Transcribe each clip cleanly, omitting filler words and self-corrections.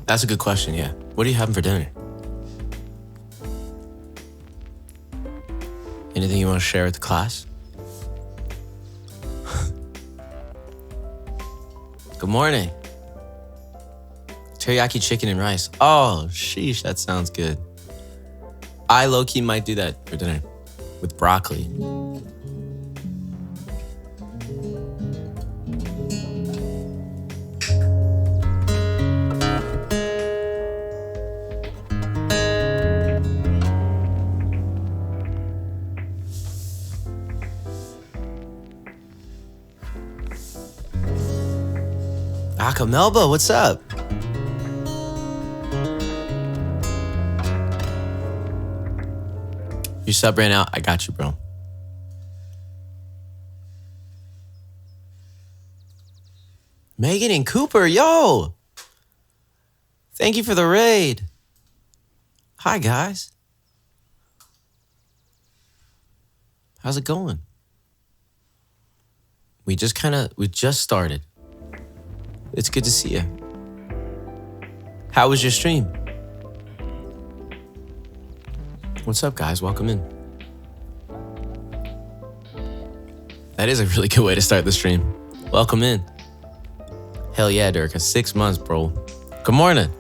That's a good question, yeah. What are you having for dinner? Anything you want to share with the class? Good morning. Teriyaki chicken and rice. Oh, sheesh, that sounds good. I low-key might do that for dinner with broccoli. Melba, what's up? Your sub ran out. I got you, bro. Megan and Cooper, yo. Thank you for the raid. Hi, guys. How's it going? We just started. It's good to see you. How was your stream? What's up, guys? Welcome in. That is a really good way to start the stream. Welcome in. Hell yeah, Durka. 6 months, bro. Good morning.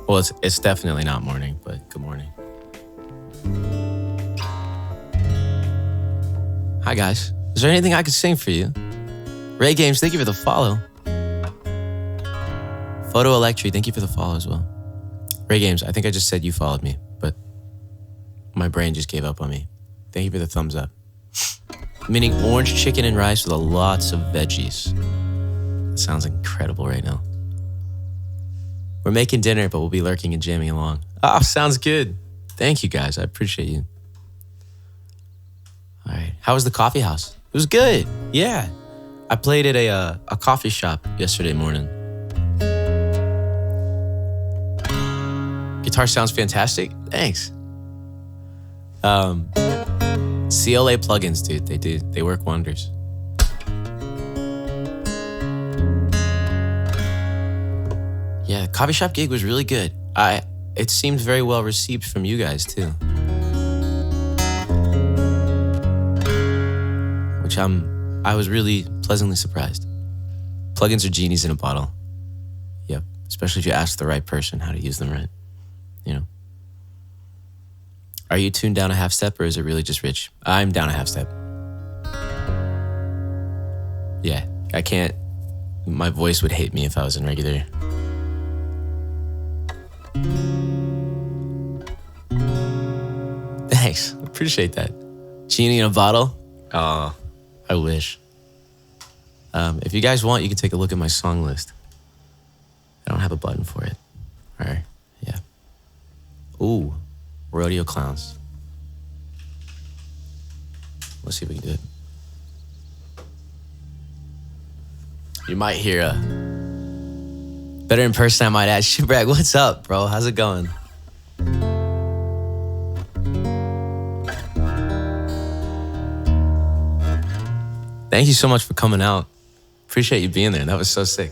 Well, it's definitely not morning, but good morning. Hi, guys. Is there anything I could sing for you? Ray Games, thank you for the follow. Photo Electri, thank you for the follow as well. Ray Games, I think I just said you followed me, but my brain just gave up on me. Thank you for the thumbs up. Meaning orange chicken and rice with lots of veggies. That sounds incredible right now. We're making dinner, but we'll be lurking and jamming along. Oh, sounds good. Thank you, guys. I appreciate you. All right. How was the coffee house? It was good. Yeah. I played at a coffee shop yesterday morning. Guitar sounds fantastic. Thanks. CLA plugins, dude. They work wonders. Yeah, the coffee shop gig was really good. It seemed very well received from you guys too. Which I was really pleasantly surprised. Plugins are genies in a bottle. Yep, especially if you ask the right person how to use them right. You know. Are you tuned down a half step or is it really just Rich? I'm down a half step. Yeah, I can't. My voice would hate me if I was in regular. Thanks, appreciate that. Genie in a bottle? Oh, I wish. If you guys want, you can take a look at my song list. I don't have a button for it. All right, yeah. Ooh, Rodeo Clowns. Let's see if we can do it. You might hear a better in person, I might add. Shipwreck, what's up, bro? How's it going? Thank you so much for coming out. Appreciate you being there. That was so sick.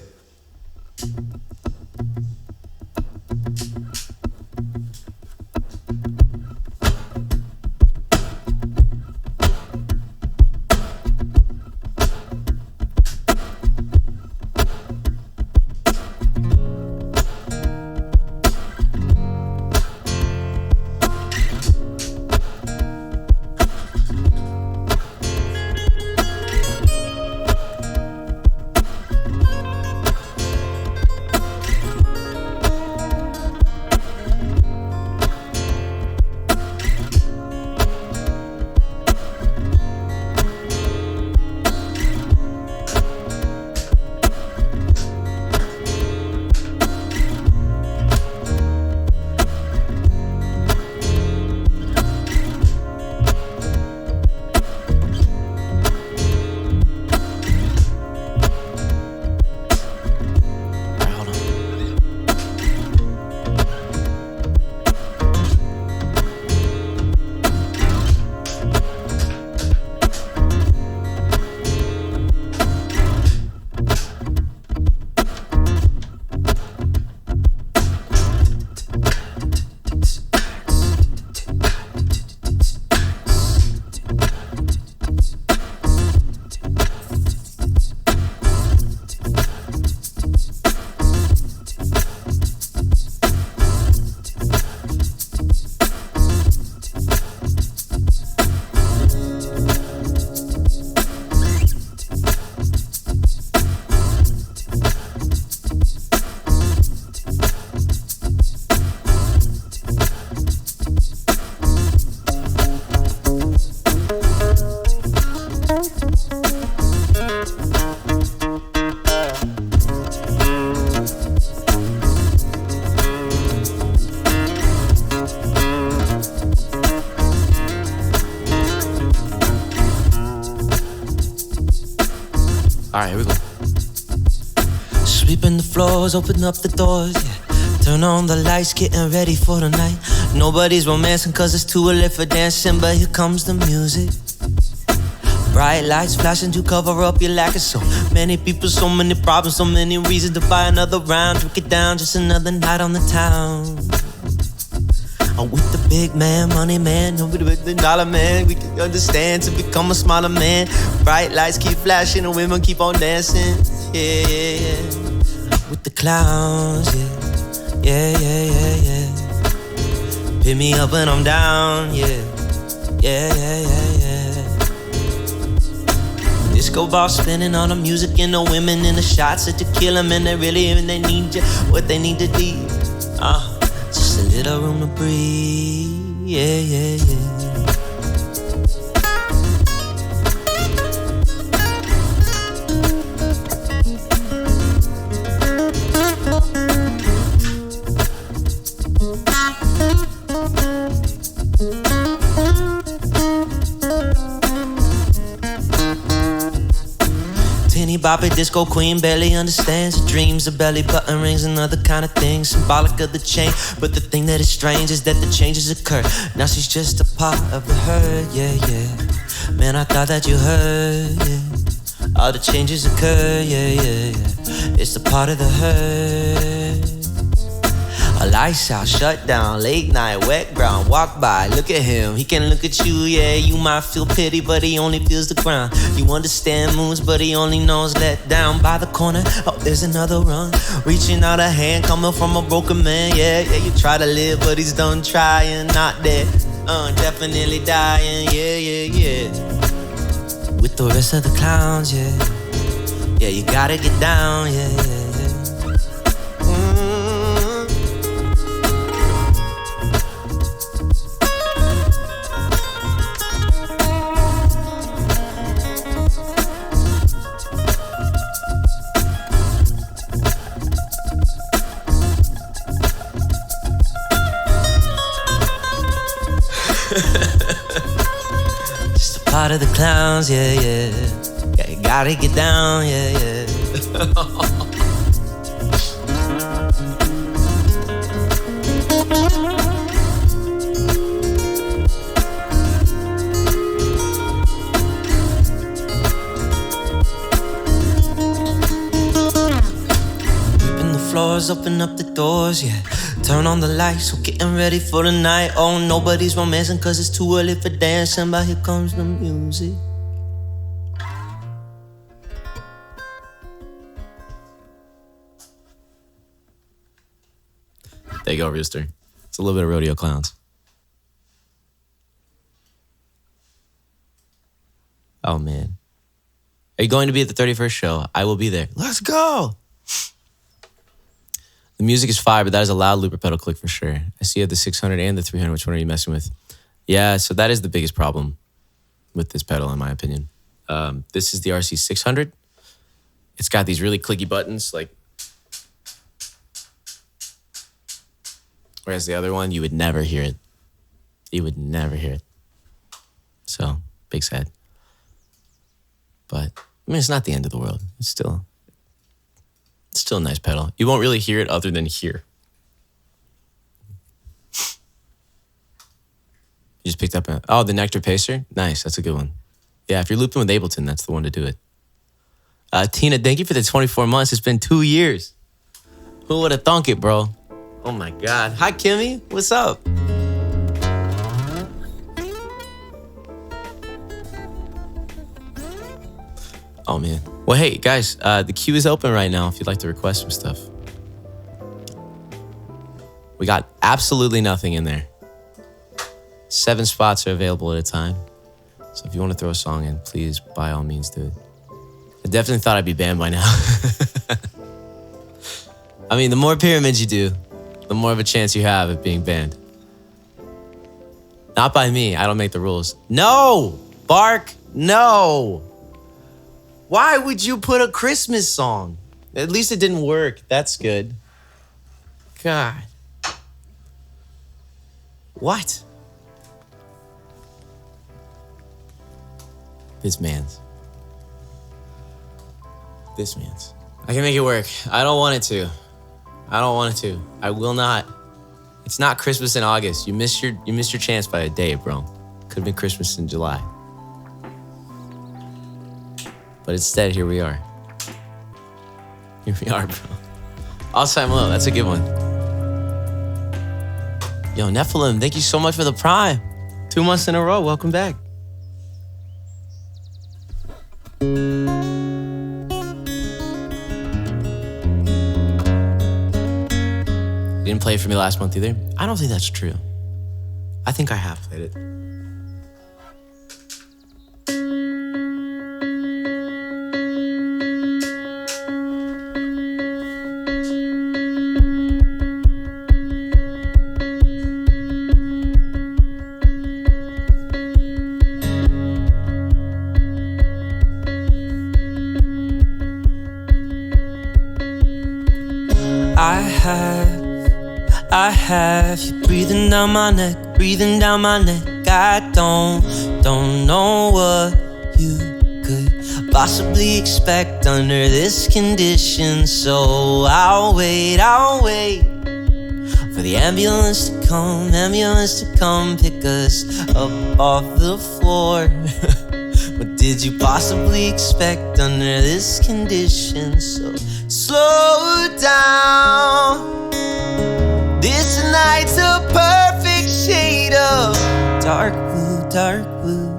floors, open up the doors, yeah. Turn on the lights, getting ready for the night. Nobody's romancing cause it's too early for dancing, but here comes the music. Bright lights flashing to cover up your lack of so many people, so many problems, so many reasons to buy another round. Drink it down, just another night on the town. I'm with the big man, money man, no with the dollar man. We can understand to become a smaller man. Bright lights keep flashing and women keep on dancing. Yeah, yeah, yeah. With the clowns, yeah. Yeah, yeah, yeah, yeah. Pick me up when I'm down, yeah. Yeah, yeah, yeah, yeah. Disco ball spinning on the music and the women in the shots that to kill them, and they really even they need you, what they need to do. Just a little room to breathe, yeah, yeah, yeah. Bobby disco queen barely understands her dreams, the belly button rings and other kind of things, symbolic of the chain. But the thing that is strange is that the changes occur. Now she's just a part of the herd, yeah, yeah. Man, I thought that you heard, yeah. All the changes occur, yeah, yeah, yeah. It's a part of the herd. A lights out, shut down, late night, wet ground, walk by, look at him, he can look at you, yeah. You might feel pity, but he only feels the ground. You understand moves, but he only knows let down. By the corner, oh, there's another run, reaching out a hand, coming from a broken man, yeah, yeah. You try to live, but he's done trying, not dead, definitely dying, yeah, yeah, yeah. With the rest of the clowns, yeah. Yeah, you gotta get down, yeah, yeah, yeah. Just a part of the clowns, yeah, yeah. Yeah, you gotta get down, yeah, yeah. Sweeping the floors, open up the doors, yeah. Turn on the lights, we're getting ready for the night. Oh, nobody's romancing cause it's too early for dancing, but here comes the music. There you go, Rooster. It's a little bit of Rodeo Clowns. Oh, man. Are you going to be at the 31st show? I will be there. Let's go! The music is fire, but that is a loud looper pedal click for sure. I see you have the 600 and the 300. Which one are you messing with? Yeah, so that is the biggest problem with this pedal, in my opinion. This is the RC 600. It's got these really clicky buttons, like. Whereas the other one, you would never hear it. You would never hear it. So, big sad. But, I mean, it's not the end of the world. It's still a nice pedal. You won't really hear it other than here. You just picked up the Nectar Pacer? Nice, that's a good one. Yeah, if you're looping with Ableton, that's the one to do it. Tina, thank you for the 24 months. It's been 2 years. Who would have thunk it, bro? Oh my God. Hi, Kimmy. What's up? Oh, man. Well, hey, guys, the queue is open right now if you'd like to request some stuff. We got absolutely nothing in there. 7 spots are available at a time. So if you want to throw a song in, please, by all means, do it. I definitely thought I'd be banned by now. I mean, the more pyramids you do, the more of a chance you have of being banned. Not by me. I don't make the rules. No! Bark, no! Why would you put a Christmas song? At least it didn't work. That's good. God. What? This man's. I can make it work. I don't want it to. I don't want to. I will not. It's not Christmas in August. You missed your chance by a day, bro. Could have been Christmas in July. But instead, here we are. Here we are, bro. All time low. That's a good one. Yo, Nephilim, thank you so much for the Prime. 2 months in a row. Welcome back. You didn't play it for me last month either? I don't think that's true. I think I have played it. I have you breathing down my neck, breathing down my neck. I don't know what you could possibly expect under this condition. So I'll wait for the ambulance to come pick us up off the floor. What did you possibly expect under this condition? So slow down. This night's a perfect shade of dark blue, dark blue.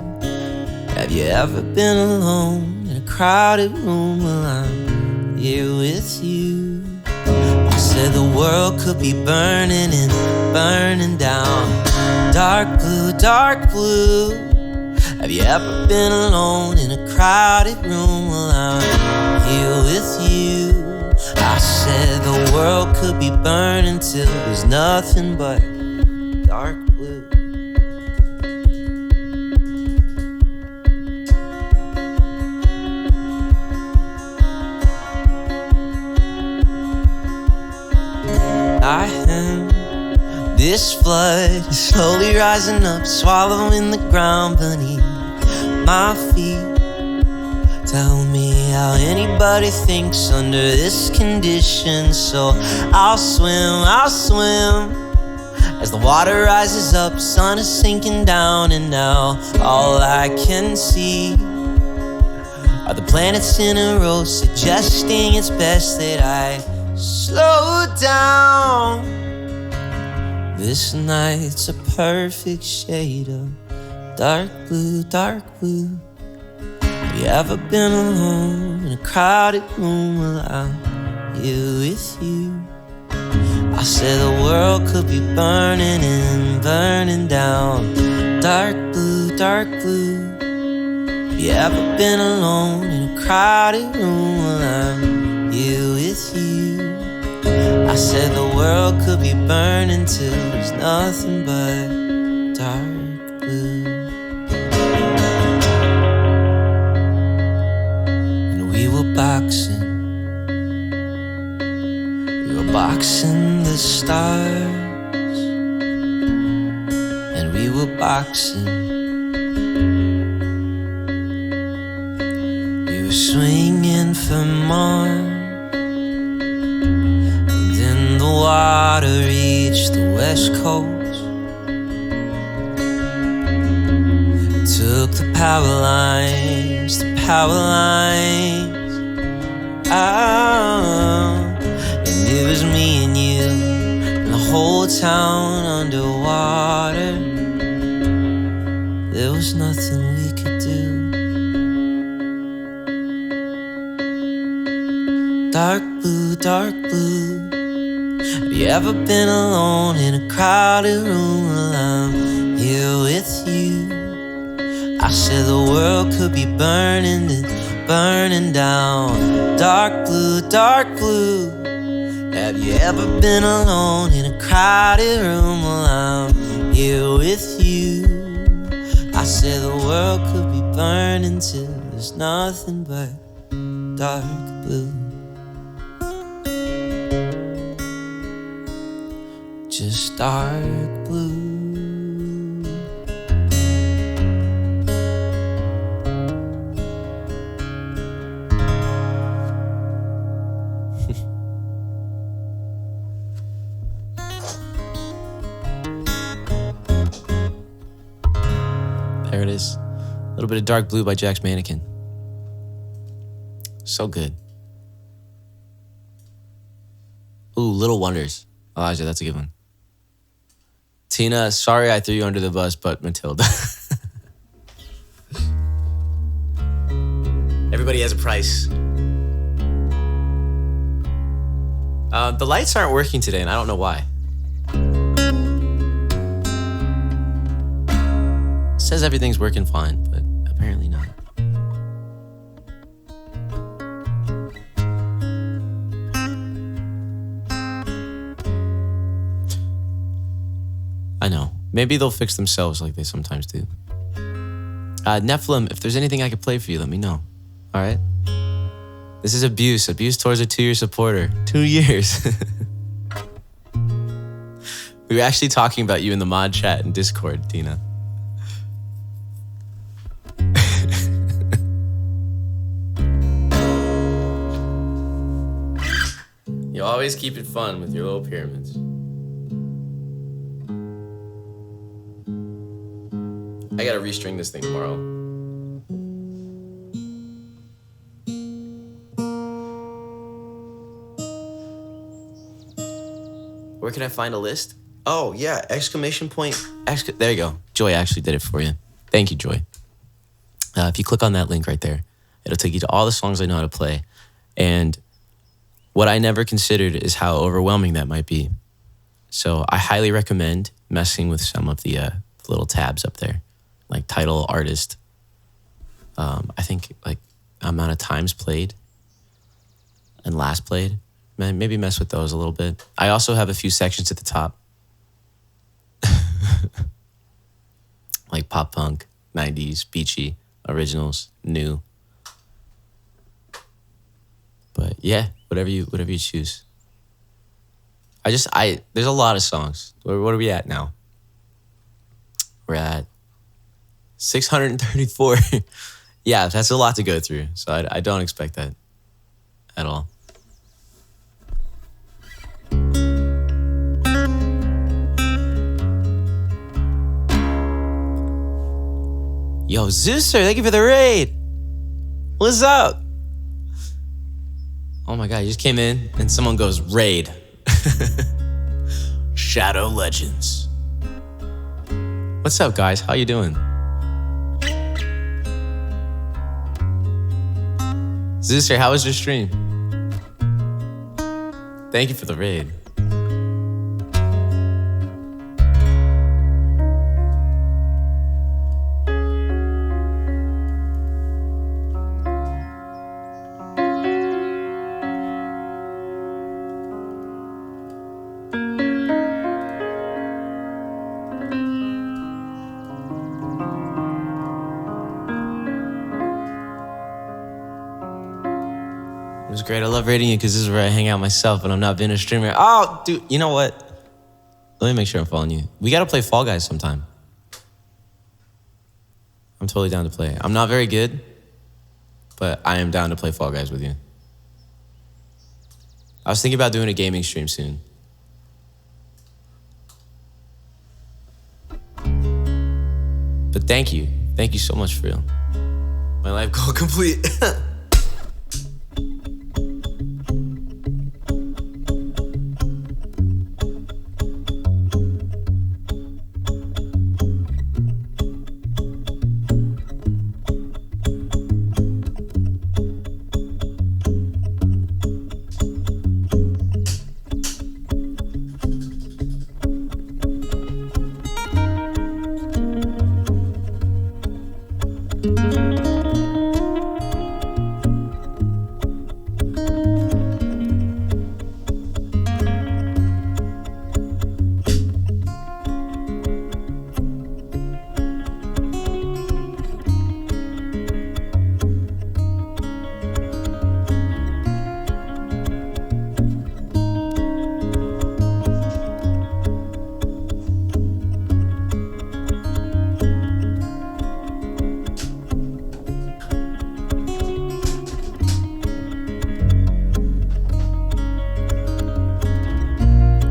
Have you ever been alone in a crowded room? Well, I'm here with you. You said the world could be burning and burning down. Dark blue, dark blue. Have you ever been alone in a crowded room? Well, I'm here with you. I said the world could be burning till there's nothing but dark blue. I am this flood slowly rising up, swallowing the ground beneath my feet. Tell me how anybody thinks under this condition. So I'll swim as the water rises up, sun is sinking down. And now all I can see are the planets in a row, suggesting it's best that I slow down. This night's a perfect shade of dark blue, dark blue. Have you ever been alone in a crowded room? Well, I'm here with you. I said the world could be burning and burning down. Dark blue, dark blue. Have you ever been alone in a crowded room? Well, I'm here with you. I said the world could be burning till there's nothing but dark blue. We were boxing the stars, and we were boxing. We were swinging for more, and then the water reached the west coast. It took the power lines, and it was me and you, and the whole town underwater. There was nothing we could do. Dark blue, dark blue. Have you ever been alone in a crowded room? Well, I'm here with you. I said the world could be burning and burning down. Dark blue, dark blue. Have you ever been alone in a crowded room? Well, I'm here with you. I said the world could be burning till there's nothing but dark blue. Just dark blue. There it is. A little bit of Dark Blue by Jack's Mannequin. So good. Ooh, Little Wonders. Elijah, that's a good one. Tina, sorry I threw you under the bus, but Matilda. Everybody has a price. The lights aren't working today, and I don't know why. It says everything's working fine, but apparently not. I know. Maybe they'll fix themselves like they sometimes do. Nephilim, if there's anything I could play for you, let me know. All right? This is abuse. Abuse towards a 2-year supporter. 2 years. We were actually talking about you in the mod chat in Discord, Tina. You always keep it fun with your little pyramids. I gotta restring this thing tomorrow. Where can I find a list? Oh, yeah, exclamation point. There you go. Joy actually did it for you. Thank you, Joy. If you click on that link right there, it'll take you to all the songs I know how to play. And what I never considered is how overwhelming that might be. So I highly recommend messing with some of the little tabs up there, like title, artist. I think like amount of times played and last played. Maybe mess with those a little bit. I also have a few sections at the top. Like pop punk, 90s, beachy, originals, new. But yeah, whatever you choose. There's a lot of songs. What are we at now? We're at 634. Yeah, that's a lot to go through. So I don't expect that at all. Yo, Zeuser, thank you for the raid. What's up? Oh my God, you just came in and someone goes, raid. Shadow Legends. What's up, guys? How you doing? Zeuser, how was your stream? Thank you for the raid. Great, I love rating you because this is where I hang out myself and I'm not being a streamer. Oh, dude, you know what? Let me make sure I'm following you. We got to play Fall Guys sometime. I'm totally down to play. I'm not very good, but I am down to play Fall Guys with you. I was thinking about doing a gaming stream soon. But thank you. Thank you so much for real. My life goal complete.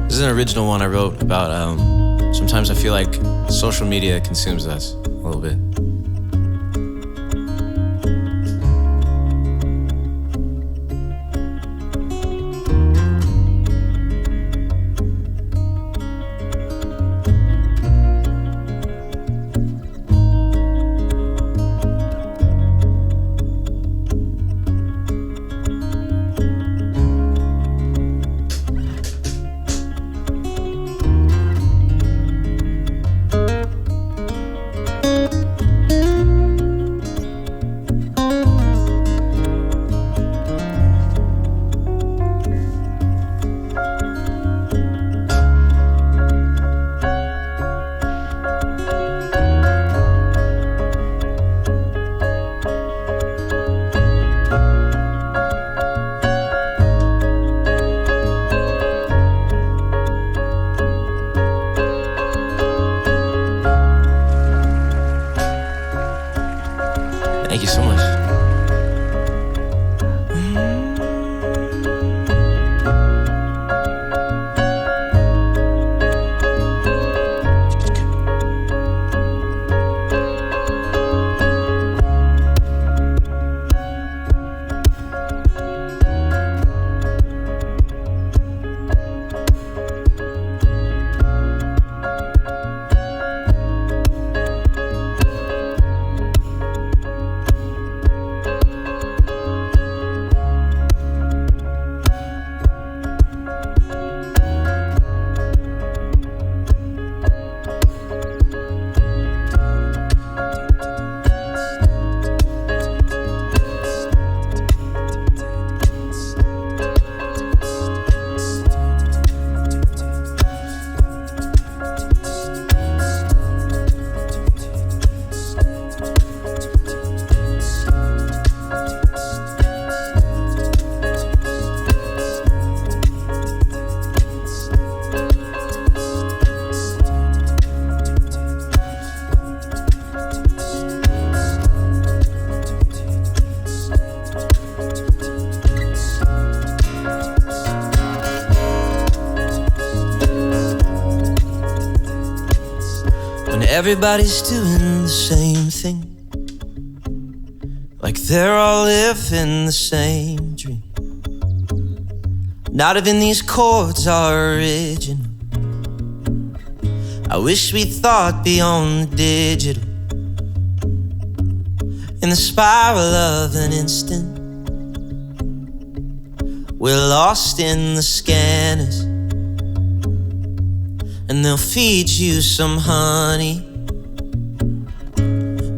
This is an original one I wrote about sometimes I feel like social media consumes us a little bit. Thank you so much. Everybody's doing the same thing, like they're all living the same dream. Not even these chords are original. I wish we thought beyond the digital. In the spiral of an instant, we're lost in the scanners, and they'll feed you some honey,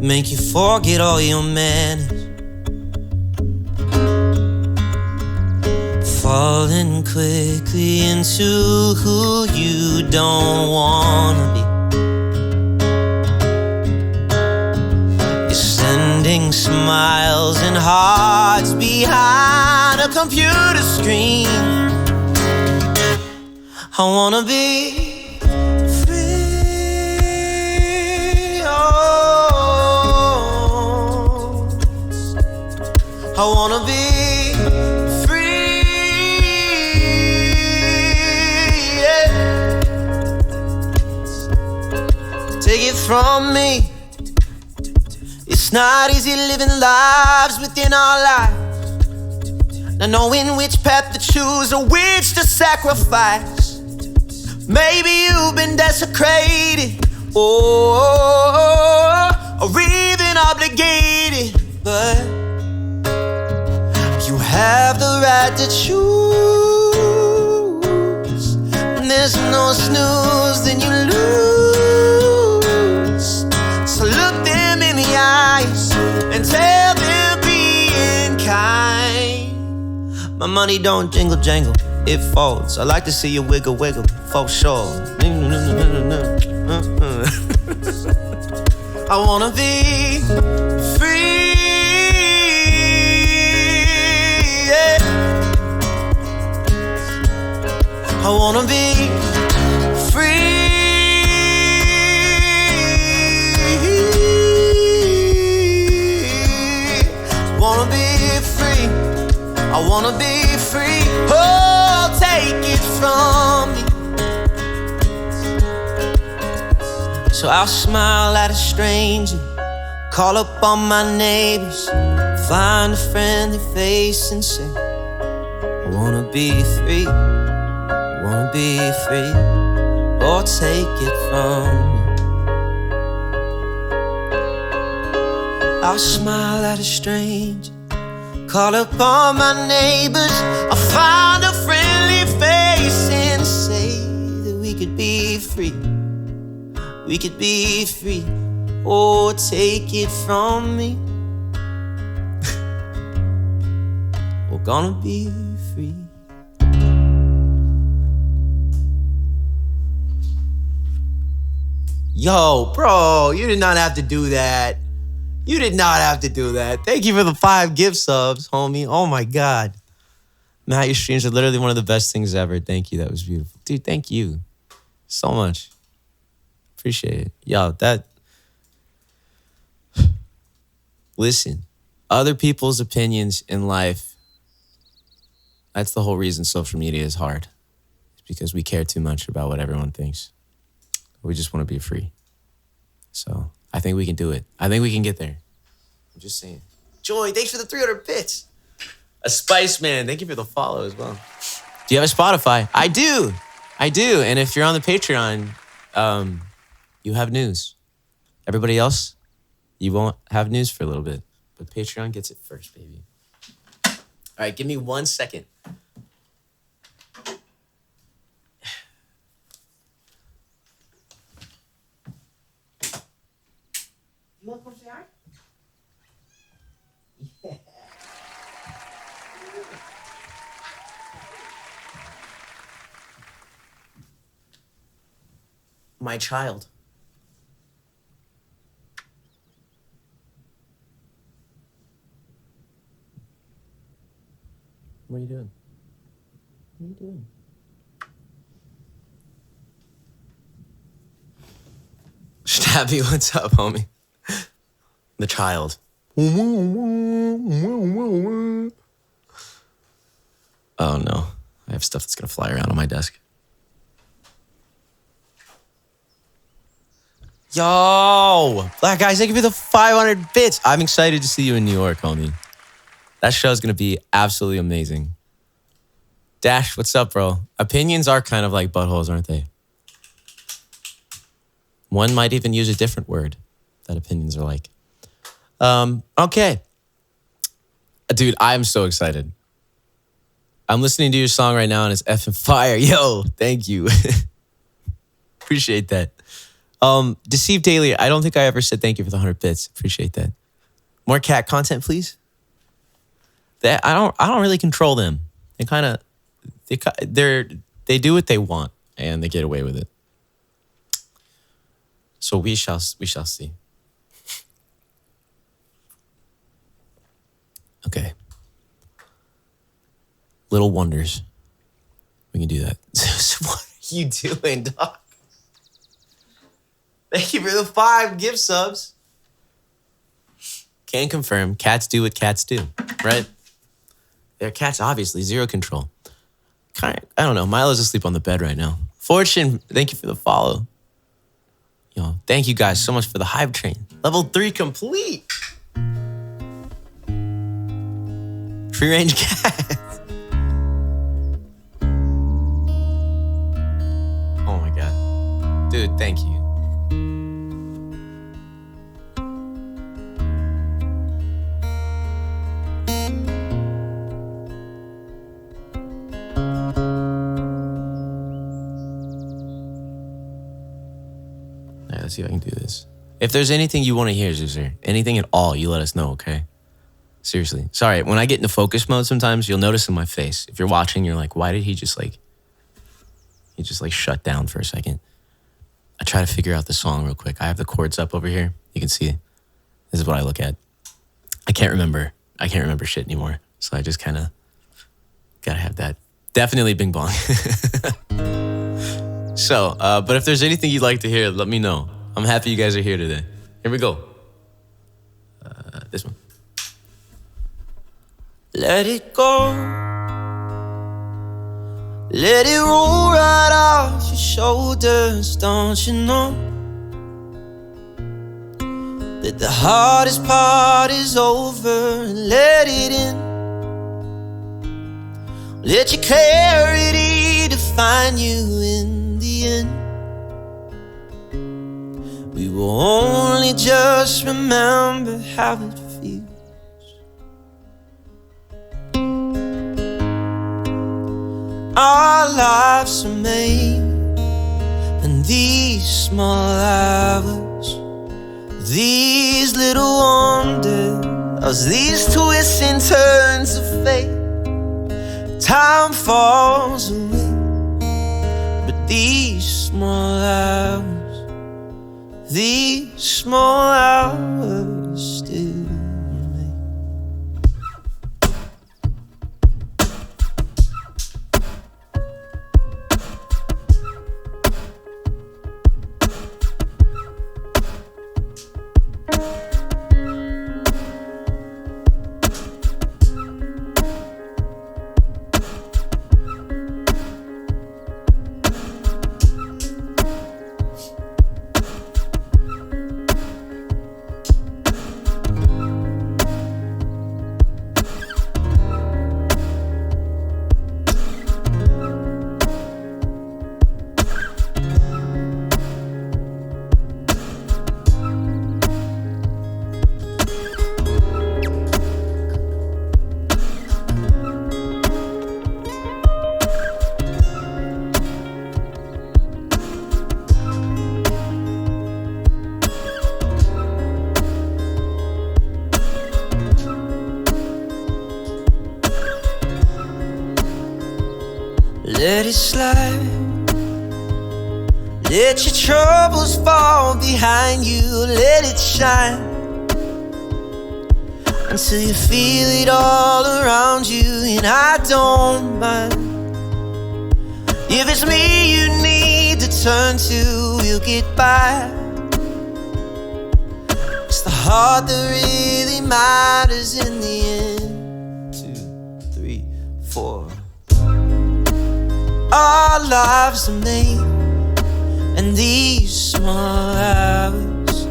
make you forget all your manners. Falling quickly into who you don't wanna be. You're sending smiles and hearts behind a computer screen. I wanna be I wanna be free, yeah. Take it from me, it's not easy living lives within our lives, not knowing which path to choose or which to sacrifice. Maybe you've been desecrated, or even obligated, but you have the right to choose. When there's no snooze, then you lose. So look them in the eyes and tell them being kind. My money don't jingle jangle, it falls. I like to see you wiggle wiggle, for sure. I wanna be free. I wanna be free. Wanna be free. I wanna be free. Oh, take it from me. So I'll smile at a stranger, call up on my neighbors, find a friendly face and say, I wanna be free, I wanna be free, or take it from me. I'll smile at a stranger, call up on my neighbors, I'll find a friendly face and say that we could be free, we could be free, or take it from me. We're gonna be free. Yo, bro, you did not have to do that. You did not have to do that. Thank you for the 5 gift subs, homie. Oh my God. Matt, your streams are literally one of the best things ever. Thank you. That was beautiful. Dude, thank you so much. Appreciate it. Yo, that... Listen, other people's opinions in life, that's the whole reason social media is hard. It's because we care too much about what everyone thinks. We just want to be free. So I think we can do it. I think we can get there. I'm just saying. Joy, thanks for the 300 bits. A Spice Man, thank you for the follow as well. Do you have a Spotify? I do. And if you're on the Patreon, you have news. Everybody else, you won't have news for a little bit. But Patreon gets it first, baby. All right, give me 1 second. You want to come say hi? Yeah. My child. What are you doing? What are you doing? Stabby, what's up, homie? The child. Oh no, I have stuff that's gonna fly around on my desk. Yo, Black Guys, thank you for the 500 bits. I'm excited to see you in New York, homie. That show's gonna be absolutely amazing. Dash, what's up, bro? Opinions are kind of like buttholes, aren't they? One might even use a different word that opinions are like. Okay. Dude, I'm so excited. I'm listening to your song right now and it's effing fire. Yo, thank you. Appreciate that. Deceive Daily, I don't think I ever said thank you for the 100 bits. Appreciate that. More cat content, please. That I don't really control them. They do what they want and they get away with it. So we shall see. Okay. Little Wonders. We can do that. What are you doing, dog? Thank you for the 5 gift subs. Can confirm, cats do what cats do, right? They're cats, obviously, zero control. I don't know. Milo's asleep on the bed right now. Fortune, thank you for the follow. Yo, thank you guys so much for the Hive Train. Level 3 complete. Free range cats. Oh my God. Dude, thank you. Let's see if I can do this. If there's anything you want to hear, Zuzer, anything at all, you let us know, okay? Seriously. Sorry, when I get into focus mode sometimes, you'll notice in my face. If you're watching, you're like, why did he just shut down for a second? I try to figure out the song real quick. I have the chords up over here. You can see. This is what I look at. I can't remember shit anymore. So I just kind of gotta have that. Definitely Bing Bong. So, but if there's anything you'd like to hear, let me know. I'm happy you guys are here today. Here we go. This one. Let it go. Let it roll right off your shoulders. Don't you know But the hardest part is over, and let it in. Let your clarity define you in the end. We will only just remember how it feels. Our lives are made in these small hours, these little wonders, these twists and turns of fate. Time falls away, but these small hours, these small hours still remain. Let it slide. Let your troubles fall behind you. Let it shine until you feel it all around you. And I don't mind. If it's me you need to turn to, you'll get by. It's the heart that really matters in the end. 2, 3, 4. Our lives are made in these small hours,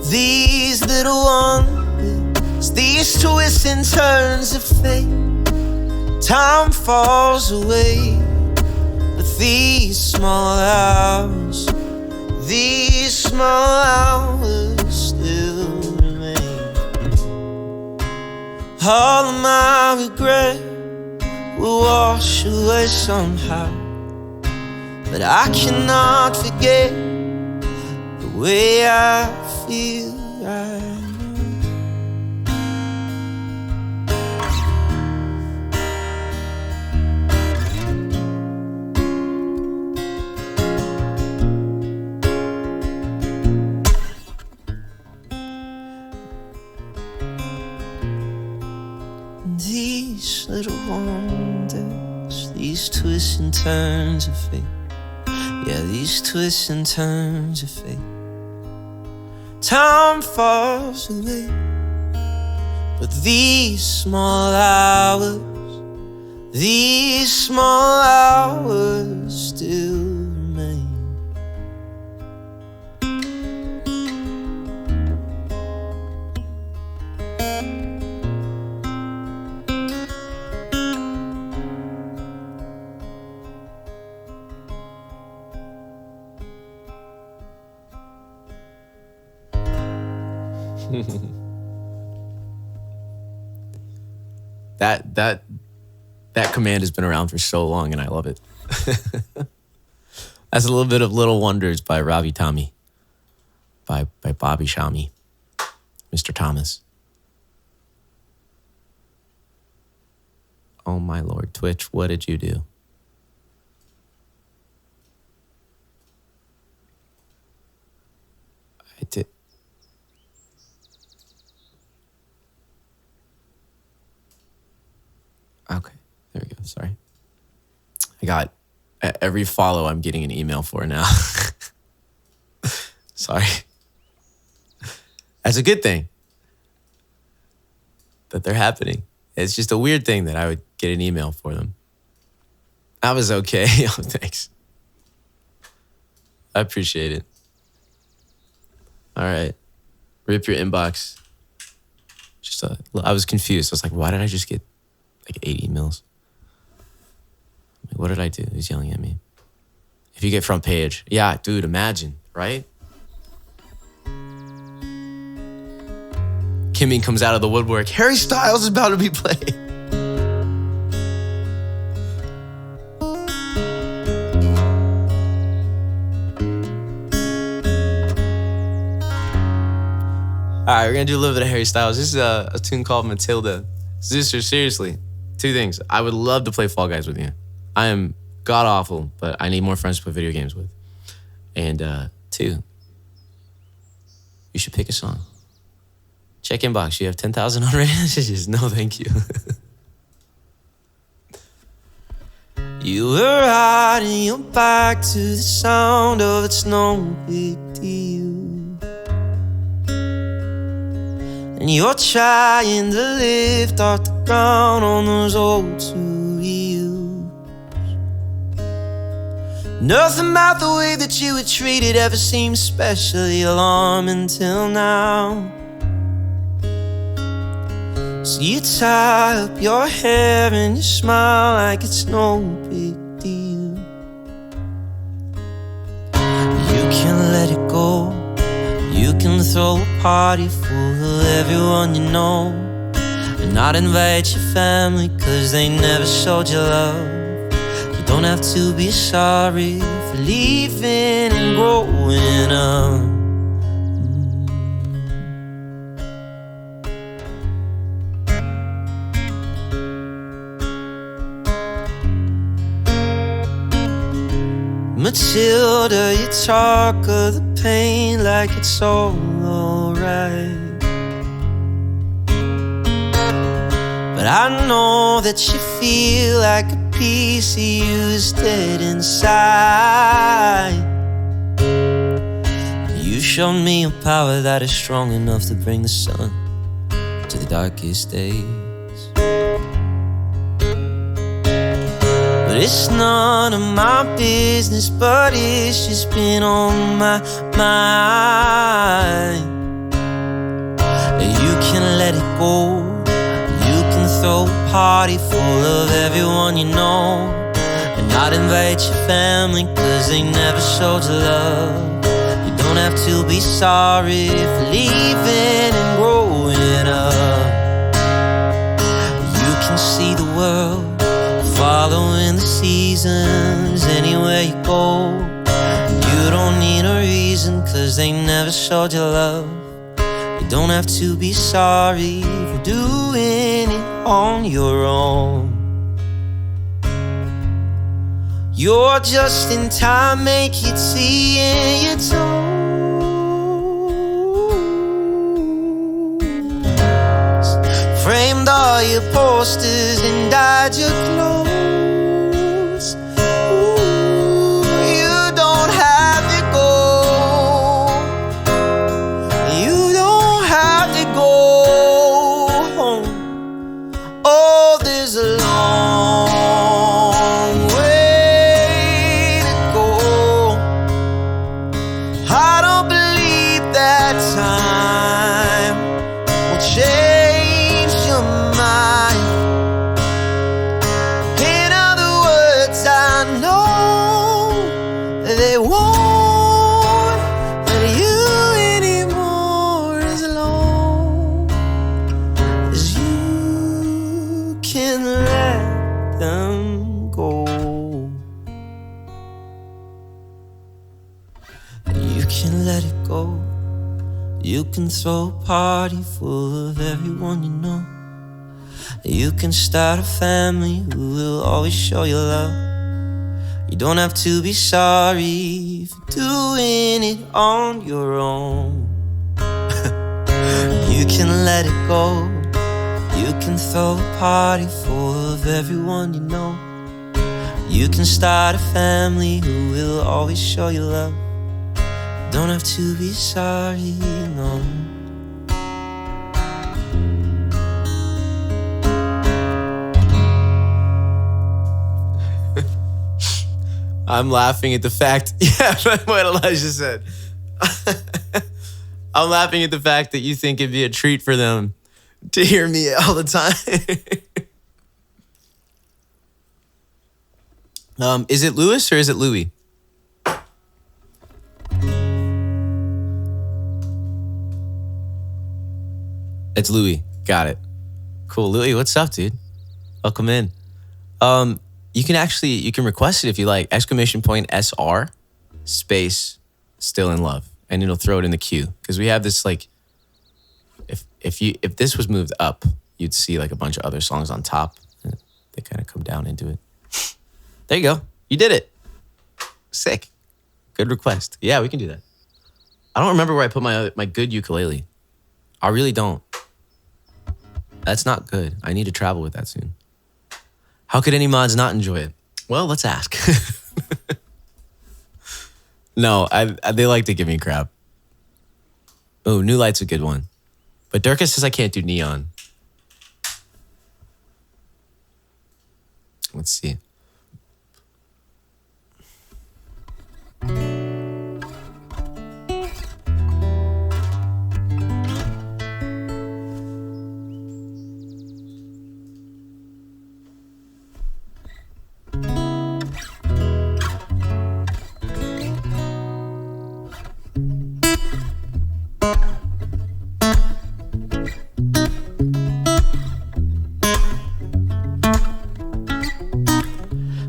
these little wonders, these twists and turns of fate. Time falls away, but these small hours, these small hours still remain. All of my regret will wash away somehow, but I cannot forget the way I feel right now. These little wonders, these twists and turns of fate. Yeah, these twists and turns of fate. Time falls away, but these small hours, these small hours still remain. That command has been around for so long, and I love it. That's a little bit of Little Wonders by Ravi Tommy, by Bobby Shami, Mr. Thomas. Oh my Lord, Twitch, what did you do? I did. Okay, there we go. Sorry. I got every follow I'm getting an email for now. Sorry. That's a good thing that they're happening. It's just a weird thing that I would get an email for them. I was okay. Oh, thanks. I appreciate it. All right. Rip your inbox. I was confused. I was like, why did I just get like 8 emails? Like, what did I do? He's yelling at me. If you get front page. Yeah, dude, imagine, right? Kimmy comes out of the woodwork. Harry Styles is about to be played. All right, we're going to do a little bit of Harry Styles. This is a tune called Matilda. Sister, seriously, 2 things. I would love to play Fall Guys with you. I am god-awful, but I need more friends to play video games with. And 2, you should pick a song. Check inbox. You have 10,000 unread messages. No, thank you. You were riding your bike to the sound of It's No Big Deal. And you're trying to lift off the ground on those old 2 wheels. Nothing about the way that you were treated ever seemed especially alarming till now. So you tie up your hair and you smile like it's no big deal. You can let it go. You can throw a party full of everyone you know, and not invite your family cause they never showed you love. You don't have to be sorry for leaving and growing up. Matilda, you talk of the pain like it's all alright. But I know that you feel like a piece of you is dead inside. You showed me a power that is strong enough to bring the sun to the darkest days. But it's none of my business, but it's just been on my mind. You can let it go. You can throw a party full of everyone you know, and not invite your family cause they never showed you love. You don't have to be sorry for leaving and growing up. You can see the world following the seasons anywhere you go. You don't need a reason cause they never showed you love. You don't have to be sorry for doing it on your own. You're just in time, make it see in your toes. Framed all your posters and dyed your clothes. You can throw a party full of everyone you know. You can start a family who will always show you love. You don't have to be sorry for doing it on your own. You can let it go. You can throw a party full of everyone you know. You can start a family who will always show you love. Don't have to be sorry, no. I'm laughing at the fact, yeah, what Elijah said. I'm laughing at the fact that you think it'd be a treat for them to hear me all the time. Is it Louis or is it Louis? It's Louis. Got it. Cool. Louis, what's up, dude? Welcome in. You can request it if you like. ! SR space still in love. And it'll throw it in the queue. Because we have this like, if this was moved up, you'd see like a bunch of other songs on top. They kind of come down into it. There you go. You did it. Sick. Good request. Yeah, we can do that. I don't remember where I put my good ukulele. I really don't. That's not good. I need to travel with that soon. How could any mods not enjoy it? Well, let's ask. No, they like to give me crap. Oh, New Light's a good one. But Durka says I can't do neon. Let's see.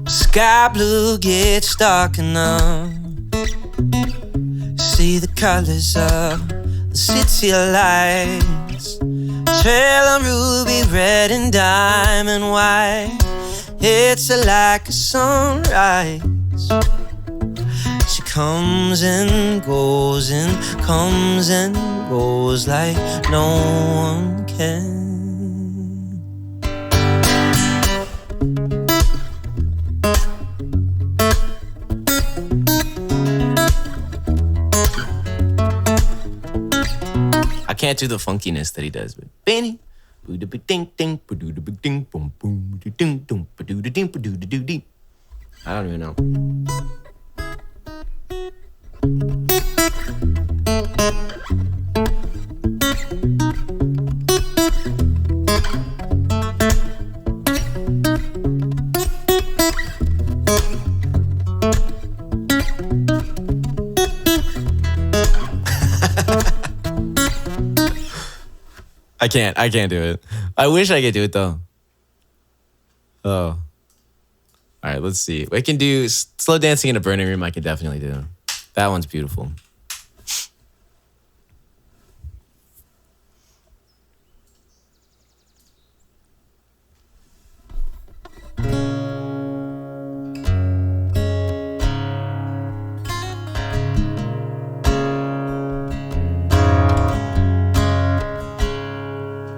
Sky blue gets dark enough. See the colors of the city lights. Trail of ruby red and diamond white. It's like a sunrise. She comes and goes like no one can. I can't do the funkiness that he does, but Benny. I don't even know. I can't do it. I wish I could do it though. Oh. All right, let's see. We can do slow dancing in a burning room. I can definitely do. That one's beautiful.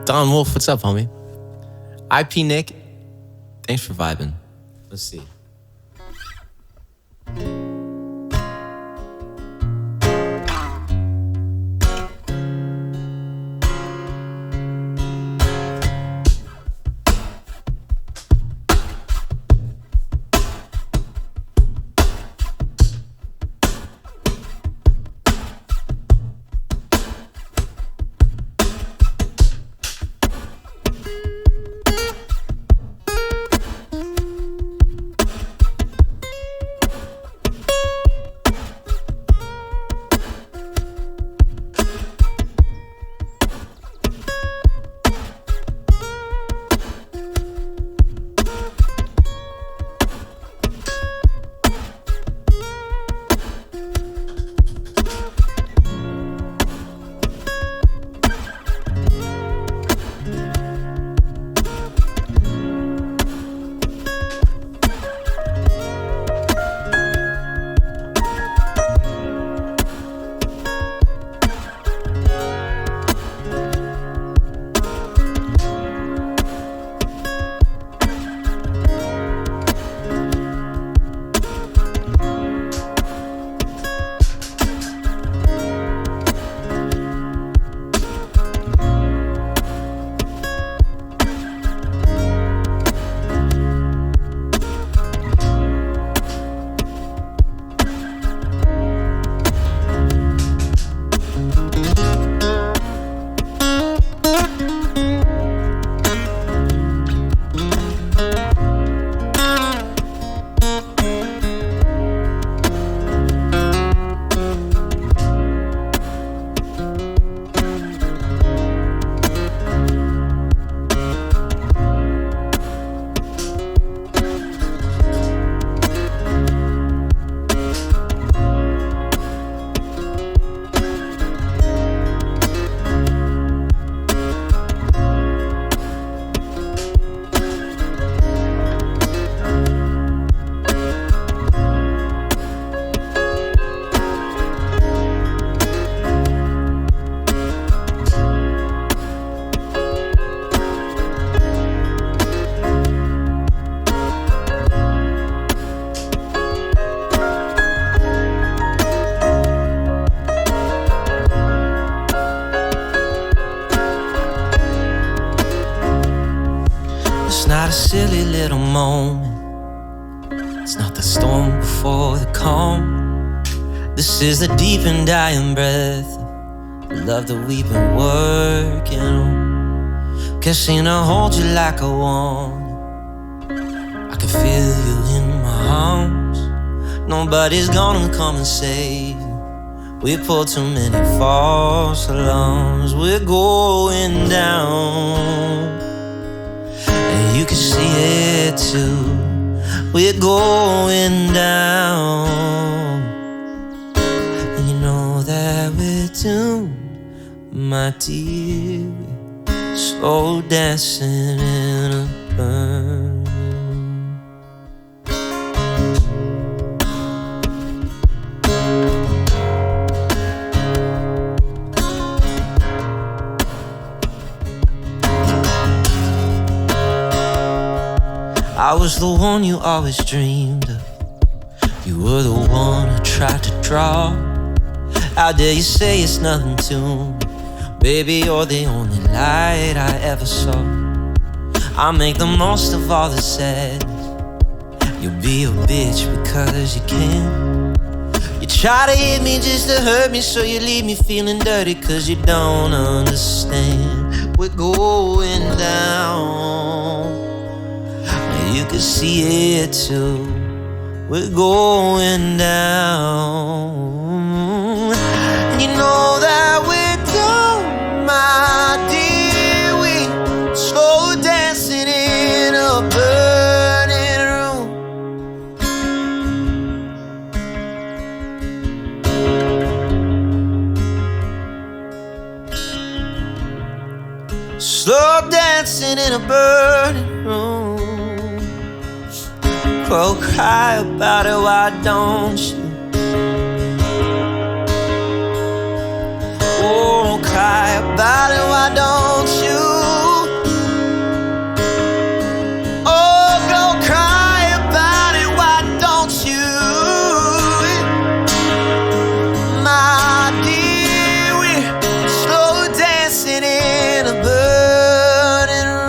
Don Wolf, what's up, homie? IP Nick, thanks for vibing. Let's see. not a silly little moment. It's not the storm before the calm. This is the deep and dying breath of the love that we've been working on. Guessing I'll hold you like I want. I can feel you in my arms. Nobody's gonna come and save you. We pulled too many false alarms. We're going down, and you can see it too. We're going down, and you know that we're doomed, my dear. We're slow dancing in a burn. I was the one you always dreamed of. You were the one I tried to draw. How dare you say it's nothing to me? Baby, you're the only light I ever saw. I make the most of all the sadness. You'll be a bitch because you can. You try to hit me just to hurt me, so you leave me feeling dirty cause you don't understand. We're going down, you can see it too. We're going down, and you know that we're done, my dear. We slow dancing in a burning room. Slow dancing in a burning room. Oh, cry about it, why don't you? Oh, cry about it, why don't you? Oh, go cry about it, why don't you? My dear, we're slow dancing in a burning room.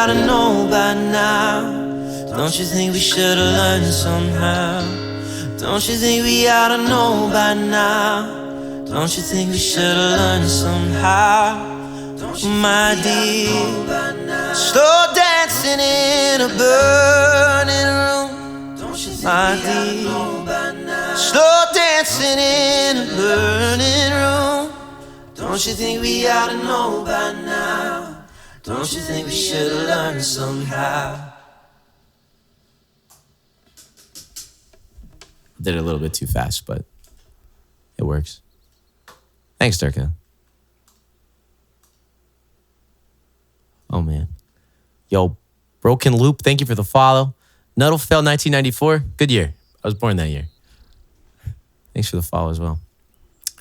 ought to know by now. Don't you think we should have learned somehow? Don't you think we ought to know by now? Don't you think we should have learned somehow? My dear, slow dancing dancing in a burning room. Don't you think my dear? Slow dancing in a burning room. Don't you think we ought to know by now? Don't you think we should have learned somehow? Did it a little bit too fast, but it works. Thanks, Durka. Oh, man. Yo, Broken Loop, thank you for the follow. Nuddle fell 1994. Good year. I was born that year. Thanks for the follow as well.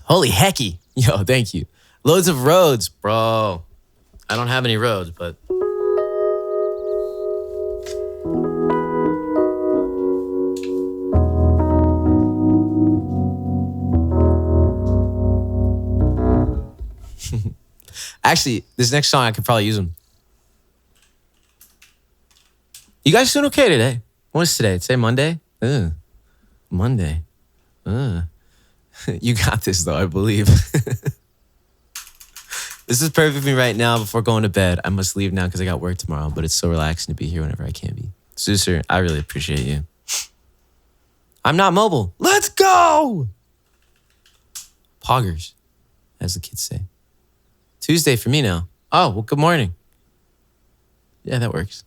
Holy hecky. Yo, thank you. Loads of roads, bro. I don't have any roads, but... Actually, this next song, I could probably use them. You guys doing okay today? What is today? Today Monday? Ugh. Monday. Ugh. You got this, though, I believe. This is perfect for me right now before going to bed. I must leave now because I got work tomorrow, but it's so relaxing to be here whenever I can be. Zeusser, I really appreciate you. I'm not mobile. Let's go! Poggers, as the kids say. Tuesday for me now. Oh, well, good morning. Yeah, that works.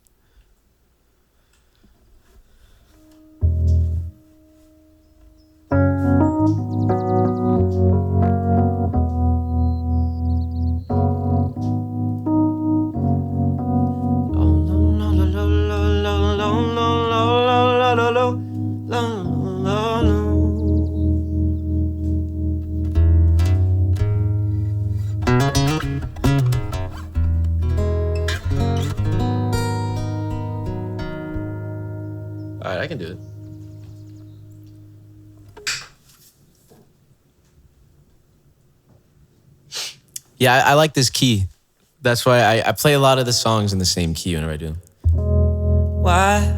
All right, I can do it. Yeah, I like this key. That's why I play a lot of the songs in the same key whenever I do them. Why?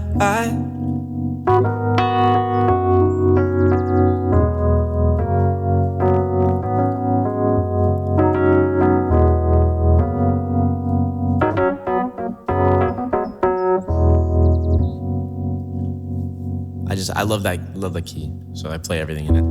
I love that key. So I play everything in it.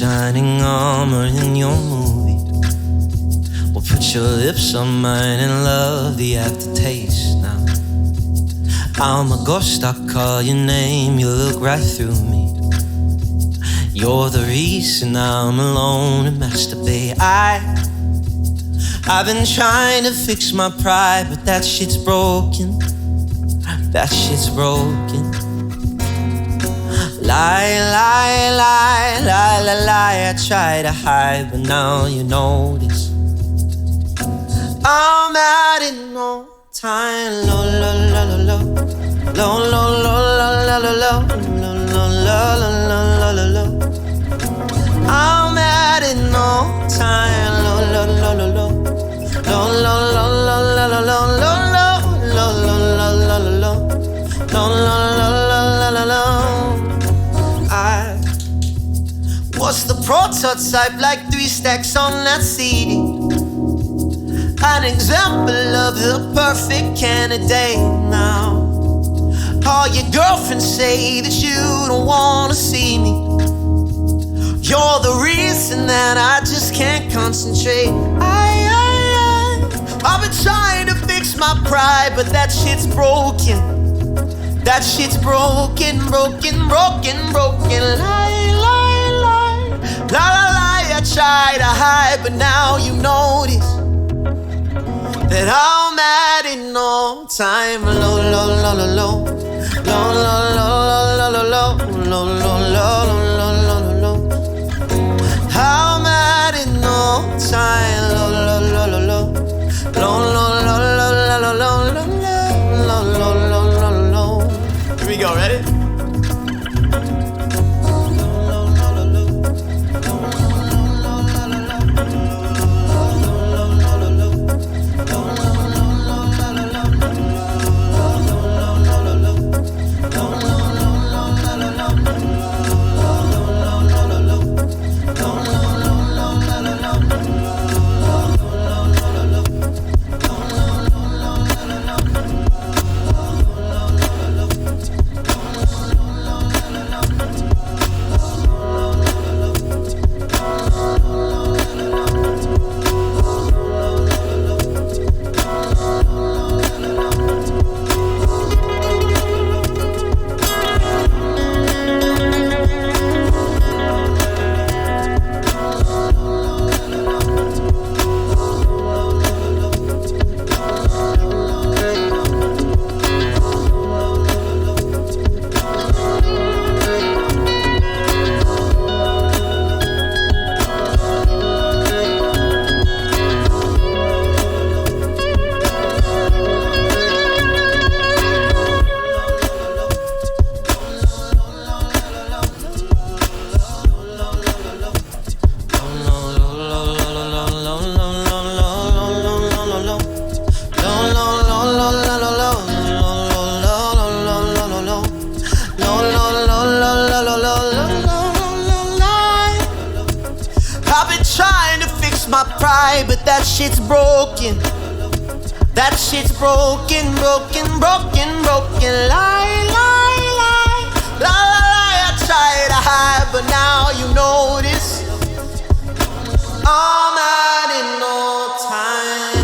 shining armor in your movie. Well, put your lips on mine and love the aftertaste now. I'm a ghost, I call your name, you look right through me. You're the reason I'm alone and masturbate. I've been trying to fix my pride, but that shit's broken. That shit's broken. Lie, lie, lie, lie, lie, lie. I try to hide, but now you notice. I'm out in no time. Lo, lo, lo, lo, lo. Lo, lo, lo, lo, lo, lo, lo. Lo, lo, lo, lo, lo, lo. I'm out in no time. Lo, lo, lo, lo, lo. Lo, lo, lo, lo, lo, lo, lo, lo, lo, lo, lo, lo, lo, lo. Lo, lo, lo, lo, lo, lo. I was the prototype, like 3 stacks on that CD. An example of the perfect candidate now. All your girlfriends say that you don't wanna see me. You're the reason that I just can't concentrate. I've been trying to fix my pride, but that shit's broken. That shit's broken, broken, broken, broken. Lie, lie, lie, lie, lie, lie. I try to hide, but now you notice that I'm mad in no time. Lo, lo, lo, lo, lo, lo, lo, lo, lo, lo, lo, lo, lo, lo, lo. I'm mad in no time. Lo, lo, lo, lo, lo, lo, lo, lo, lo, lo, lo, lo. Here we go, ready? But that shit's broken. That shit's broken, broken, broken, broken. Lie, lie, lie, lie, lie. I try to hide, but now you notice I'm out in no time.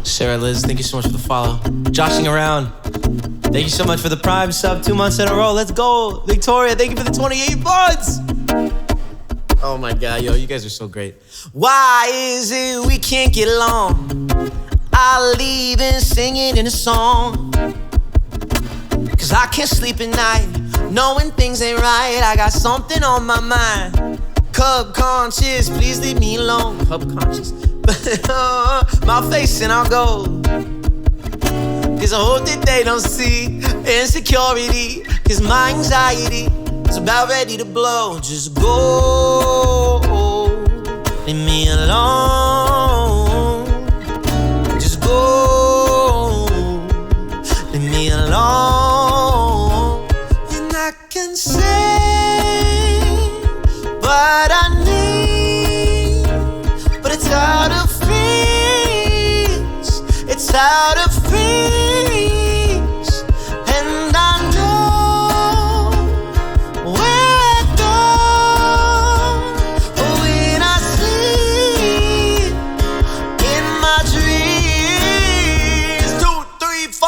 Sarah Liz, thank you so much for the follow. Joshing around, thank you so much for the Prime sub 2 months in a row. Let's go. Victoria, thank you for the 28 months. Oh my God, yo, you guys are so great. Why is it we can't get along? I'll even sing it in a song. Cause I can't sleep at night, knowing things ain't right. I got something on my mind. Cub conscious, please leave me alone. Cub conscious, my face and I'll go. Cause I hope that they don't see insecurity. Cause my anxiety is about ready to blow. Just go, leave me alone. Just go, leave me alone. And I can say what I need, but it's out of reach. It's out of reach. And I know where I go when I sleep in my dreams. 2, 3, 4.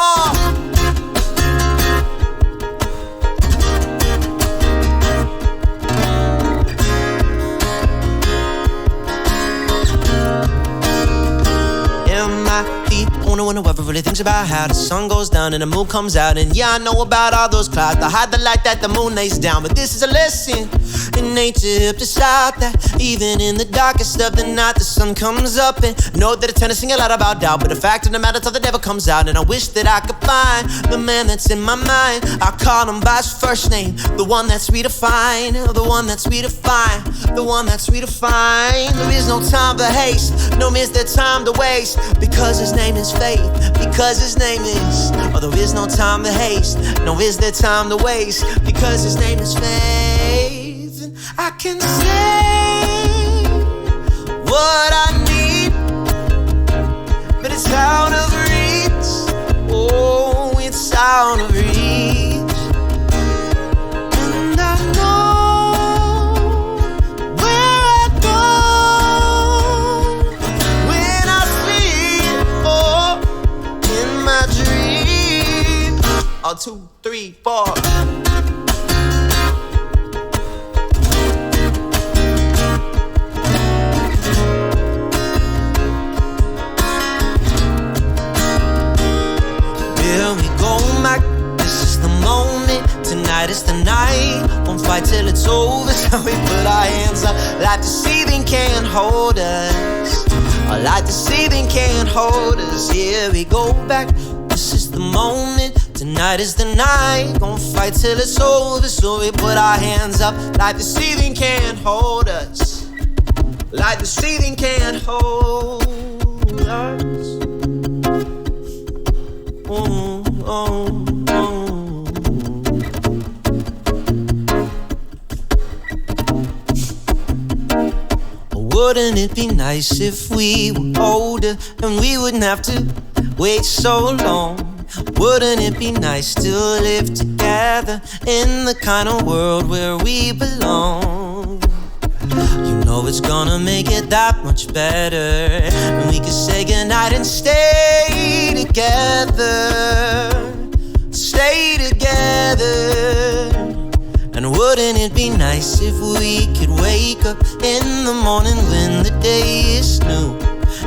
M.I.A wonder when the weather really thinks about how the sun goes down and the moon comes out. And yeah, I know about all those clouds that hide the light that the moon lays down. But this is a lesson in nature, help us out, that even in the darkest of the night, the sun comes up. And I know that I tend to sing a lot about doubt, but the fact of the matter till the devil comes out. And I wish that I could find the man that's in my mind. I call him by his first name, the one that's redefined, the one that's redefined, the one that's redefined. There is no time for haste, no is there time to waste, because his name is faith, because his name is, oh, there is no time to haste, no is there time to waste, because his name is faith. And I can say what I need, but it's out of reach, oh, it's out of reach. And I know where I go when I sleep, oh, in my dream. Oh, 2, 3, 4. Here we go, Mac. This is the moment. Tonight is the night. Won't fight till it's over. So we put our hands up like the ceiling can't hold us. Like the ceiling can't hold us. Here we go back. This is the moment. Tonight is the night. Gonna fight till it's over. So we put our hands up like the ceiling can't hold us. Like the ceiling can't hold us. Oh, oh, oh. Wouldn't it be nice if we were older and we wouldn't have to wait so long? Wouldn't it be nice to live together in the kind of world where we belong? You know it's gonna make it that much better, and we could say goodnight and stay together. Stay together. And wouldn't it be nice if we could wake up in the morning when the day is new,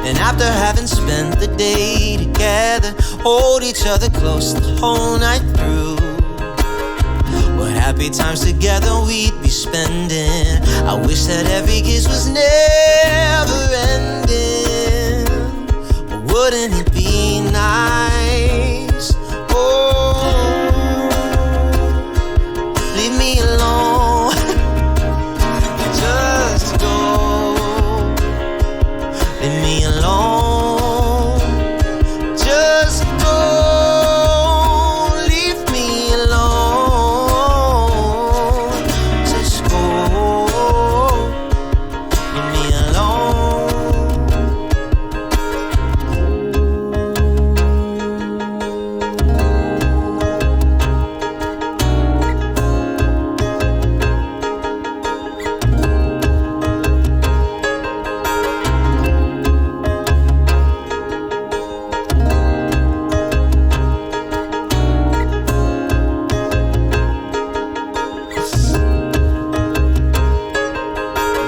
and after having spent the day together, hold each other close the whole night through? What happy times together we'd be spending. I wish that every kiss was never ending. But wouldn't it be nice? Oh, leave me alone. Just go. Leave me alone. Just go. Leave me alone. Just go. Leave me alone.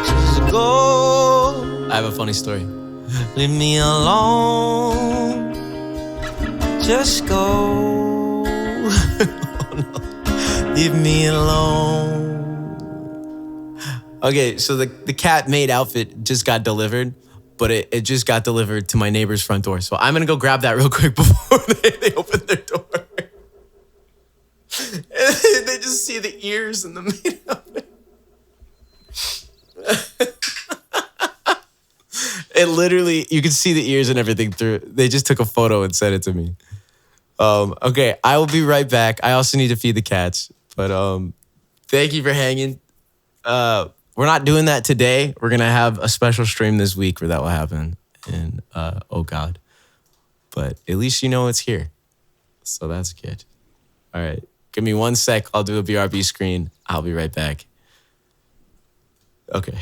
Just go. I have a funny story. Leave me alone. Just go. Oh, no. Leave me alone. Okay, so the cat Maid outfit just got delivered, but it just got delivered to my neighbor's front door. So I'm gonna go grab that real quick before they open their door. And they just see the ears and the Maid outfit. It literally, you can see the ears and everything through. They just took a photo and sent it to me. Okay, I will be right back. I also need to feed the cats, but thank you for hanging. We're not doing that today. We're gonna have a special stream this week where that will happen. And oh God, but at least you know it's here, so that's good. All right, give me 1 sec. I'll do a BRB screen. I'll be right back. Okay.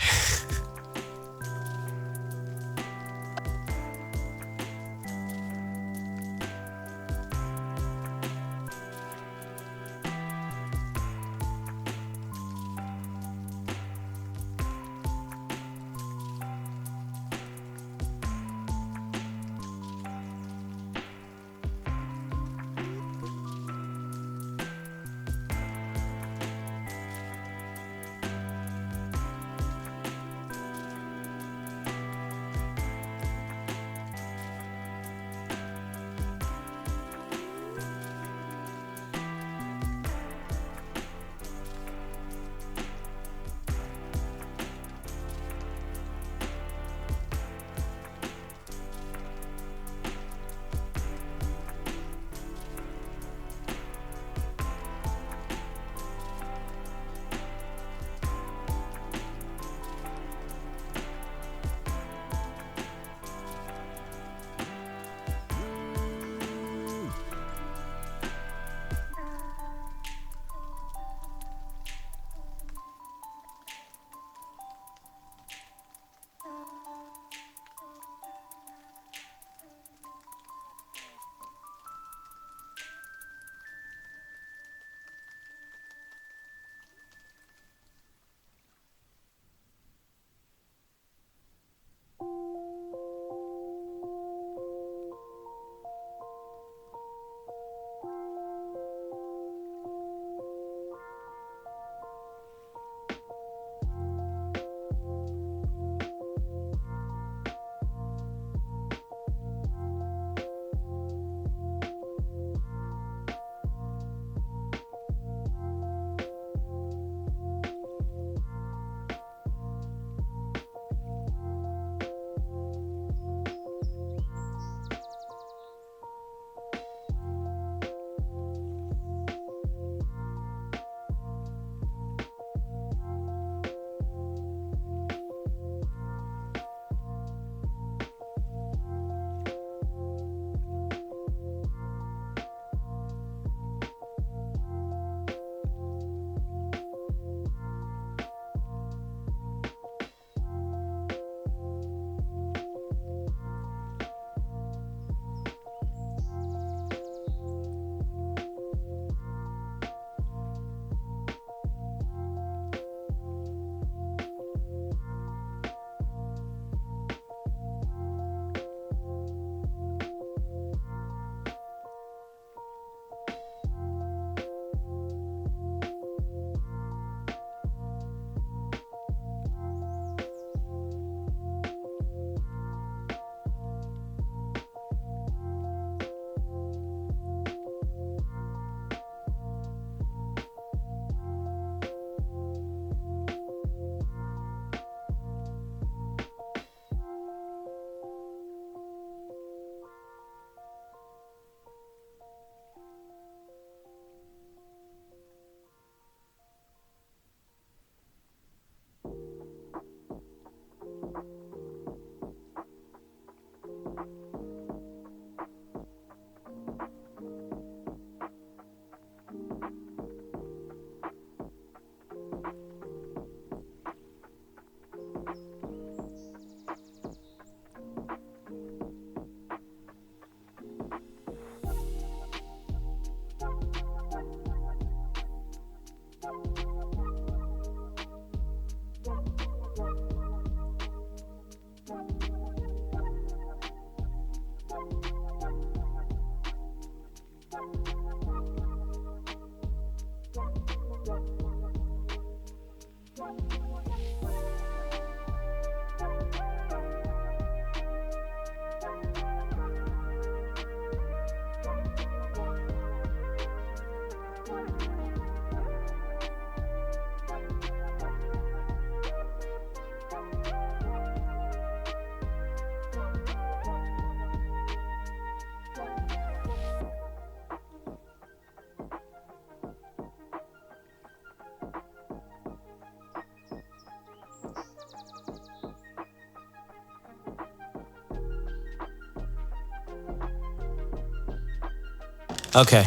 Okay.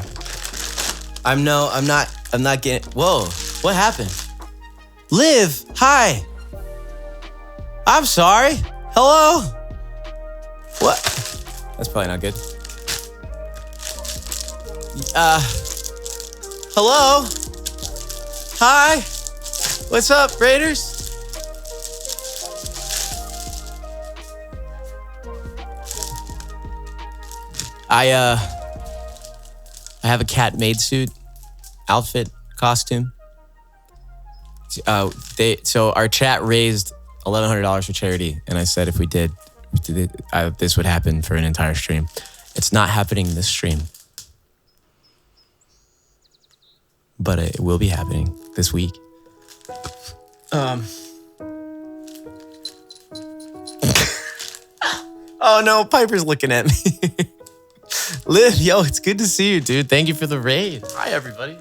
I'm not getting... Whoa, what happened? Liv, hi. I'm sorry. Hello? What? That's probably not good. Hello? Hi? What's up, Raiders? I have a cat maid suit, outfit, costume. So our chat raised $1,100 for charity, and I said if we did it, this would happen for an entire stream. It's not happening this stream, but it will be happening this week. Oh no, Piper's looking at me. Liv, yo, it's good to see you, dude. Thank you for the raid. Hi, everybody.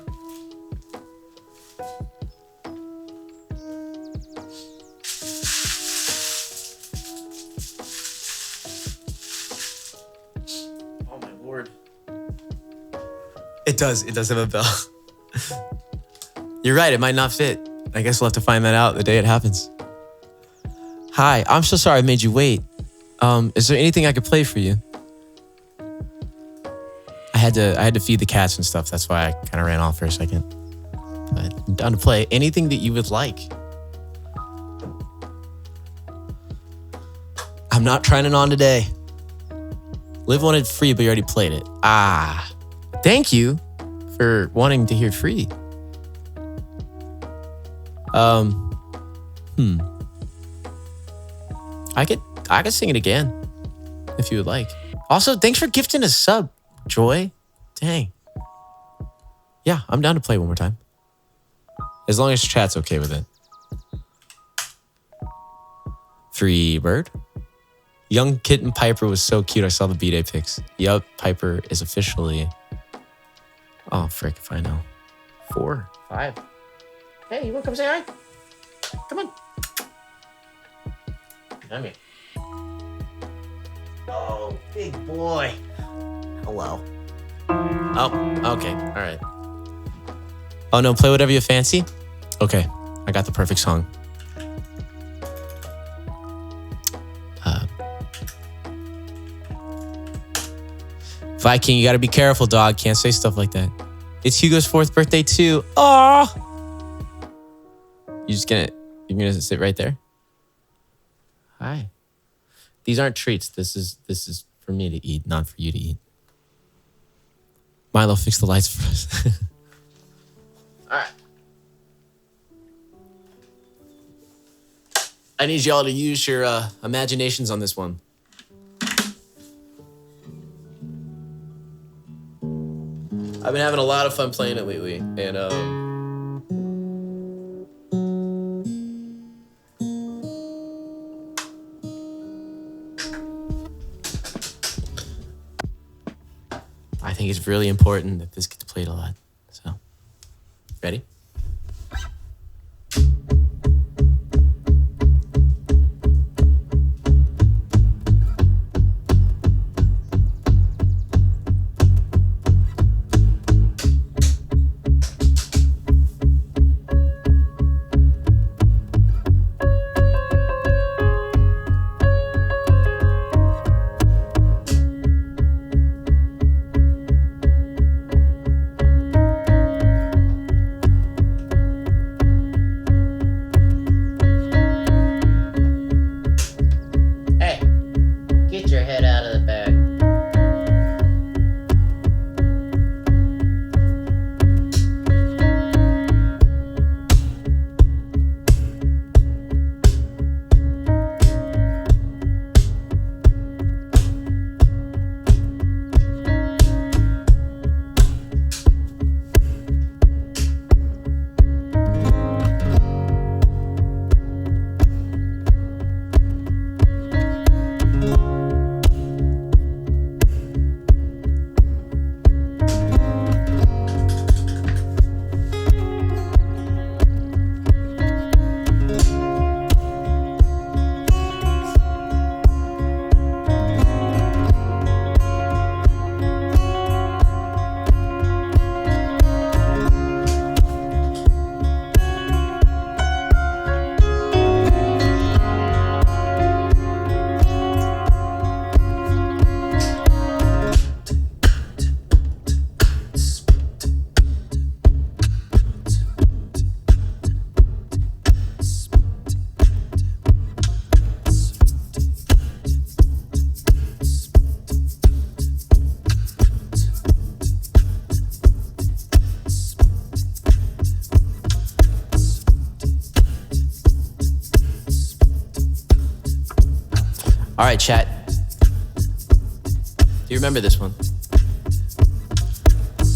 Oh my lord. It does have a bell. You're right, it might not fit. I guess we'll have to find that out the day it happens. Hi, I'm so sorry I made you wait. Is there anything I could play for you? I had to feed the cats and stuff. That's why I kind of ran off for a second. But I'm down to play anything that you would like. I'm not trying it on today. Liv wanted free, but you already played it. Ah, thank you for wanting to hear free. I could sing it again if you would like. Also, thanks for gifting a sub, Joy. Dang. Yeah, I'm down to play one more time. As long as chat's okay with it. Free bird. Young kitten Piper was so cute. I saw the B-Day pics. Yup, Piper is officially... Oh, frick if I know. 4, 5. Hey, you wanna come say hi? Come on. Come here. Oh, big boy. Hello. Oh, okay. All right. Oh, no, play whatever you fancy? Okay, I got the perfect song. Viking, you gotta be careful, dog. Can't say stuff like that. It's Hugo's 4th birthday, too. Aw! You're gonna sit right there? Hi. These aren't treats. This is for me to eat, not for you to eat. Milo, fix the lights for us. All right. I need y'all to use your imaginations on this one. I've been having a lot of fun playing it lately, and I think it's really important that this gets played a lot. So, ready? All right, chat. Do you remember this one?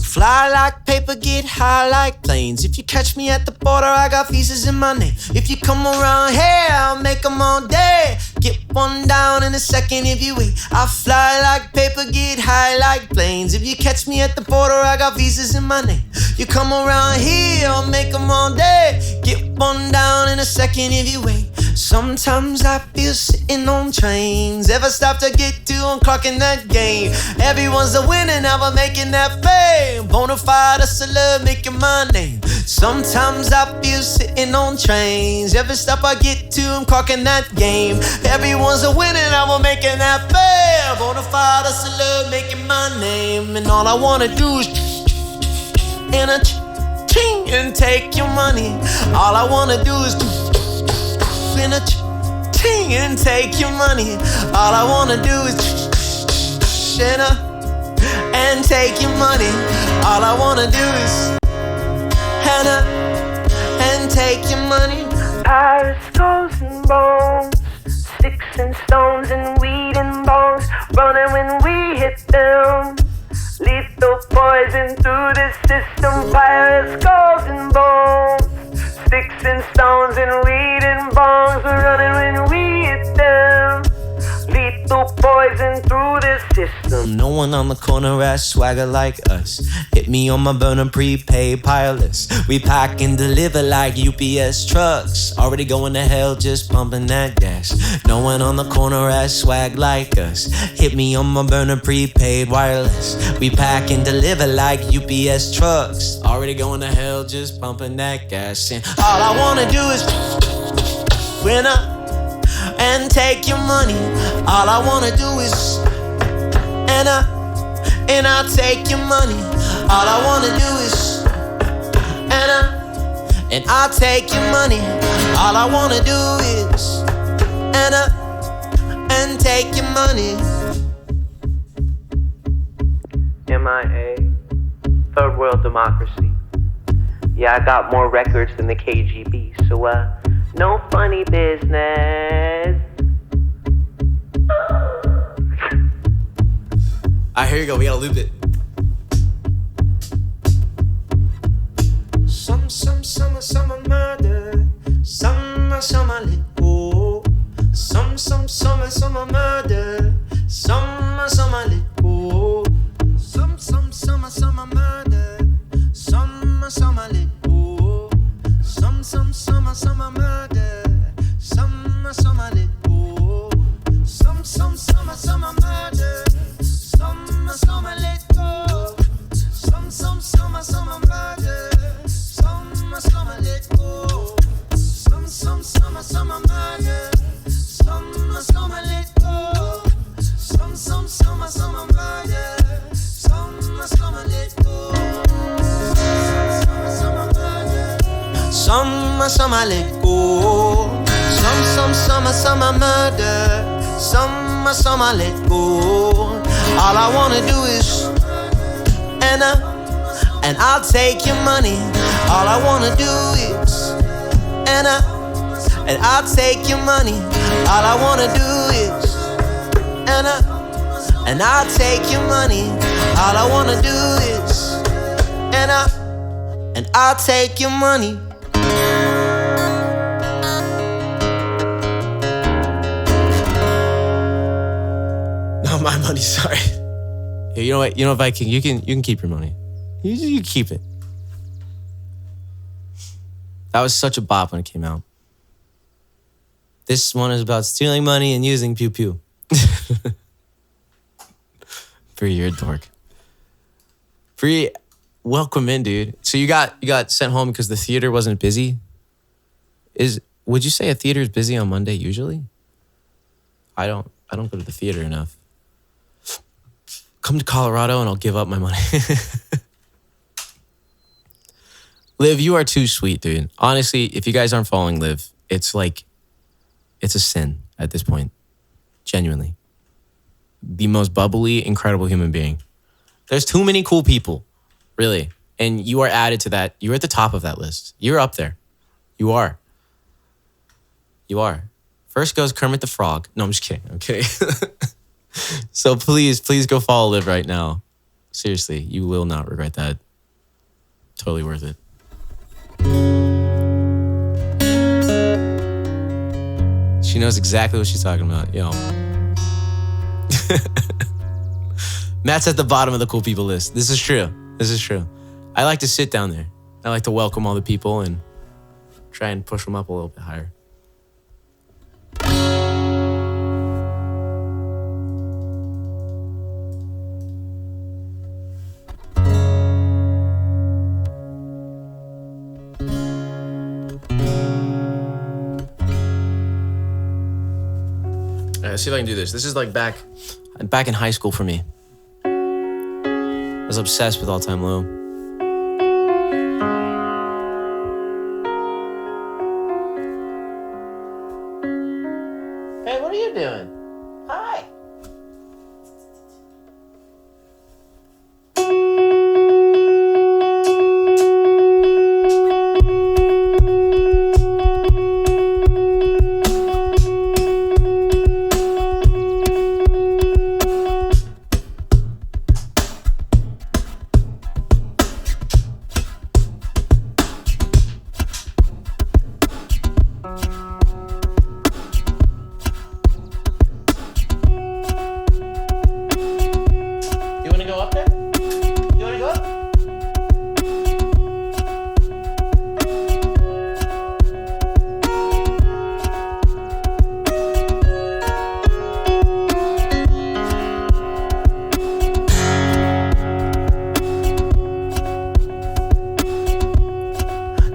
Fly like paper, get high like planes. If you catch me at the border, I got visas in my name. If you come around here, I'll make them all day. Get one down in a second if you wait. I fly like paper, get high like planes. If you catch me at the border, I got visas in my name. You come around here, I'll make them all day. Get one down in a second if you wait. Sometimes I feel sitting on trains. Ever stop to get to on clocking that game? Everyone's a winner, never making that fame. Bonafide hustler, making my name. Sometimes I feel sitting on trains. Every stop I get to, I'm clocking that game. Everyone's a winner, never making that fame. Bonafide hustler, making my name. And all I wanna do is in a ching and take your money. All I wanna do is in a ching and take your money. All I wanna do is and take your money. All I wanna do is and take your money. Pirates, skulls and bones, sticks and stones and weed and bones, running when we hit them. Lethal poison through the system. Pirates, skulls and bones, sticks and stones and weed and bones, running when we hit them. Lethal poison through the system. No one on the corner has swagger like us. Hit me on my burner prepaid pileless. We pack and deliver like UPS trucks. Already going to hell, just pumping that gas. No one on the corner has swag like us. Hit me on my burner prepaid wireless. We pack and deliver like UPS trucks. Already going to hell, just pumping that gas. And all I wanna do is win up and take your money. All I wanna do is and I'll take your money. All I wanna do is and I'll take your money. All I wanna do is and take your money. M.I.A. Third world democracy. Yeah, I got more records than the KGB, so no funny business. Alright, here you go. We gotta loop it. Some murder. Some let go. Some murder. Some let go. Some murder. Some let go. Some murder. Some let go. Some murder. Some let go. Some murder. Some let go. Some murder. Some let go. Some murder. Some let go. Some let go. Some murder. Some let go. All I wanna do is and I'll take your money. All I wanna do is and I'll take your money. All I wanna do is and I'll take your money. All I wanna do is and I'll take your money. Not my money, sorry. Yeah, you know what? You know, Viking, you can keep your money. You keep it. That was such a bop when it came out. This one is about stealing money and using pew pew. Free, you're a dork. Free, welcome in, dude. So you got sent home because the theater wasn't busy? Would you say a theater is busy on Monday usually? I don't go to the theater enough. Come to Colorado and I'll give up my money. Liv, you are too sweet, dude. Honestly, if you guys aren't following Liv, it's a sin at this point. Genuinely. The most bubbly, incredible human being. There's too many cool people, really. And you are added to that. You're at the top of that list. You're up there. You are. First goes Kermit the Frog. No, I'm just kidding. I'm kidding. So please go follow Liv right now. Seriously, you will not regret that. Totally worth it. She knows exactly what she's talking about. Yo. Matt's at the bottom of the cool people list. This is true. I like to sit down there. I like to welcome all the people and try and push them up a little bit higher. Let's see if I can do this. This is like back in high school for me. I was obsessed with All Time Low. Hey, what are you doing? Hi.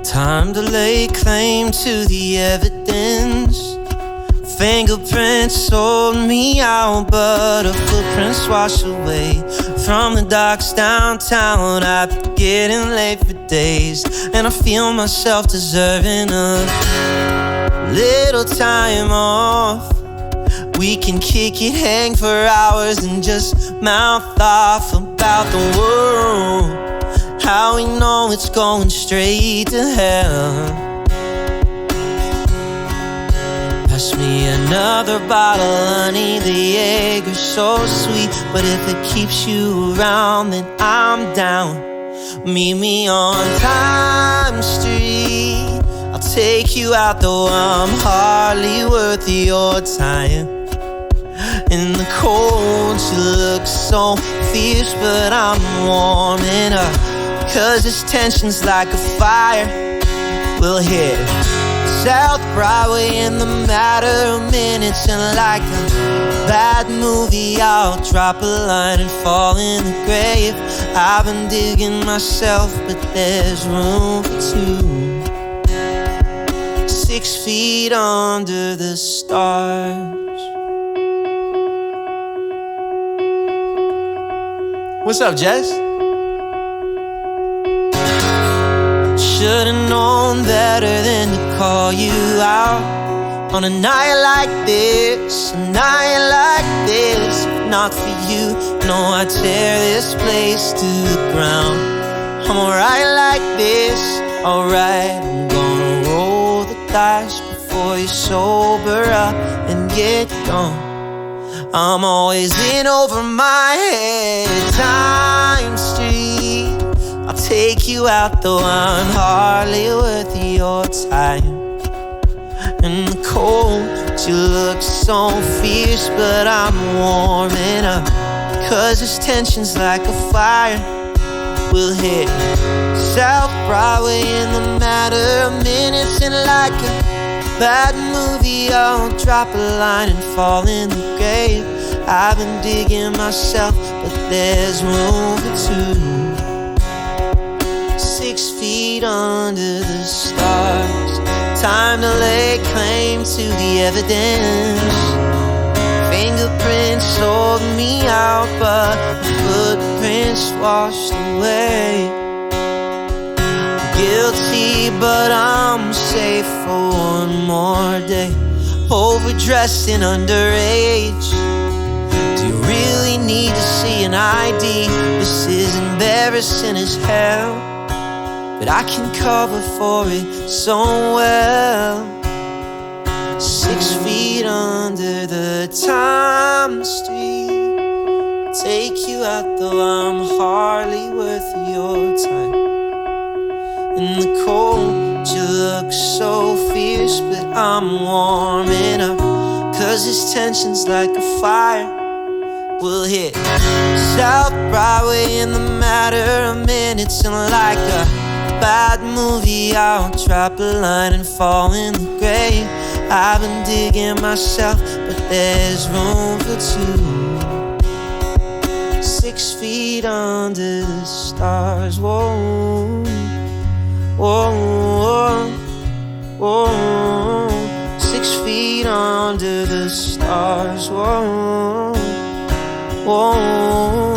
Time to lay claim to the evidence. Fingerprints sold me out, but her footprints wash away. From the docks downtown, I've been getting late for days, and I feel myself deserving a little time off. We can kick it, hang for hours, and just mouth off about the world. How we know it's going straight to hell. Pass me another bottle, honey. The Jaeger's so sweet, but if it keeps you around, then I'm down. Meet me on Time Street. I'll take you out, though I'm hardly worth your time. In the cold, you look so fierce, but I'm warming up. 'Cause this tension's like a fire. We'll hit South Broadway in the matter of minutes, and like a bad movie, I'll drop a line and fall in the grave. I've been digging myself, but there's room for two. 6 feet under the stars. What's up, Jess? Should've known better than to call you out on a night like this, a night like this. If not for you, no, I'd tear this place to the ground. I'm alright like this, alright. I'm gonna roll the dice before you sober up and get gone. I'm always in over my head. Time Street, I'll take you out, though I'm hardly worth your time. In the cold, you look so fierce, but I'm warming up. 'Cause this tension's like a fire. We'll hit South Broadway in the matter of minutes, and like a bad movie, I'll drop a line and fall in the grave. I've been digging myself, but there's room for two. 6 feet under the stars. Time to lay claim to the evidence. Fingerprints sold me out, but the footprints washed away. Guilty, but I'm safe for one more day. Overdressed and underage. Do you really need to see an ID? This is embarrassing as hell, but I can cover for it so well. 6 feet under the time street. Take you out though I'm hardly worth your time. In the cold you look so fierce, but I'm warming up, 'cause this tension's like a fire. We'll hit South Broadway in the matter of minutes, and like a bad movie I'll drop a line and fall in the grave. I've been digging myself, but there's room for two. 6 feet under the stars, whoa, whoa, whoa, whoa. 6 feet under the stars, whoa, whoa.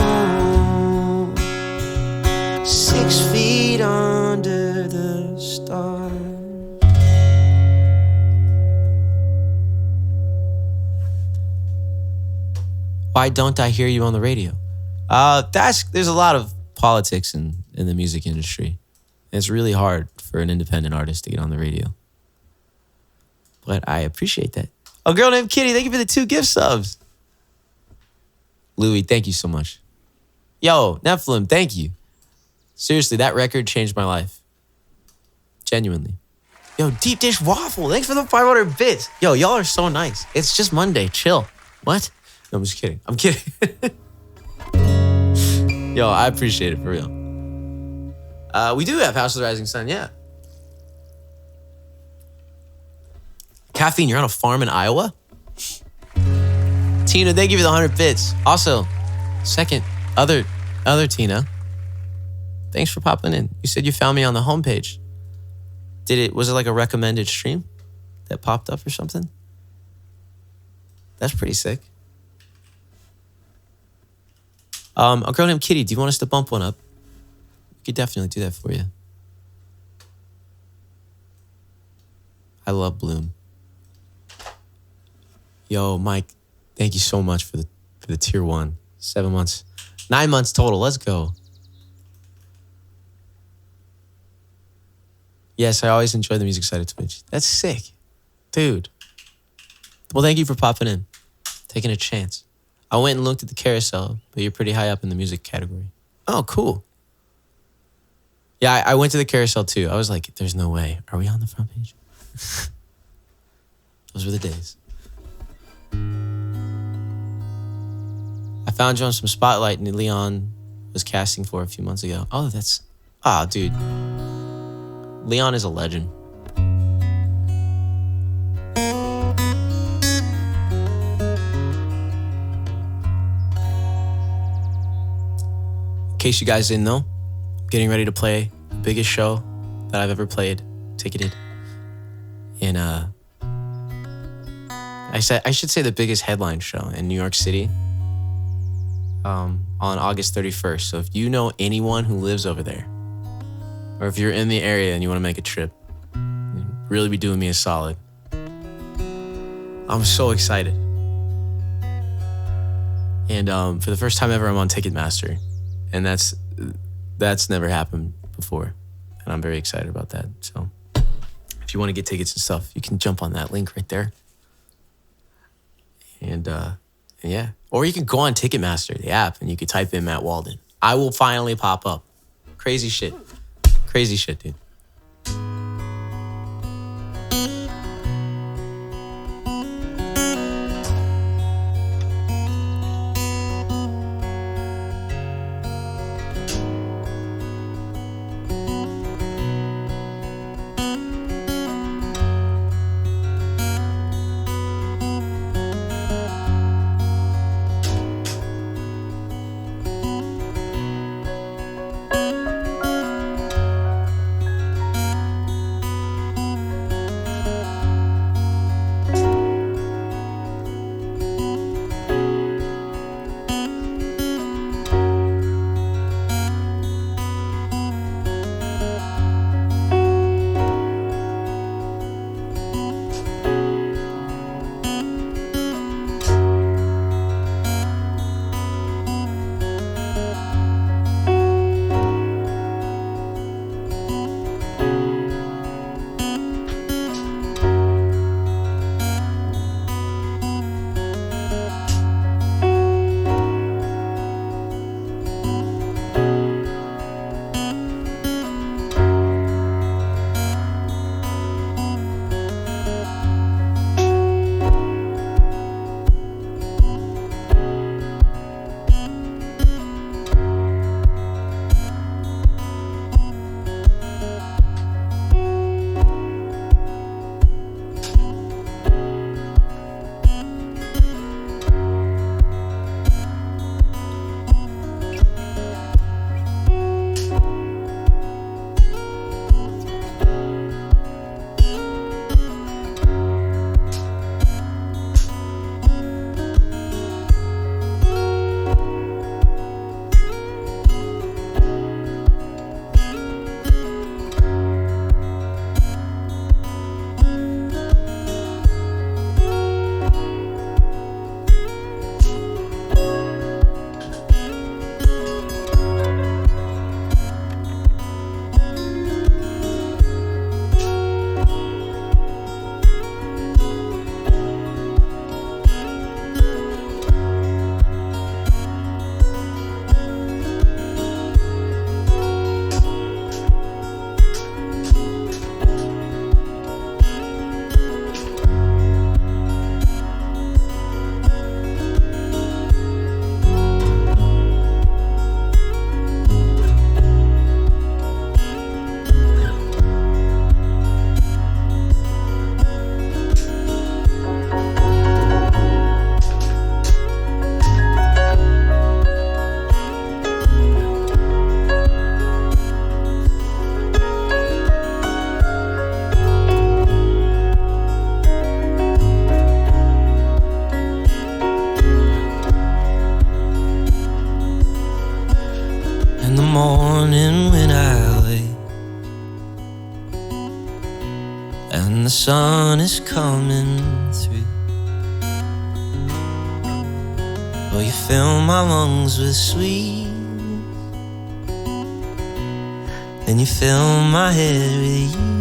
6 feet under the stars. Why don't I hear you on the radio? There's a lot of politics in the music industry. It's really hard for an independent artist to get on the radio. But I appreciate that. A girl named Kitty, thank you for the 2 gift subs. Louis, thank you so much. Yo, Nephilim, thank you. Seriously, that record changed my life. Genuinely. Yo, Deep Dish Waffle, thanks for the 500 bits. Yo, y'all are so nice. It's just Monday, chill. What? No, I'm just kidding. I'm kidding. Yo, I appreciate it for real. We do have House of the Rising Sun, yeah. Caffeine, you're on a farm in Iowa? Tina, thank you for the 100 bits. Also, second, other Tina, thanks for popping in. You said you found me on the homepage. Was it like a recommended stream that popped up or something? That's pretty sick. A girl named Kitty, do you want us to bump one up? We could definitely do that for you. I love Bloom. Yo, Mike, thank you so much for the tier 1. 7 months. 9 months total. Let's go. Yes, I always enjoy the music side of Twitch. That's sick. Dude. Well, thank you for popping in. Taking a chance. I went and looked at the carousel, but you're pretty high up in the music category. Oh, cool. Yeah, I went to the carousel too. I was like, there's no way. Are we on the front page? Those were the days. I found you on some Spotlight and Leon was casting for a few months ago. Oh, dude. Leon is a legend. In case you guys didn't know, I'm getting ready to play the biggest show that I've ever played, ticketed. In I should say the biggest headline show in New York City on August 31st. So if you know anyone who lives over there, or if you're in the area and you want to make a trip, you'd really be doing me a solid. I'm so excited. And for the first time ever, I'm on Ticketmaster. And that's never happened before. And I'm very excited about that. So if you want to get tickets and stuff, you can jump on that link right there. And yeah. Or you can go on Ticketmaster, the app, and you can type in Matt Walden. I will finally pop up. Crazy shit. Crazy shit, dude. morning when I wake and the sun is coming through. Oh, you fill my lungs with sweet, and you fill my head with you.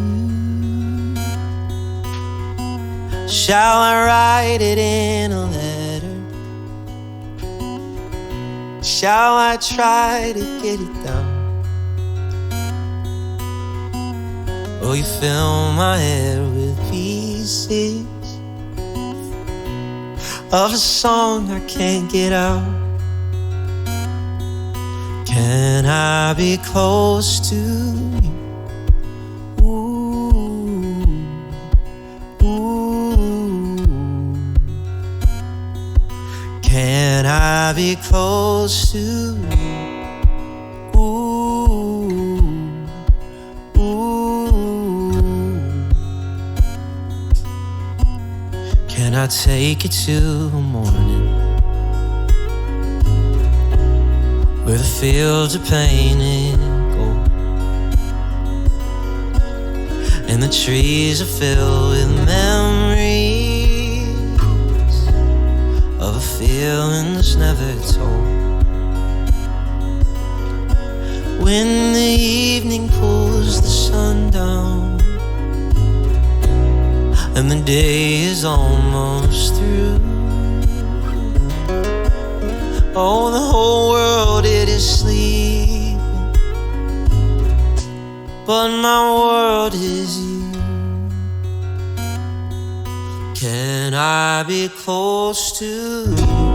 Shall I write it in a letter? Shall I try to get it down? Oh, you fill my head with pieces of a song I can't get out. Can I be close to you? Ooh, ooh. Can I be close to you? Ooh, ooh. Can I take you to the morning where the fields are painted gold and the trees are filled with memories of a feeling that's never told? When the evening pulls the sun down and the day is almost through, oh, the whole world, it is sleeping, but my world is you. Can I be close to you?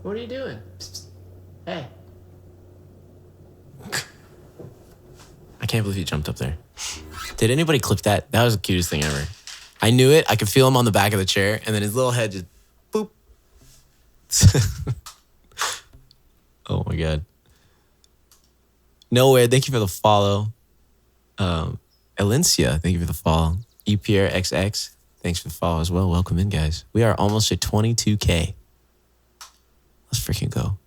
What are you doing? Hey. I can't believe you jumped up there. Did anybody clip that? That was the cutest thing ever. I knew it. I could feel him on the back of the chair, and then his little head just boop. Oh my God. Nowhere, thank you for the follow. Elencia, thank you for the follow. EPRXX, thanks for the follow as well. Welcome in, guys. We are almost at 22K. Let's freaking go.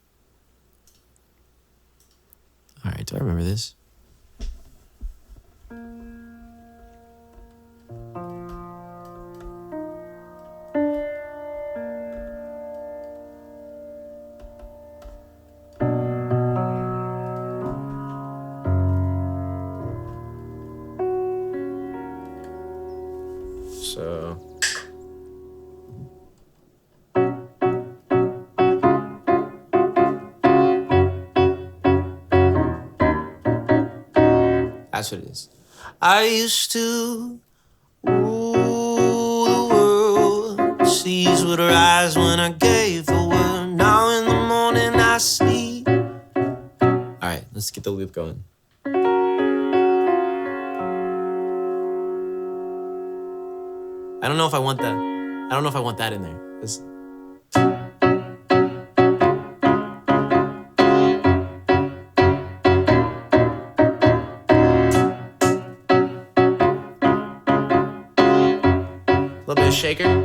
All right, do I remember this? So... That's what it is. I used to rule the world. Seas would rise when I gave the word. Now in the morning I sleep. Alright, let's get the loop going. I don't know if I want that. I don't know if I want that in there. A little bit of shaker.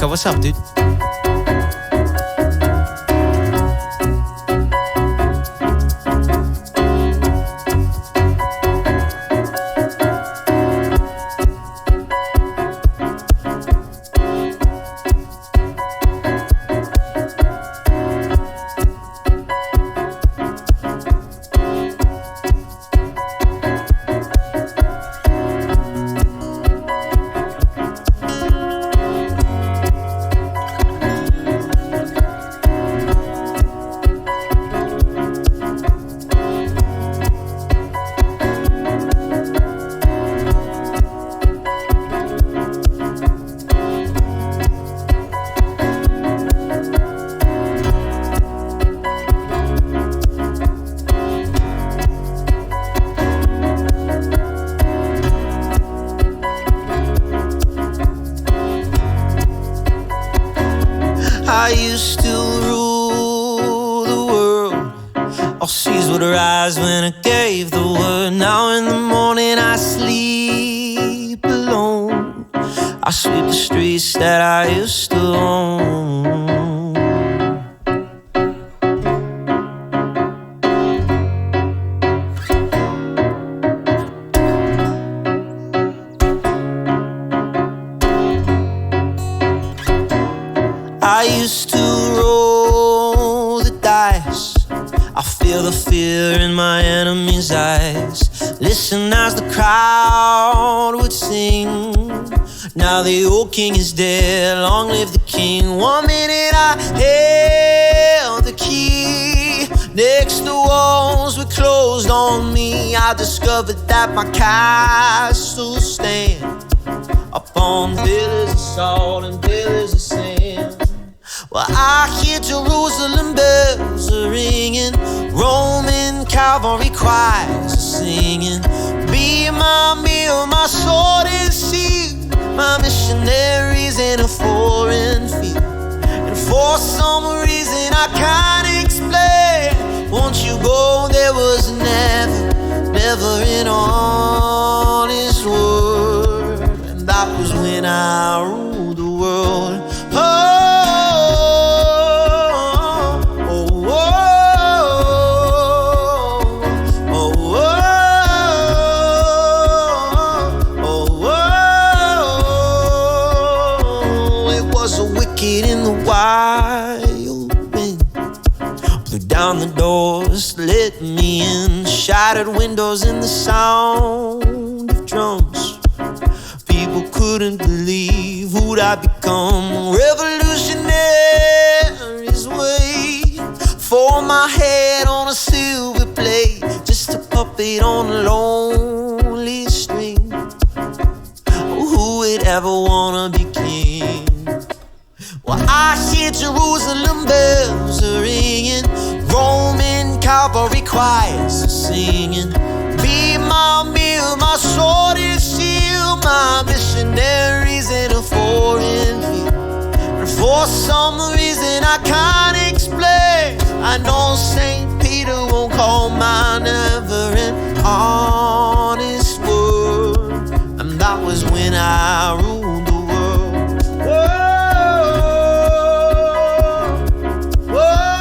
What's up, dude? I used to rule the world. All seas would rise when I gave the word. Now in the morning I sleep alone. I sweep the streets that I used to own. I used to roll the dice. I feel the fear in my enemy's eyes. Listen as the crowd would sing. Now the old king is dead, long live the king. 1 minute I held the key. Next the walls were closed on me. I discovered that my castle stands upon pillars of salt and pillars of sand. Well, I hear Jerusalem bells are ringing, Roman cavalry choirs are singing. Be my meal, my sword and shield, my missionaries in a foreign field. And for some reason I can't explain, won't you go? There was never an honest word. And that was when I ruled the world. In the wild wind blew down the doors, let me in. Shattered windows in the sound of drums. People couldn't believe who'd I become. Revolutionaries wait for my head on a silver plate, just a puppet on a lonely string. Who would ever wanna be king? Well, I hear Jerusalem bells are ringing, Roman cavalry choirs are singing. Be Be my meal, my sword and shield, my missionaries in a foreign field. And for some reason I can't explain, I know St. Peter won't call mine ever an honest word. And that was when I ruled the world. Whoa,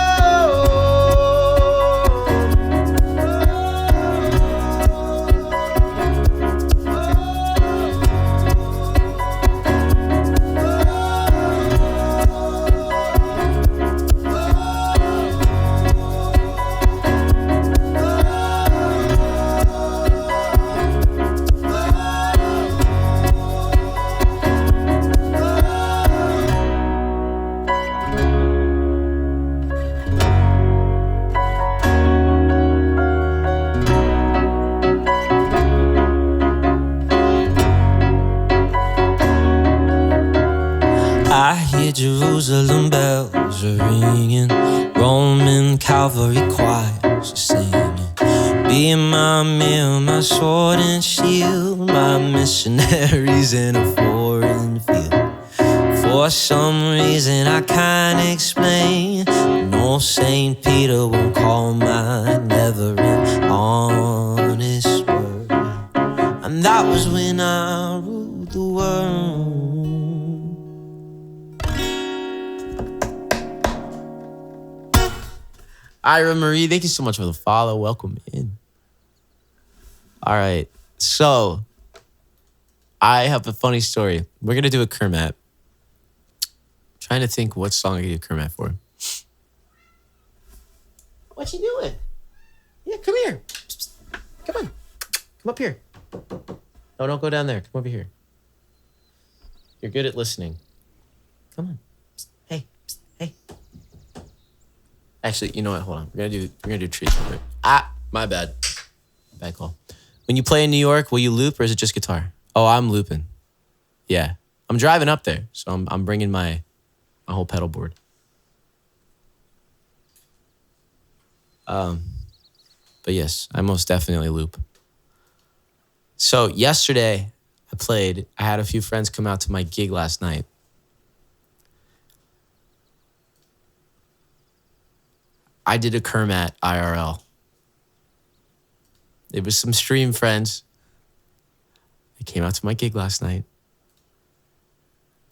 I hear Jerusalem bells are ringing, Roman cavalry choirs are singing. Be my meal, my sword and shield, my missionaries in a foreign field. For some reason I can't explain, no St. Peter won't call mine never an honest word. And that was when I ruled the world. Ira Marie, thank you so much for the follow. Welcome in. All right. So, I have a funny story. We're going to do a Kermatt. Trying to think what song I could do Kermatt for. What you doing? Yeah, come here. Come on. Come up here. No, don't go down there. Come over here. You're good at listening. Come on. Hey. Hey. Actually, you know what? Hold on. We're gonna do treats real quick. My bad. Bad call. When you play in New York, will you loop or is it just guitar? Oh, I'm looping. Yeah, I'm driving up there, so I'm bringing my whole pedal board. But yes, I most definitely loop. So yesterday, I had a few friends come out to my gig last night. I did a Kermatt IRL. It was some stream friends. They came out to my gig last night.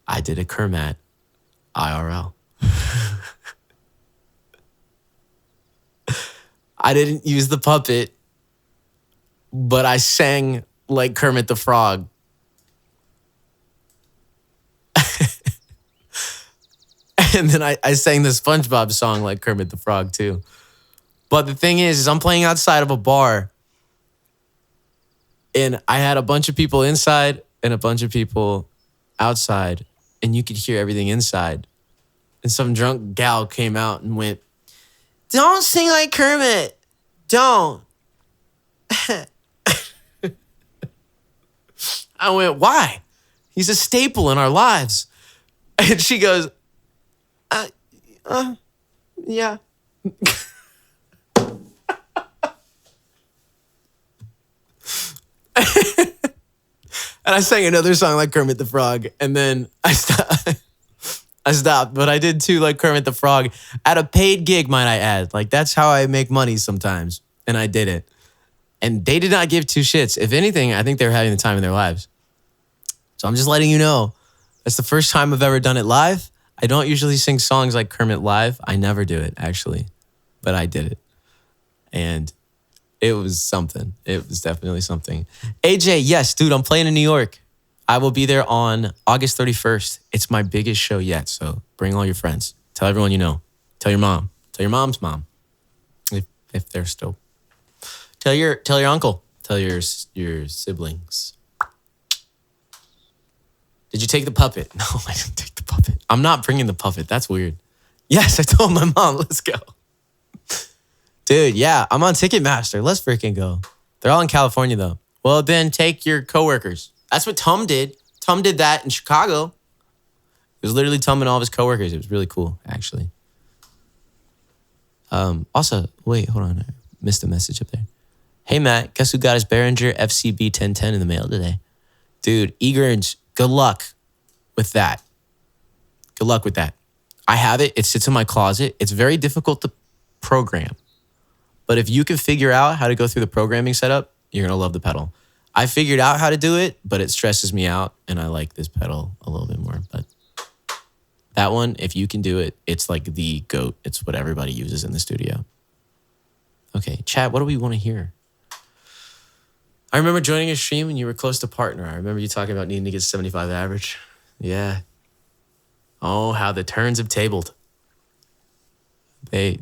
I did a Kermatt IRL. I didn't use the puppet, but I sang like Kermit the Frog. And then I sang the SpongeBob song like Kermit the Frog too. But the thing is I'm playing outside of a bar. And I had a bunch of people inside and a bunch of people outside. And you could hear everything inside. And some drunk gal came out and went, "Don't sing like Kermit. Don't." I went, "Why? He's a staple in our lives." And she goes, yeah. And I sang another song like Kermit the Frog, and then I stopped, but I did too like Kermit the Frog at a paid gig, might I add. Like, that's how I make money sometimes, and I did it. And they did not give two shits. If anything, I think they were having the time of their lives. So I'm just letting you know, that's the first time I've ever done it live. I don't usually sing songs like Kermit live. I never do it, actually. But I did it. And it was something. It was definitely something. AJ, yes, dude, I'm playing in New York. I will be there on August 31st. It's my biggest show yet, so bring all your friends. Tell everyone you know. Tell your mom. Tell your mom's mom. If they're still. Tell your uncle. Tell your siblings. Did you take the puppet? No, I didn't take the puppet. I'm not bringing the puppet. That's weird. Yes, I told my mom, let's go. Dude, yeah, I'm on Ticketmaster. Let's freaking go. They're all in California, though. Well, then take your coworkers. That's what Tom did. Tom did that in Chicago. It was literally Tom and all of his coworkers. It was really cool, actually. Also, wait, hold on. I missed a message up there. Hey, Matt, guess who got his Behringer FCB 1010 in the mail today? Dude, Egerns, good luck with that. Good luck with that. I have it. It sits in my closet. It's very difficult to program. But if you can figure out how to go through the programming setup, you're going to love the pedal. I figured out how to do it, but it stresses me out, and I like this pedal a little bit more. But that one, if you can do it, it's like the GOAT. It's what everybody uses in the studio. Okay, chat, what do we want to hear? I remember joining a stream when you were close to partner. I remember you talking about needing to get 75 average. Yeah. Oh, how the turns have tabled. Yeah.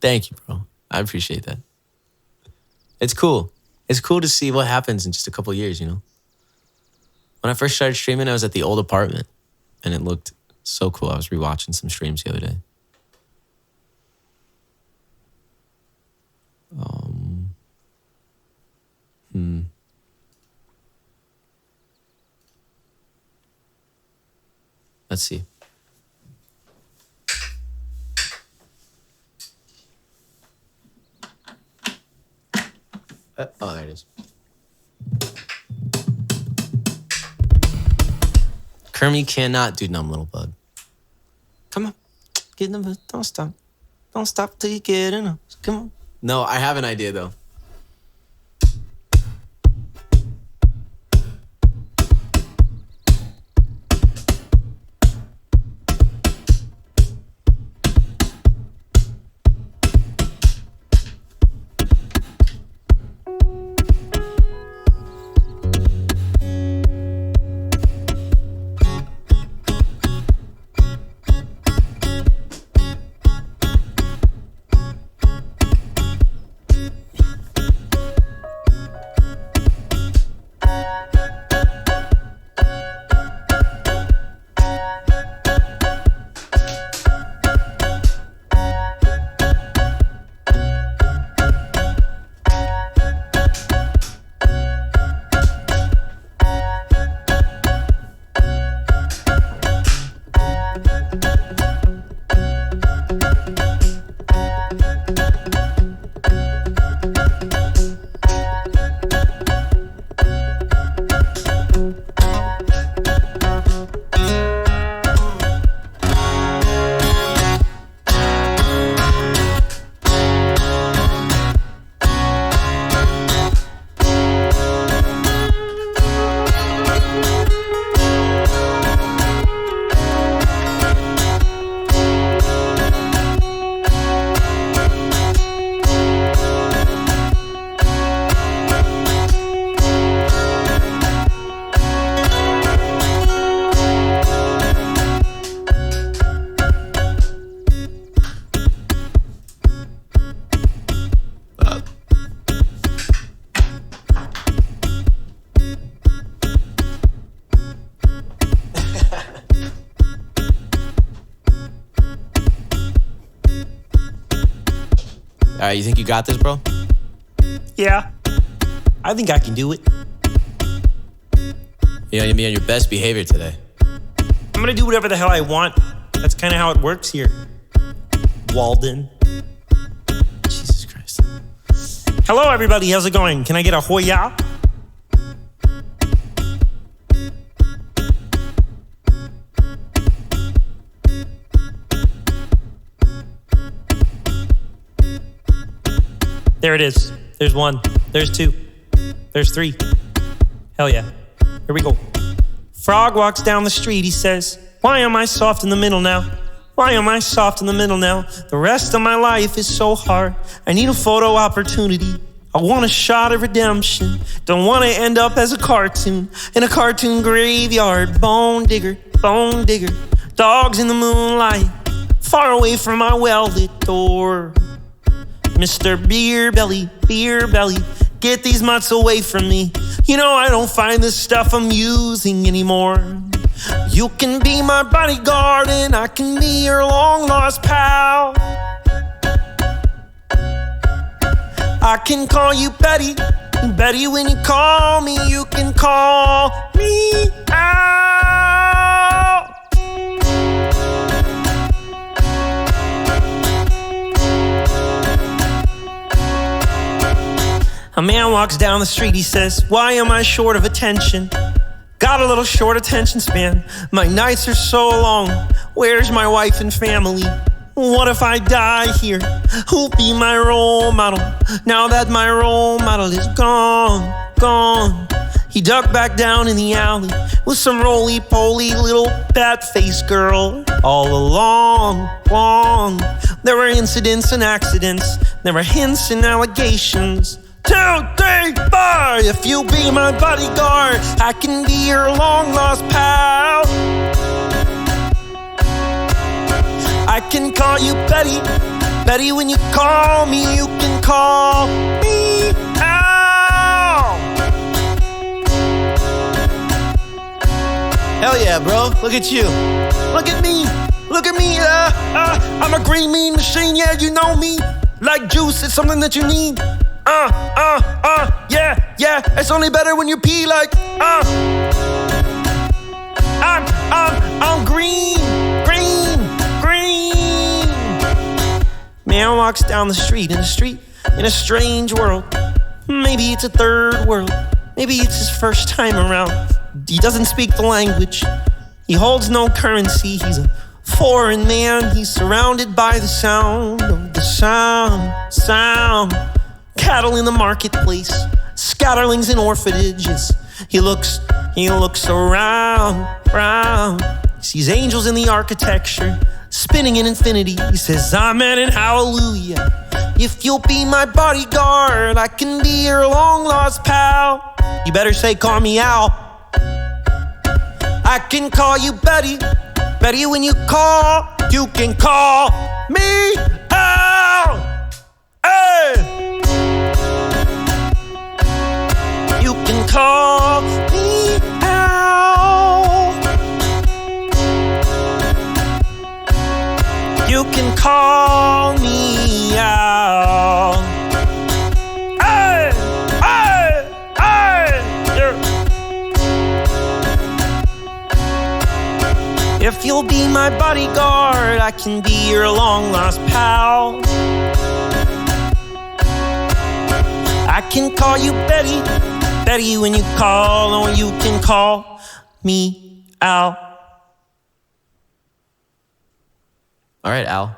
Thank you, bro. I appreciate that. It's cool. It's cool to see what happens in just a couple of years, you know? When I first started streaming, I was at the old apartment, and it looked so cool. I was rewatching some streams the other day. Let's see. Oh, there it is. Kermit cannot do Numb Little Bud. Come on. Get in the booth. Don't stop. Don't stop till you get in them. Come on. No, I have an idea, though. All right, you think you got this, bro? Yeah, I think I can do it. You know, you're on your best behavior today. I'm gonna do whatever the hell I want. That's kind of how it works here. Walden. Jesus Christ. Hello, everybody. How's it going? Can I get a hoya? There it is. There's one. There's two. There's three. Hell yeah. Here we go. Frog walks down the street. He says, why am I soft in the middle now? Why am I soft in the middle now? The rest of my life is so hard. I need a photo opportunity. I want a shot of redemption. Don't want to end up as a cartoon in a cartoon graveyard. Bone digger, dogs in the moonlight, far away from my well-lit door. Mr. Beer Belly, get these mutts away from me. You know I don't find this stuff amusing anymore. You can be my bodyguard and I can be your long-lost pal. I can call you Betty, and Betty, when you call me, you can call me out. A man walks down the street, he says, why am I short of attention? Got a little short attention span. My nights are so long. Where's my wife and family? What if I die here? Who'll be my role model? Now that my role model is gone. He ducked back down in the alley with some roly-poly little bat-faced girl. All along, there were incidents and accidents. There were hints and allegations. 2, 3, 4. If you be my bodyguard, I can be your long-lost pal. I can call you Betty. Betty, when you call me, you can call me out. Hell yeah, bro. Look at you. Look at me. Look at me. I'm a green mean machine. Yeah, you know me. Like juice, it's something that you need. Yeah. It's only better when you pee like, I'm green. Man walks down the street in a strange world. Maybe it's a third world. Maybe it's his first time around. He doesn't speak the language. He holds no currency. He's a foreign man. He's surrounded by the sound of the sound. Cattle in the marketplace, scatterlings in orphanages. He looks around. He sees angels in the architecture, spinning in infinity. He says, amen and hallelujah. If you'll be my bodyguard, I can be your long-lost pal. You better say, call me Al. I can call you Betty. Betty, when you call, you can call me Al. Hey! You can call me Al. You can call me out. Hey, yeah. If you'll be my bodyguard, I can be your long-lost pal. I can call you Betty. Betty, when you call, or you can call me out. All right, Al.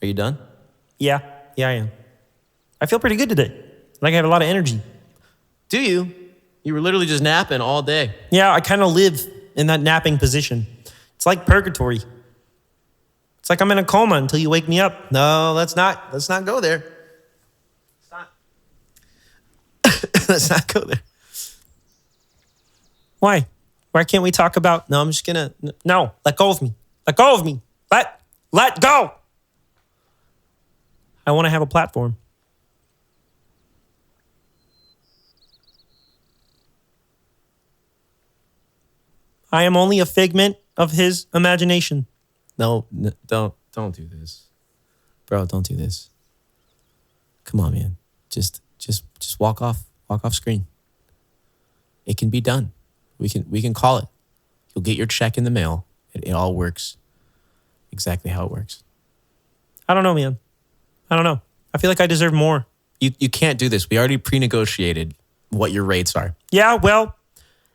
Are you done? Yeah, I am. I feel pretty good today. Like I have a lot of energy. Do you? You were literally just napping all day. Yeah, I kind of live in that napping position. It's like purgatory. It's like I'm in a coma until you wake me up. No, let's not go there. Let's not go there. Why? Why can't we talk about... No, I'm just gonna... No, let go of me. Let go of me. Let go. I want to have a platform. I am only a figment of his imagination. No, don't do this. Bro, don't do this. Come on, man. Just walk off screen. It can be done. We can call it. You'll get your check in the mail. It all works exactly how it works. I don't know, man. I don't know. I feel like I deserve more. You can't do this. We already pre-negotiated what your rates are. Yeah, well,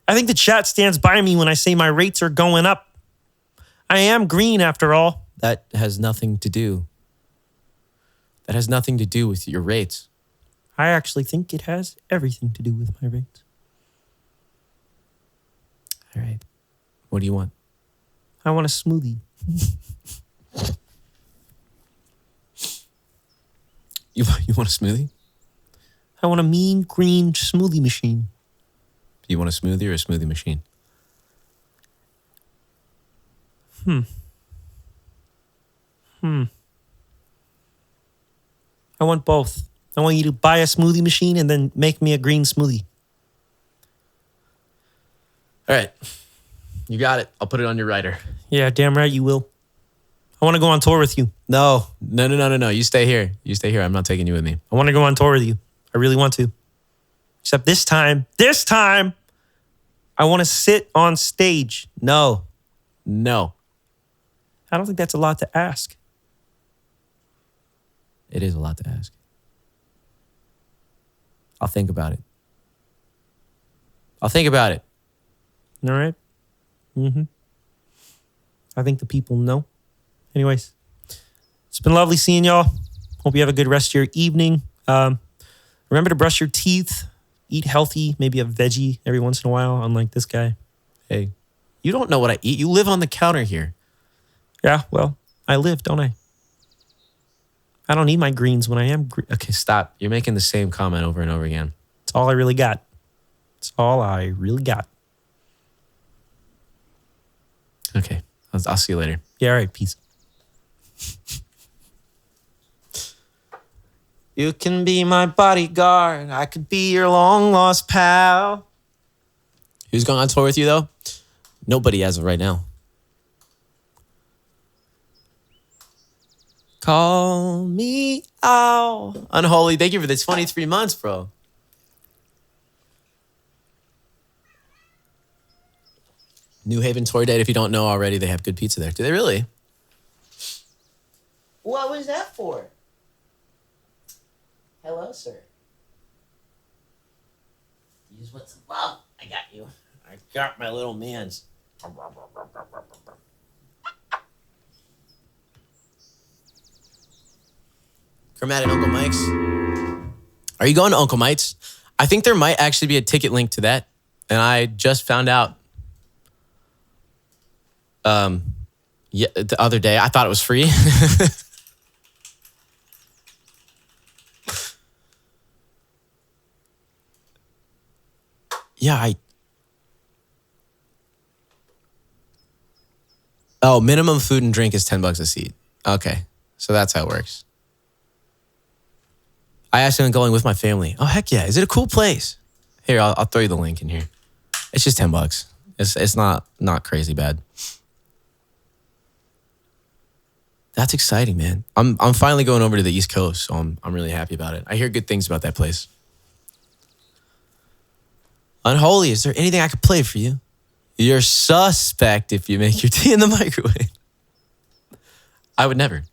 I think the chat stands by me when I say my rates are going up. I am green after all. That has nothing to do. That has nothing to do with your rates. I actually think it has everything to do with my rates. All right. What do you want? I want a smoothie. You want a smoothie? I want a mean green smoothie machine. You want a smoothie or a smoothie machine? I want both. I want you to buy a smoothie machine and then make me a green smoothie. All right. You got it. I'll put it on your rider. Yeah, damn right you will. I want to go on tour with you. No. You stay here. I'm not taking you with me. I want to go on tour with you. I really want to. Except this time, I want to sit on stage. No. I don't think that's a lot to ask. It is a lot to ask. I'll think about it. I'll think about it. All right? Mm-hmm. I think the people know. Anyways, it's been lovely seeing y'all. Hope you have a good rest of your evening. Remember to brush your teeth, eat healthy, maybe a veggie every once in a while, unlike this guy. Hey, you don't know what I eat. You live on the counter here. Yeah, well, I live, don't I? I don't eat my greens when I am. Okay, stop. You're making the same comment over and over again. It's all I really got. It's all I really got. Okay, I'll see you later. Yeah, all right, peace. You can be my bodyguard. I could be your long-lost pal. Who's going on tour with you, though? Nobody as of right now. Call me out. Unholy, thank you for the 23 months, bro. New Haven tour date. If you don't know already, they have good pizza there. Do they really? What was that for? Hello, sir. You just want some love? I got you. I got my little mans. Kermatt and Uncle Mike's. Are you going to Uncle Mike's? I think there might actually be a ticket link to that. And I just found out the other day. I thought it was free. Yeah, Oh, minimum food and drink is $10 a seat. Okay, so that's how it works. I actually am going with my family. Oh, heck yeah. Is it a cool place? Here, I'll throw you the link in here. It's just $10. It's not crazy bad. That's exciting, man. I'm finally going over to the East Coast, so I'm really happy about it. I hear good things about that place. Unholy, is there anything I could play for you? You're suspect if you make your tea in the microwave. I would never.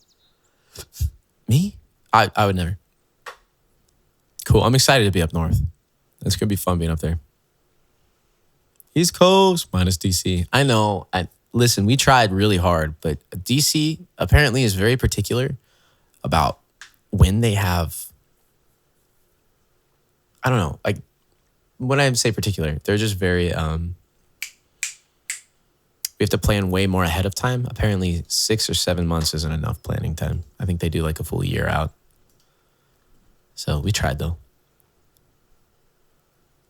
Me? I would never. Cool. I'm excited to be up north. It's going to be fun being up there. East Coast minus DC. I know. Listen, we tried really hard, but DC apparently is very particular about when they have, I don't know, like when I say particular, they're just very, we have to plan way more ahead of time. Apparently 6 or 7 months isn't enough planning time. I think they do like a full year out. So we tried though.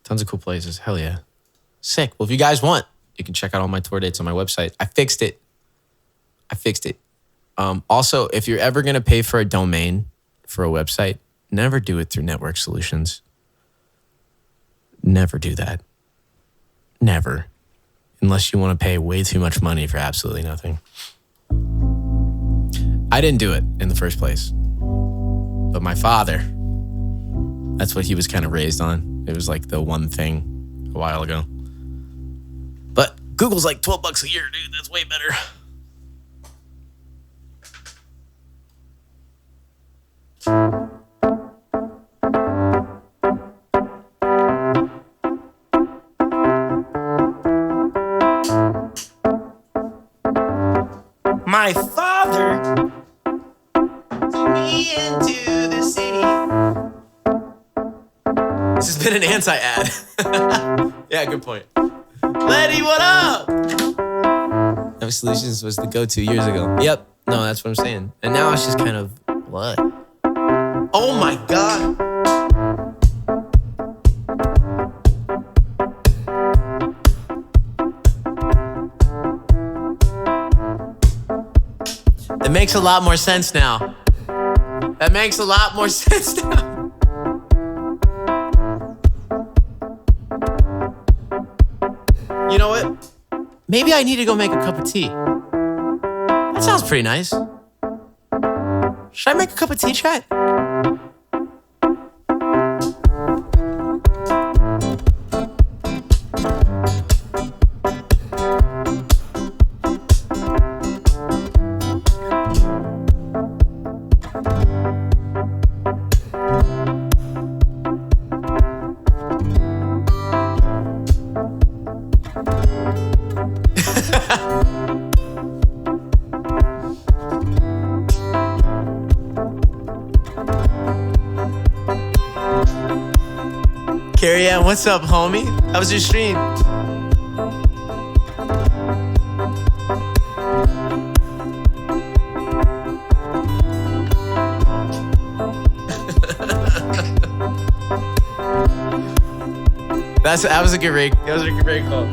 Tons of cool places. Hell yeah. Sick. Well, if you guys want, you can check out all my tour dates on my website. I fixed it. Also, if you're ever going to pay for a domain for a website, never do it through Network Solutions. Never do that. Never. Unless you want to pay way too much money for absolutely nothing. I didn't do it in the first place. But my father, that's what he was kind of raised on. It was like the one thing a while ago. But Google's like $12 a year, dude. That's way better. My father took me into the city. This has been an anti-ad. Yeah, good point. Letty, what up? Network Solutions was the go-to years ago. Yep. No, that's what I'm saying. And now it's just kind of, what? Oh my God. It makes a lot more sense now. That makes a lot more sense now. You know what? Maybe I need to go make a cup of tea. That sounds pretty nice. Should I make a cup of tea, chat? Carrie Ann, what's up, homie? How was your stream? That was a good rig. That was a good rig call.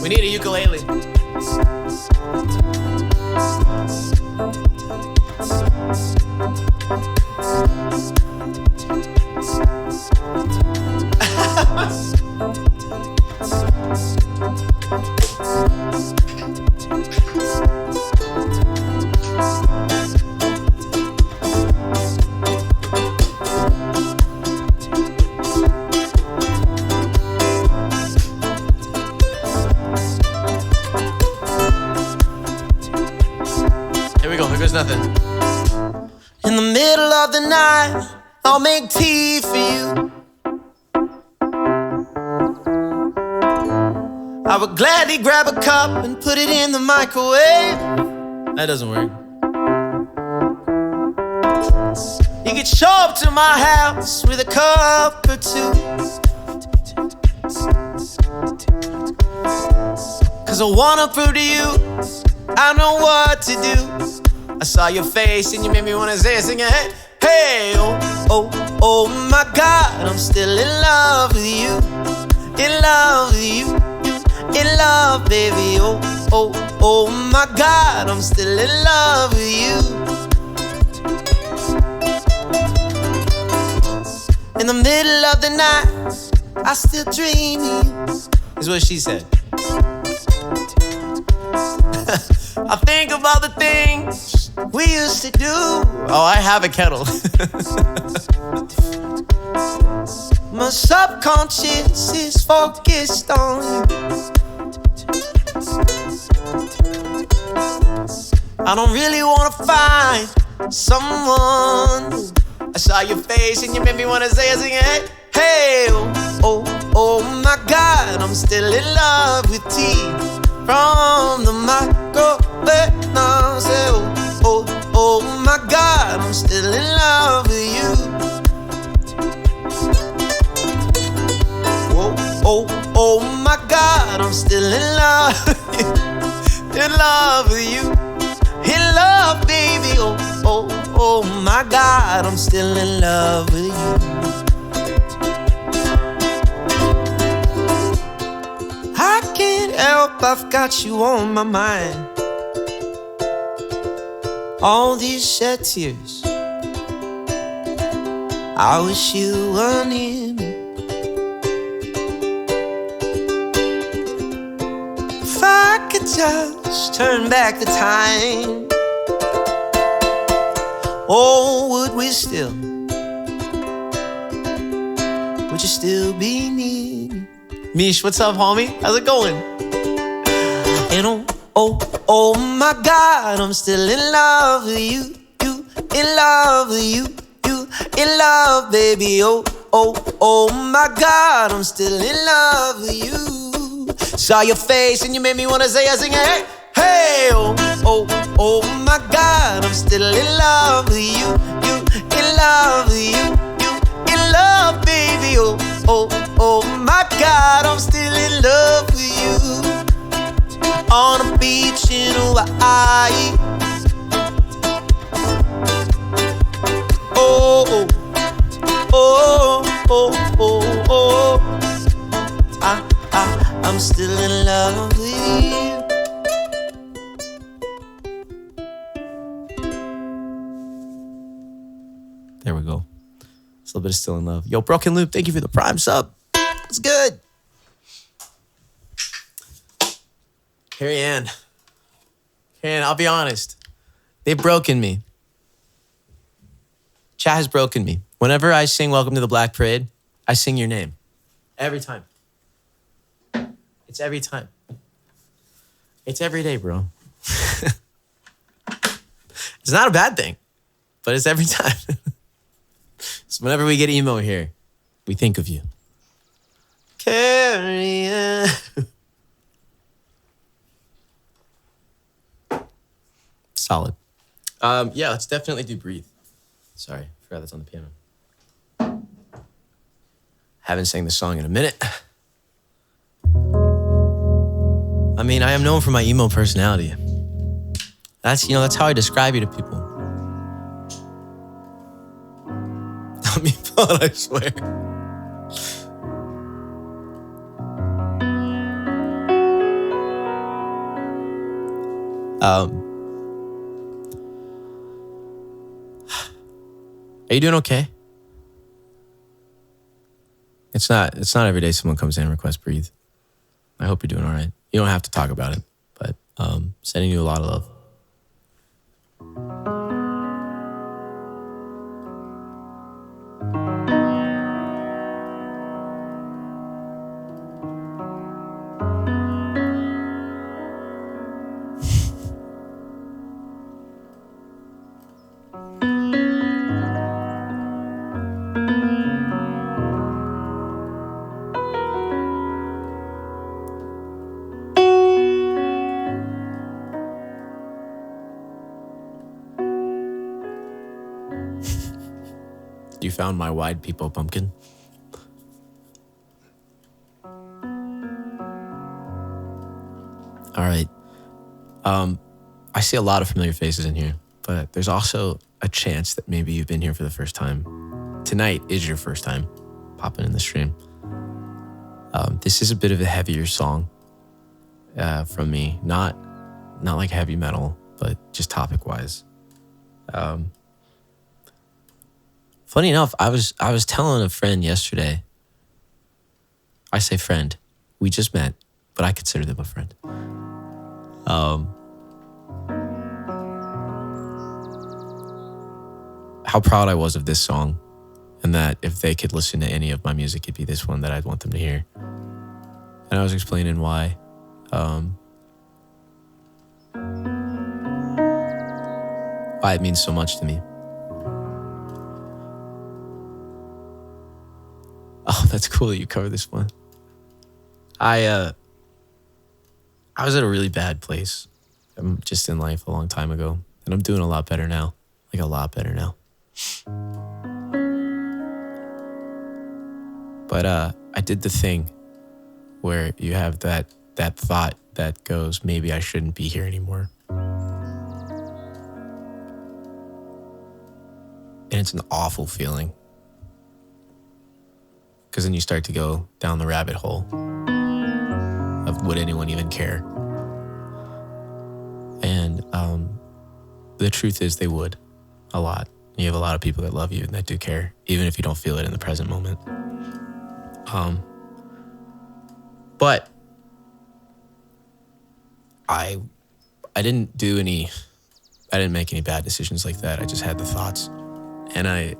We need a ukulele. Nothing. In the middle of the night, I'll make tea for you. I would gladly grab a cup and put it in the microwave. That doesn't work. You could show up to my house with a cup or two. 'Cause I wanna prove to you I know what to do. I saw your face and you made me wanna sing it. Hey, oh, oh, oh my God, I'm still in love with you. In love with you, in love, baby. Oh, oh, oh my God, I'm still in love with you. In the middle of the night, I still dream of you. Is what she said. I think about the things we used to do. Oh, I have a kettle. My subconscious is focused on you. I don't really wanna find someone new. I saw your face and you made me wanna sing it. Hey, oh, oh, oh my God, I'm still in love with tea from the microwave. Now say, oh, oh, oh my God, I'm still in love with you. Oh, oh, oh my God, I'm still in love with you. In love with you. In love, baby. Oh, oh, oh my God, I'm still in love with you. I can't help, I've got you on my mind. All these shed tears, I wish you were near me. If I could just turn back the time, oh, would we still, would you still be near me? Misch, what's up, homie? How's it going? And oh, oh, oh my God, I'm still in love with you. You, in love with you. You, in love, baby. Oh, oh, oh my God, I'm still in love with you. Saw your face and you made me wanna sing it. Hey, oh, oh, oh my God, I'm still in love with you. You, in love with you. You, in love, baby. Oh, oh, oh my God, I'm still in love with you. On a beach in Hawaii. Oh, oh, oh, oh, oh, oh. I'm still in love with you. There we go. It's a little bit of Still in Love. Yo, Broken Loop, thank you for the prime sub. It's good. Carrie Ann, I'll be honest. They've broken me. Chat has broken me. Whenever I sing Welcome to the Black Parade, I sing your name. Every time. It's every time. It's every day, bro. It's not a bad thing, but it's every time. So whenever we get emo here, we think of you. Carrie Ann. Solid. Yeah, let's definitely do Breathe. Sorry, forgot that's on the piano. Haven't sang this song in a minute. I mean, I am known for my emo personality. That's how I describe you to people. Don't be fun, I swear. Are you doing okay? It's not every day someone comes in and requests Breathe. I hope you're doing all right. You don't have to talk about it, but sending you a lot of love. You found my wide peepo pumpkin. All right. I see a lot of familiar faces in here, but there's also a chance that maybe you've been here for the first time. Tonight is your first time popping in the stream. This is a bit of a heavier song from me. Not like heavy metal, but just topic-wise. Funny enough, I was telling a friend yesterday. I say friend. We just met, but I consider them a friend. How proud I was of this song, and that if they could listen to any of my music, it'd be this one that I'd want them to hear. And I was explaining why. Why it means so much to me. Oh, that's cool that you covered this one. I was at a really bad place just in life a long time ago, and I'm doing a lot better now. Like a lot better now. But I did the thing where you have that thought that goes, maybe I shouldn't be here anymore. And it's an awful feeling. Because then you start to go down the rabbit hole of would anyone even care? And the truth is they would, a lot. You have a lot of people that love you and that do care, even if you don't feel it in the present moment. But I didn't make any bad decisions like that. I just had the thoughts, and I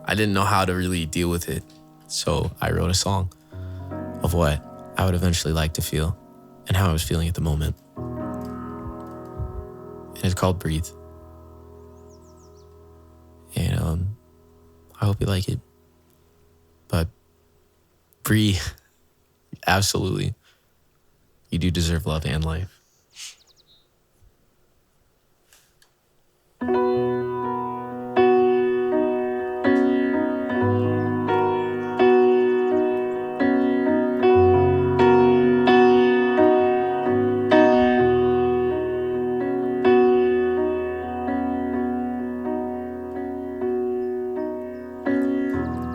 didn't know how to really deal with it. So I wrote a song of what I would eventually like to feel and how I was feeling at the moment. And it's called Breathe. And I hope you like it. But Bree, absolutely, you do deserve love and life.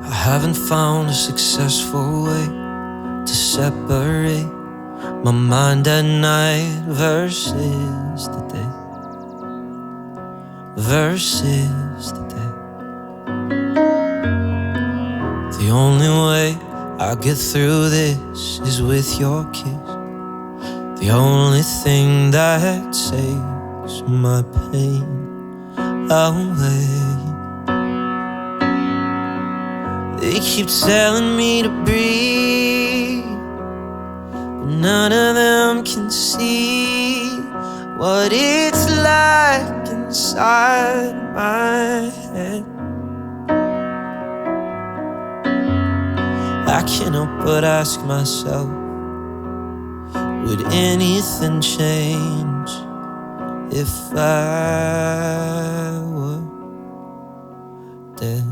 I haven't found a successful way to separate my mind at night versus the day. Versus the day. The only way I'll get through this is with your kiss. The only thing that takes my pain away. They keep telling me to breathe, but none of them can see what it's like inside my head. I can't help but ask myself, would anything change if I were dead.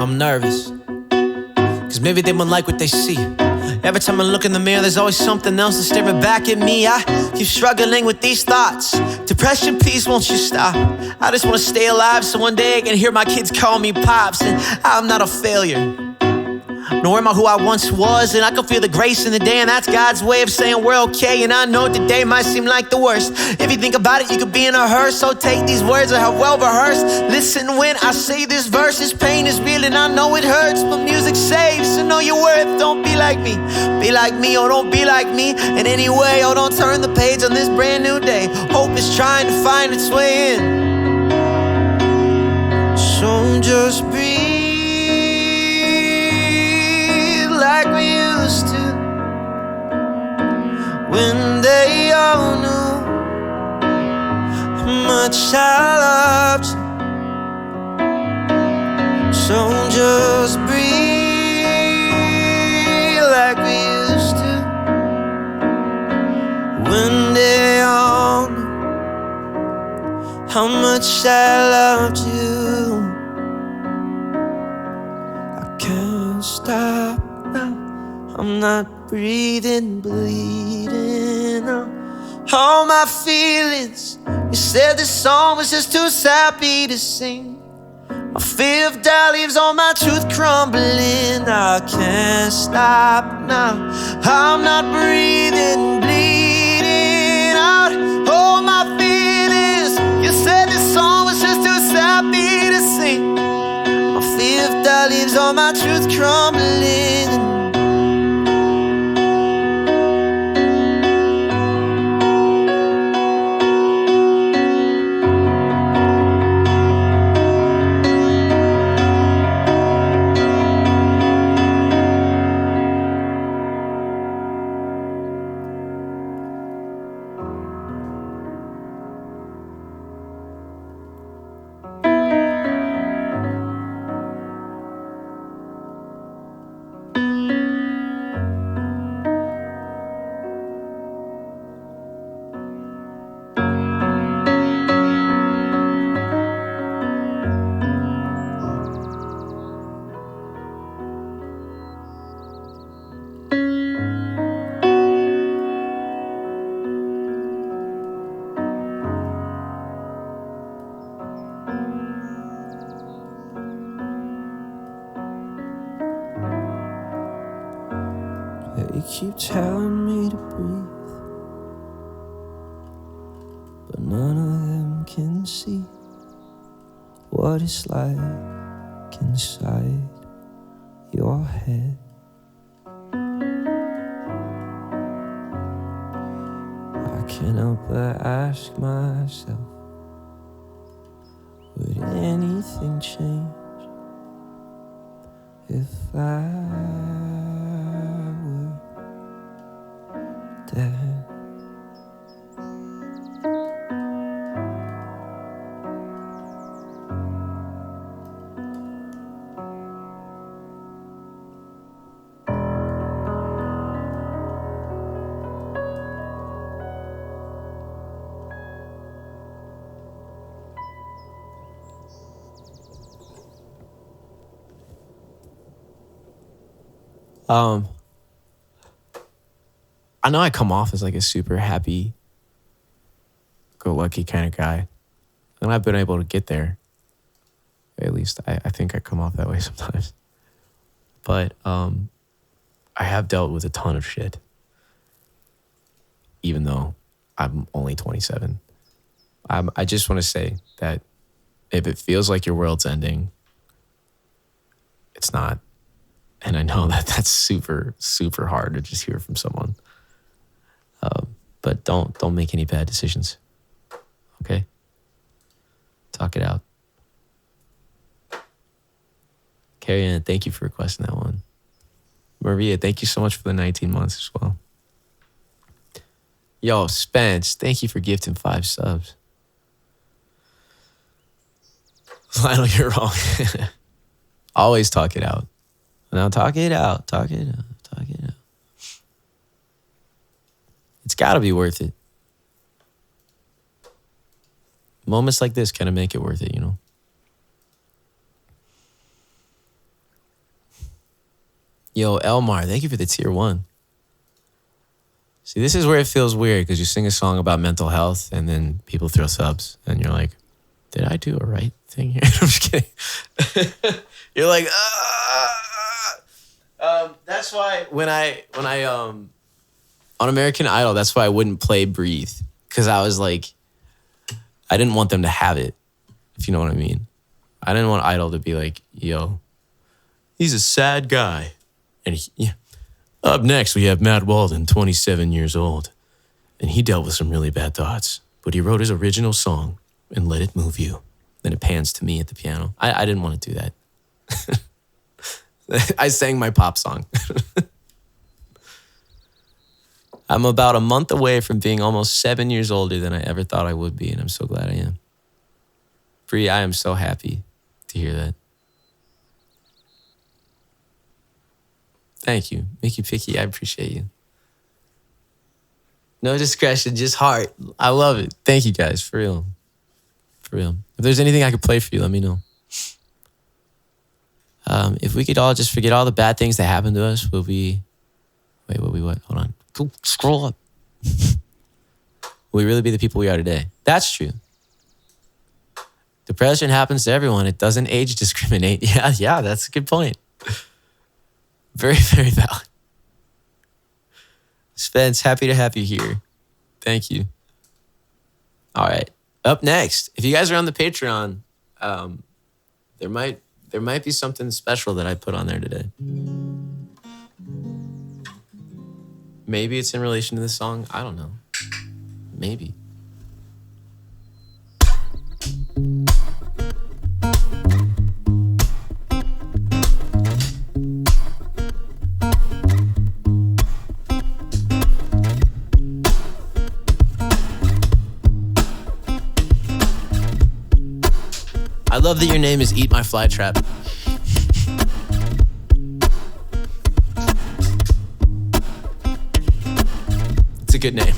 I'm nervous, cause maybe they won't like what they see. Every time I look in the mirror, there's always something else that's staring back at me. I keep struggling with these thoughts. Depression, please won't you stop? I just wanna stay alive so one day I can hear my kids call me Pops. And I'm not a failure, nor am I who I once was. And I can feel the grace in the day, and that's God's way of saying we're okay. And I know today might seem like the worst. If you think about it, you could be in a hearse. So take these words I have well rehearsed. Listen when I say this verse. This pain is real and I know it hurts, but music saves, so know your worth. Don't be like me, be like me, or don't be like me in any way. Or don't turn the page on this brand new day. Hope is trying to find its way in. So just breathe like we used to, when they all knew how much I loved you. So just breathe like we used to, when they all knew how much I loved you. I can't stop now. I'm not breathing, bleeding out all my feelings. You said this song was just too sappy to sing. My fifth die leaves all my truth crumbling. I can't stop now. I'm not breathing, bleeding out all my feelings. You said this song was just too sappy to sing. My fifth die leaves all my truth crumbling. They keep telling me to breathe, but none of them can see what it's like inside your head. I can't help but ask myself, would anything change if I were dead? I know I come off as like a super happy, go lucky kind of guy, and I've been able to get there. At least I think I come off that way sometimes. But I have dealt with a ton of shit, even though I'm only 27. I just want to say that if it feels like your world's ending, it's not. And I know that that's super, super hard to just hear from someone. But don't make any bad decisions. Okay? Talk it out. Carrie, thank you for requesting that one. Maria, thank you so much for the 19 months as well. Yo, Spence, thank you for gifting 5 subs. Lionel, you're wrong. Always talk it out. Now talk it out. Talk it out. Talk it out. It's got to be worth it. Moments like this kind of make it worth it, you know? Yo, Elmar, thank you for the tier 1. See, this is where it feels weird because you sing a song about mental health and then people throw subs and you're like, did I do a right thing here? I'm just kidding. You're like, that's why when I on American Idol, that's why I wouldn't play Breathe. Because I was like, I didn't want them to have it, if you know what I mean. I didn't want Idol to be like, yo, he's a sad guy. And yeah. Up next, we have Matt Walden, 27 years old. And he dealt with some really bad thoughts. But he wrote his original song and let it move you. Then it pans to me at the piano. I didn't want to do that. I sang my pop song. I'm about a month away from being almost 7 years older than I ever thought I would be, and I'm so glad I am. Bree, I am so happy to hear that. Thank you. Mickey Picky, I appreciate you. No discretion, just heart. I love it. Thank you guys, for real. For real. If there's anything I could play for you, let me know. If we could all just forget all the bad things that happened to us, will we what? Hold on. Go scroll up. Will we really be the people we are today? That's true. Depression happens to everyone. It doesn't age discriminate. Yeah, that's a good point. Very, very valid. Spence, happy to have you here. Thank you. All right. Up next, if you guys are on the Patreon, there might be something special that I put on there today. Maybe it's in relation to the song. I don't know. Maybe. I love that your name is Eat My Fly Trap. It's a good name.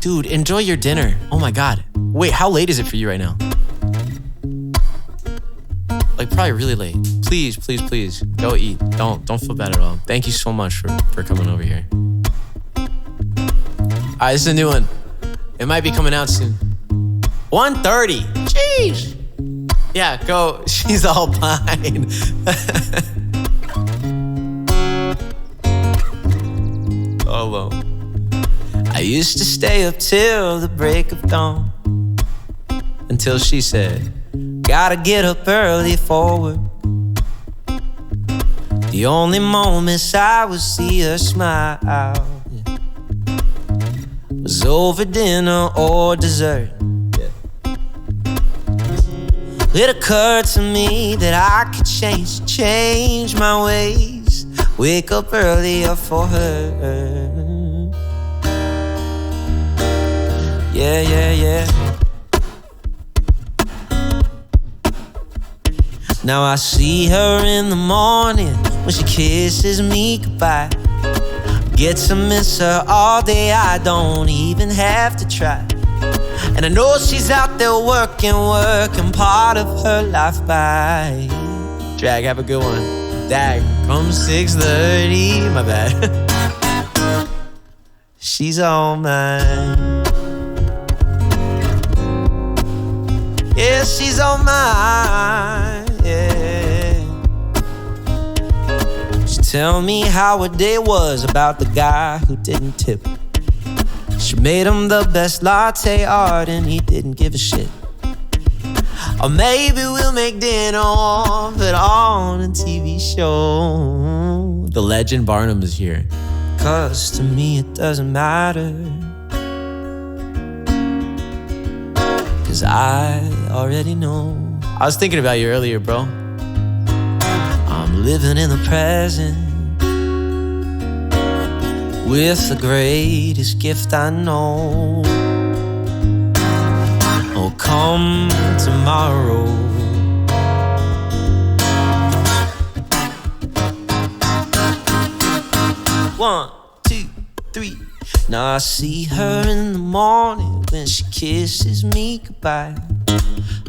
Dude, enjoy your dinner. Oh my God. Wait, how late is it for you right now? Like probably really late. Please, please, please go eat. Don't feel bad at all. Thank you so much for coming over here. All right, this is a new one. It might be coming out soon. 1:30. Jeez. Yeah, go. She's all fine. Oh, well. I used to stay up till the break of dawn, until she said, gotta get up early for work. The only moments I would see her smile was over dinner or dessert. It occurred to me that I could change my ways, wake up earlier for her. Yeah. Now I see her in the morning when she kisses me goodbye. Get to miss her all day, I don't even have to try. And I know she's out there working part of her life by. Drag, have a good one. That comes 6:30. My bad. She's all mine. Yeah, she's all mine. Yeah. She tell me how her day was about the guy who didn't tip. She made him the best latte art and he didn't give a shit. Or maybe we'll make dinner off it on a TV show. The legend Barnum is here. 'Cause to me it doesn't matter. 'Cause I already know. I was thinking about you earlier, bro. I'm living in the present with the greatest gift I know. Oh, come tomorrow. One, two, three. Now I see her in the morning when she kisses me goodbye.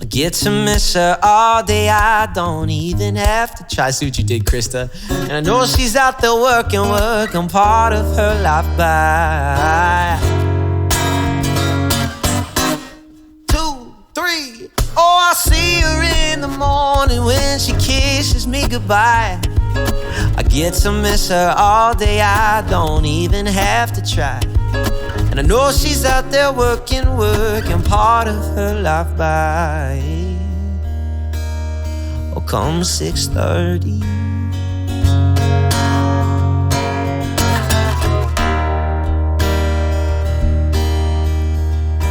I get to miss her all day, I don't even have to try. See what you did, Krista. And I know she's out there working part of her life by. 2, 3. Oh, I see her in the morning when she kisses me goodbye. I get to miss her all day, I don't even have to try. And I know she's out there working part of her life by. Oh, come 6:30.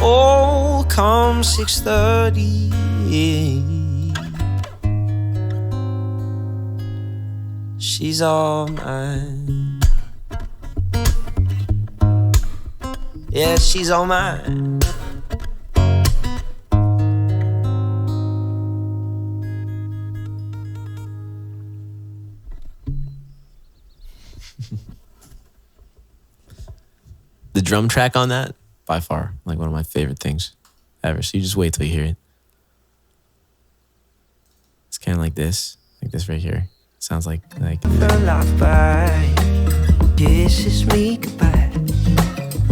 Oh, come 6:30. She's all mine. Yeah, she's all mine. The drum track on that, by far, like one of my favorite things ever. So you just wait till you hear it. It's kind of like this right here. Sounds like kisses me goodbye.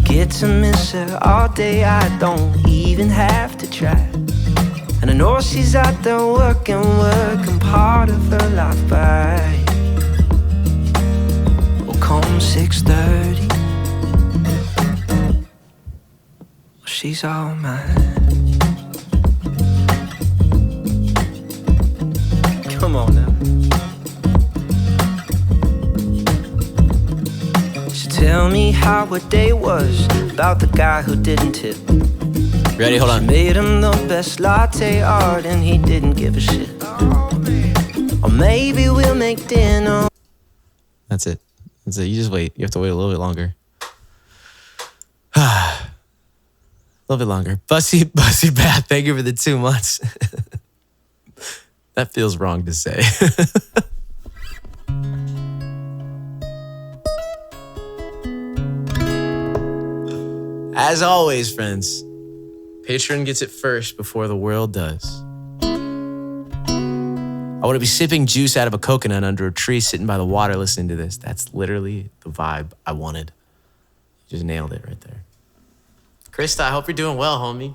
Get to miss her all day, I don't even have to try. And I know she's out there working part of her life by. Oh, come 6:30. She's all mine. Come on now. Tell me how her day was about the guy who didn't tip. Ready? Hold on. She made him the best latte art and he didn't give a shit. Or maybe we'll make dinner. That's it. You just wait. You have to wait a little bit longer. A little bit longer. Bussy Bath, thank you for the 2 months. That feels wrong to say. As always, friends, Patreon gets it first before the world does. I want to be sipping juice out of a coconut under a tree, sitting by the water, listening to this. That's literally the vibe I wanted. You just nailed it right there. Krista, I hope you're doing well, homie.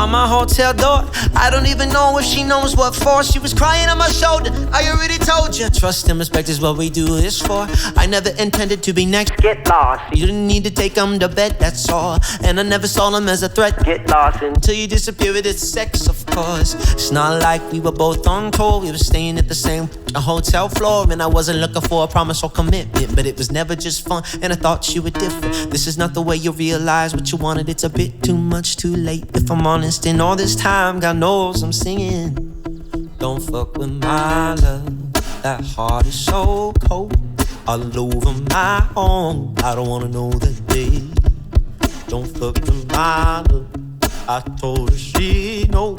on my hotel door. I don't even know if she knows what for. She was crying on my shoulder, I already told you. Trust and respect is what we do this for. I never intended to be next. Get lost. You didn't need to take them to bed, that's all. And I never saw them as a threat. Get lost until you disappear with its sex, of course. It's not like we were both on tour. We were staying at the same hotel floor. And I wasn't looking for a promise or commitment, but it was never just fun, and I thought you were different. This is not the way you realize what you wanted. It's a bit too much too late, if I'm honest. In all this time, God knows I'm singing. Don't fuck with my love, that heart is so cold. All over my own, I don't wanna know that day. Don't fuck with my love, I told her she knows.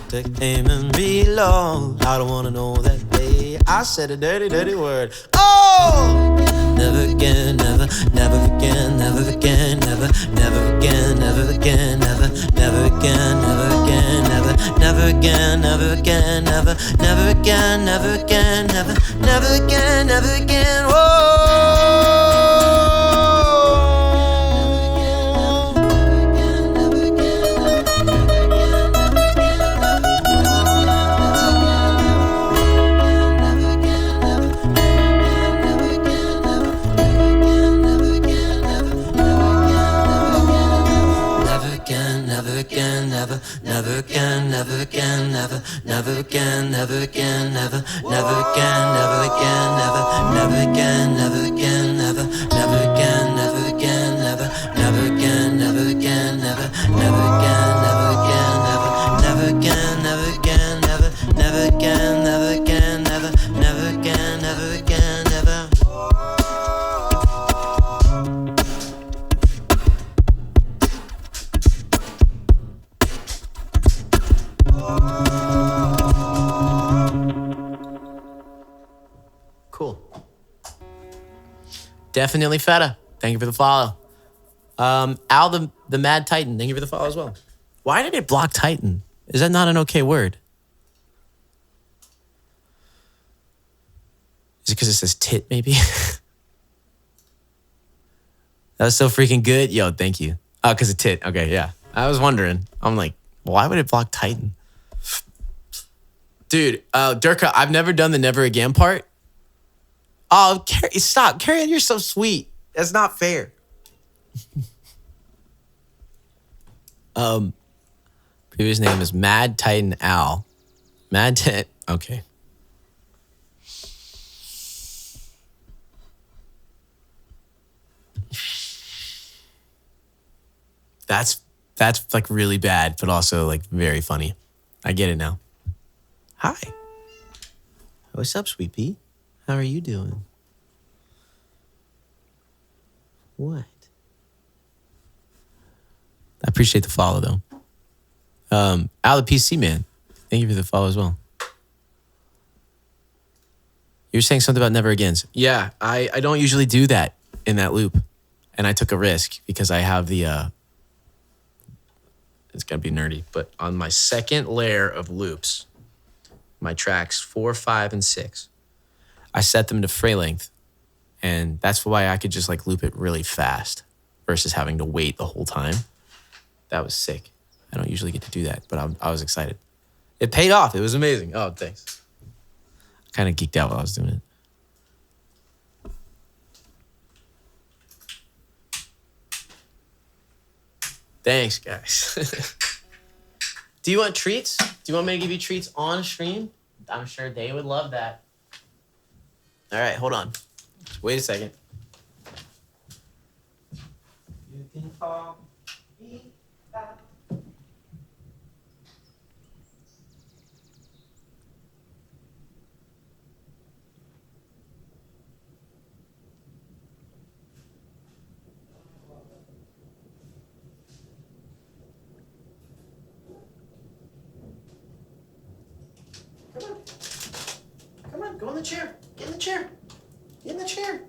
Take aim and reload, I don't wanna know that day. I said a dirty, dirty word. Oh! Never again, never, never again, never again, never, never again, never again, never, never again, never again, never, never again, never again, never, never again, never again, never, never again, never again. Whoa! Never again, never again, never, never again, never again, never, never again, never again, never, never again, never again, never, never again, never again, never, never again, never again, never, never again, never again, never, never again, never again, never, never again, never again, never, never again, never again, never. Cool. Definitely Feta. Thank you for the follow. Al the Mad Titan. Thank you for the follow as well. Why did it block Titan? Is that not an okay word? Is it because it says tit maybe? That was so freaking good. Yo, thank you. Oh, because of tit. Okay, yeah. I was wondering. I'm like, why would it block Titan? Dude, Durka, I've never done the never again part. Oh, stop. Carrie, you're so sweet. That's not fair. Previous name is Mad Titan Al. Mad Titan. Okay. That's like really bad, but also like very funny. I get it now. Hi. What's up, sweet pea? How are you doing? What? I appreciate the follow, though. Al the PC man, thank you for the follow as well. You're saying something about never agains. Yeah, I don't usually do that in that loop. And I took a risk because I have the... it's going to be nerdy, but on my second layer of loops, my tracks 4, 5, and 6, I set them to fray length, and that's why I could just like loop it really fast versus having to wait the whole time. That was sick. I don't usually get to do that, but I was excited. It paid off. It was amazing. Oh, thanks. I kind of geeked out while I was doing it. Thanks, guys. Do you want treats? Do you want me to give you treats on stream? I'm sure they would love that. All right, hold on. Wait a second. You can call me back. Come on, go in the chair. Get in the chair. Get in the chair.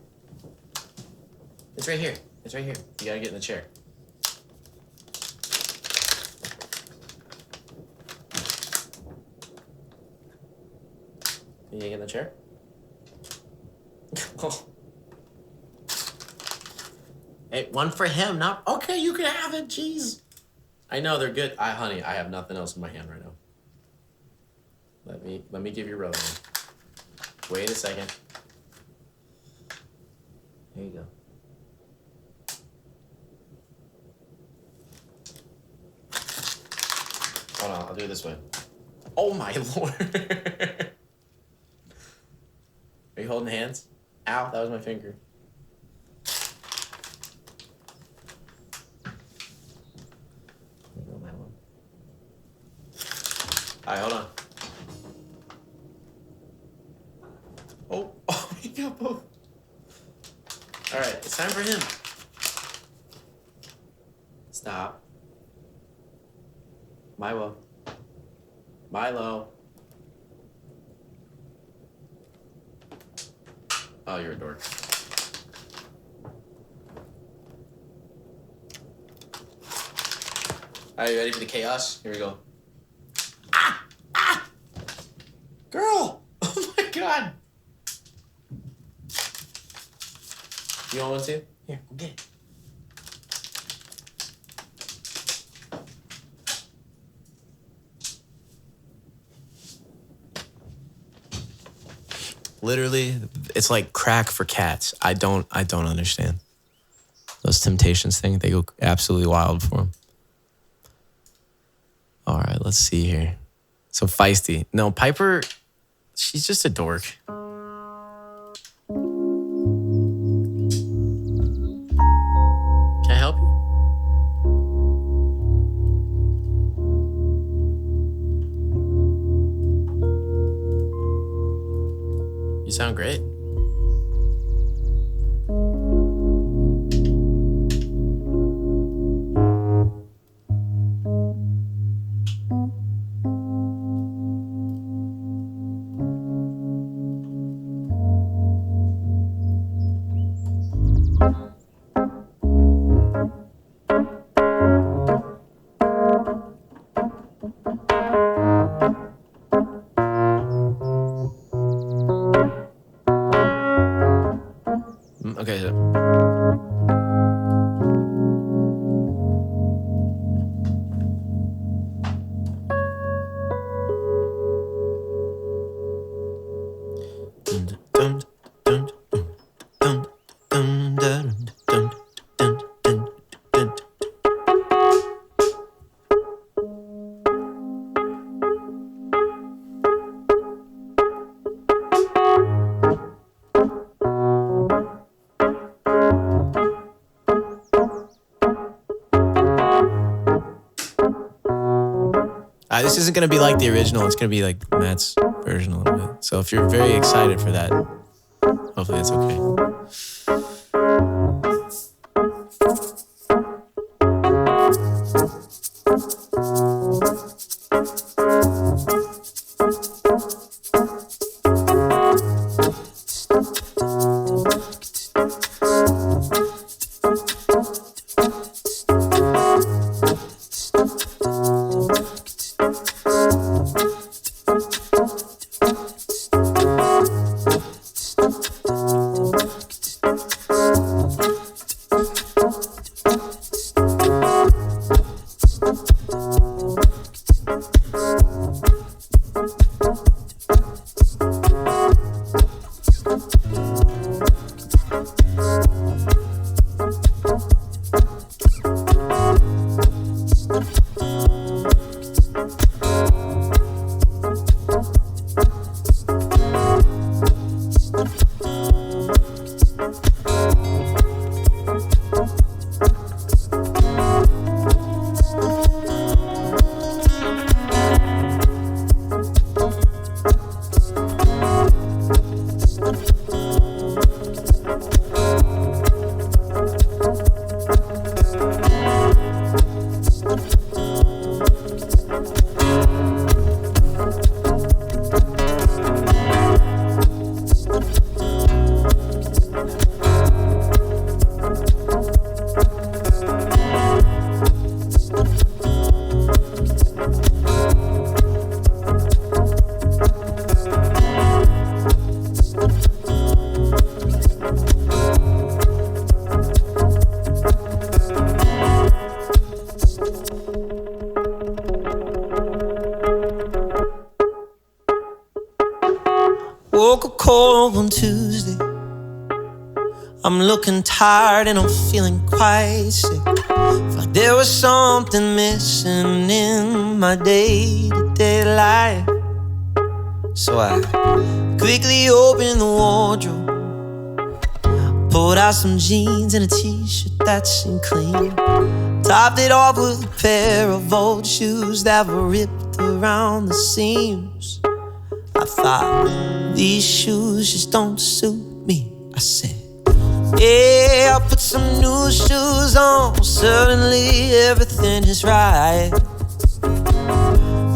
It's right here. It's right here. You gotta get in the chair. Can you get in the chair? Hey, one for him, not... Okay, you can have it, jeez. I know they're good. Honey, I have nothing else in my hand right now. Let me give you a rubber. Wait a second. Here you go. Hold on, I'll do it this way. Oh my lord. Are you holding hands? Ow, that was my finger. Alright, hold on. Oh, he got both. Alright, it's time for him. Stop. Milo. Oh, you're a dork. Are you ready for the chaos? Here we go. Girl! Oh my god! You want one too? Here, go get it. Literally, it's like crack for cats. I don't understand. Those Temptations thing, they go absolutely wild for them. All right, let's see here. So feisty. No, Piper, she's just a dork. Can I help you? You sound great. Okay, so. This isn't going to be like the original. It's going to be like Matt's version a little bit. So if you're very excited for that, hopefully that's okay. cold one Tuesday. I'm looking tired and I'm feeling quite sick. Feel like there was something missing in my day-to-day life. So I quickly opened the wardrobe, pulled out some jeans and a t-shirt that seemed clean, topped it off with a pair of old shoes that were ripped around the seams. I thought, these shoes just don't suit me. I said, yeah, I put some new shoes on. Suddenly everything is right.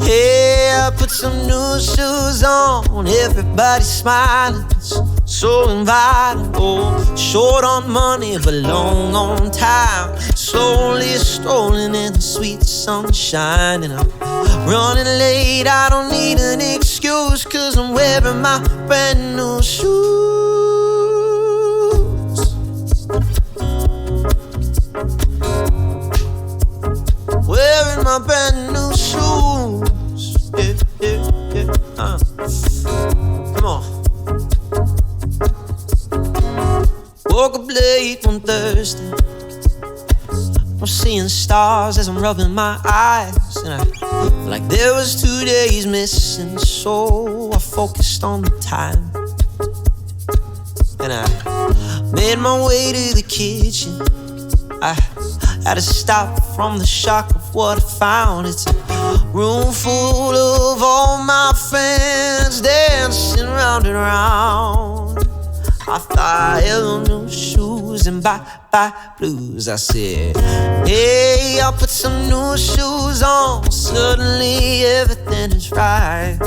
Yeah, I put some new shoes on. Everybody's smiling, it's so inviting. Oh, short on money but long on time. Slowly strolling in the sweet sunshine. And I'm running late, I don't need an excuse, 'cause I'm wearing my brand new shoes. Wearing my brand new shoes. Yeah, yeah, yeah. Come on. Woke up late one Thursday. I'm seeing stars as I'm rubbing my eyes, and I feel like there was 2 days missing, so I focused on the time. And I made my way to the kitchen. I had to stop from the shock of what I found. It's a room full of all my friends dancing round and round. I thought, hello, new shoes and bye-bye blues. I said, hey, I'll put some new shoes on. Suddenly everything is right.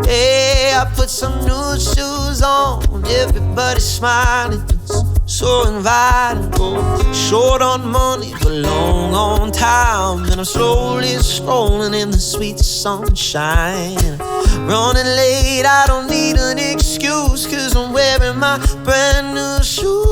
Hey, I put some new shoes on. Everybody's smiling, it's so inviting. Oh, short on money but long on time. And I'm slowly strolling in the sweet sunshine. Running late, I don't need an excuse, 'cause I'm wearing my brand new shoes.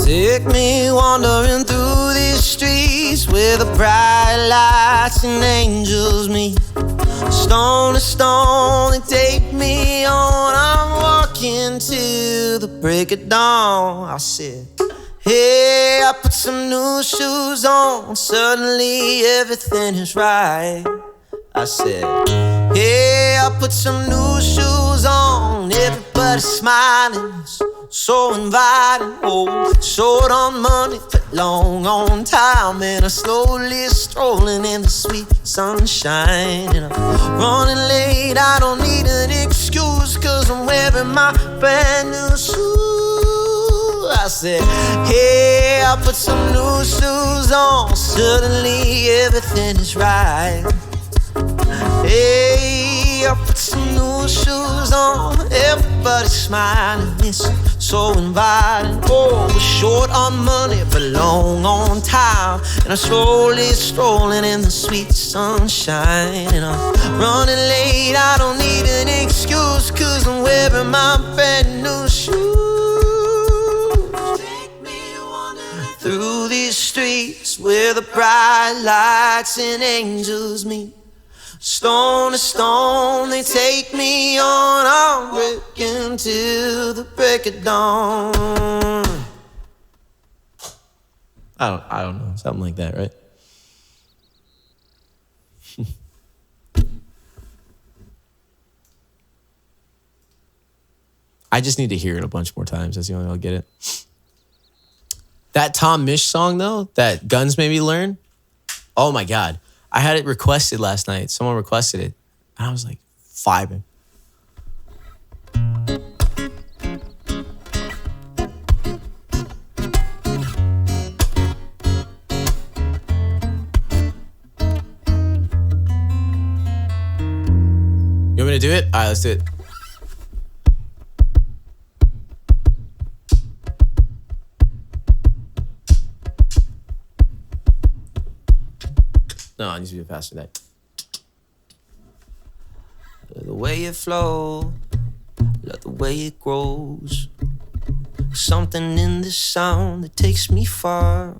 Take me wandering through these streets where the bright lights and angels meet. Stone to stone, they take me on. I'm walking till the break of dawn. I said, hey, I put some new shoes on. Suddenly everything is right. I said, hey, I put some new shoes on. Everybody's smiling, so inviting. Oh, short on money but long on time. And I'm slowly strolling in the sweet sunshine. And I'm running late, I don't need an excuse, 'cause I'm wearing my brand new shoes. I said, hey, I put some new shoes on. Suddenly everything is right. Hey, I put some new shoes on. Everybody's smiling, it's so inviting. Oh, we're short on money, but long on time. And I'm slowly strolling in the sweet sunshine. And I'm running late, I don't need an excuse, 'cause I'm wearing my brand new shoes. Take me wandering through these streets where the bright lights and angels meet. Stone to stone, they take me on. I'm breaking till the break of dawn. I don't know, something like that, right? I just need to hear it a bunch more times. That's the only way I'll get it. That Tom Misch song, though, that Guns Made Me Learn, oh my God. I had it requested last night. Someone requested it. And I was like, vibing. You want me to do it? All right, let's do it. No, I need to be faster than that. The way it flows, love the way it grows. Something in this sound that takes me far.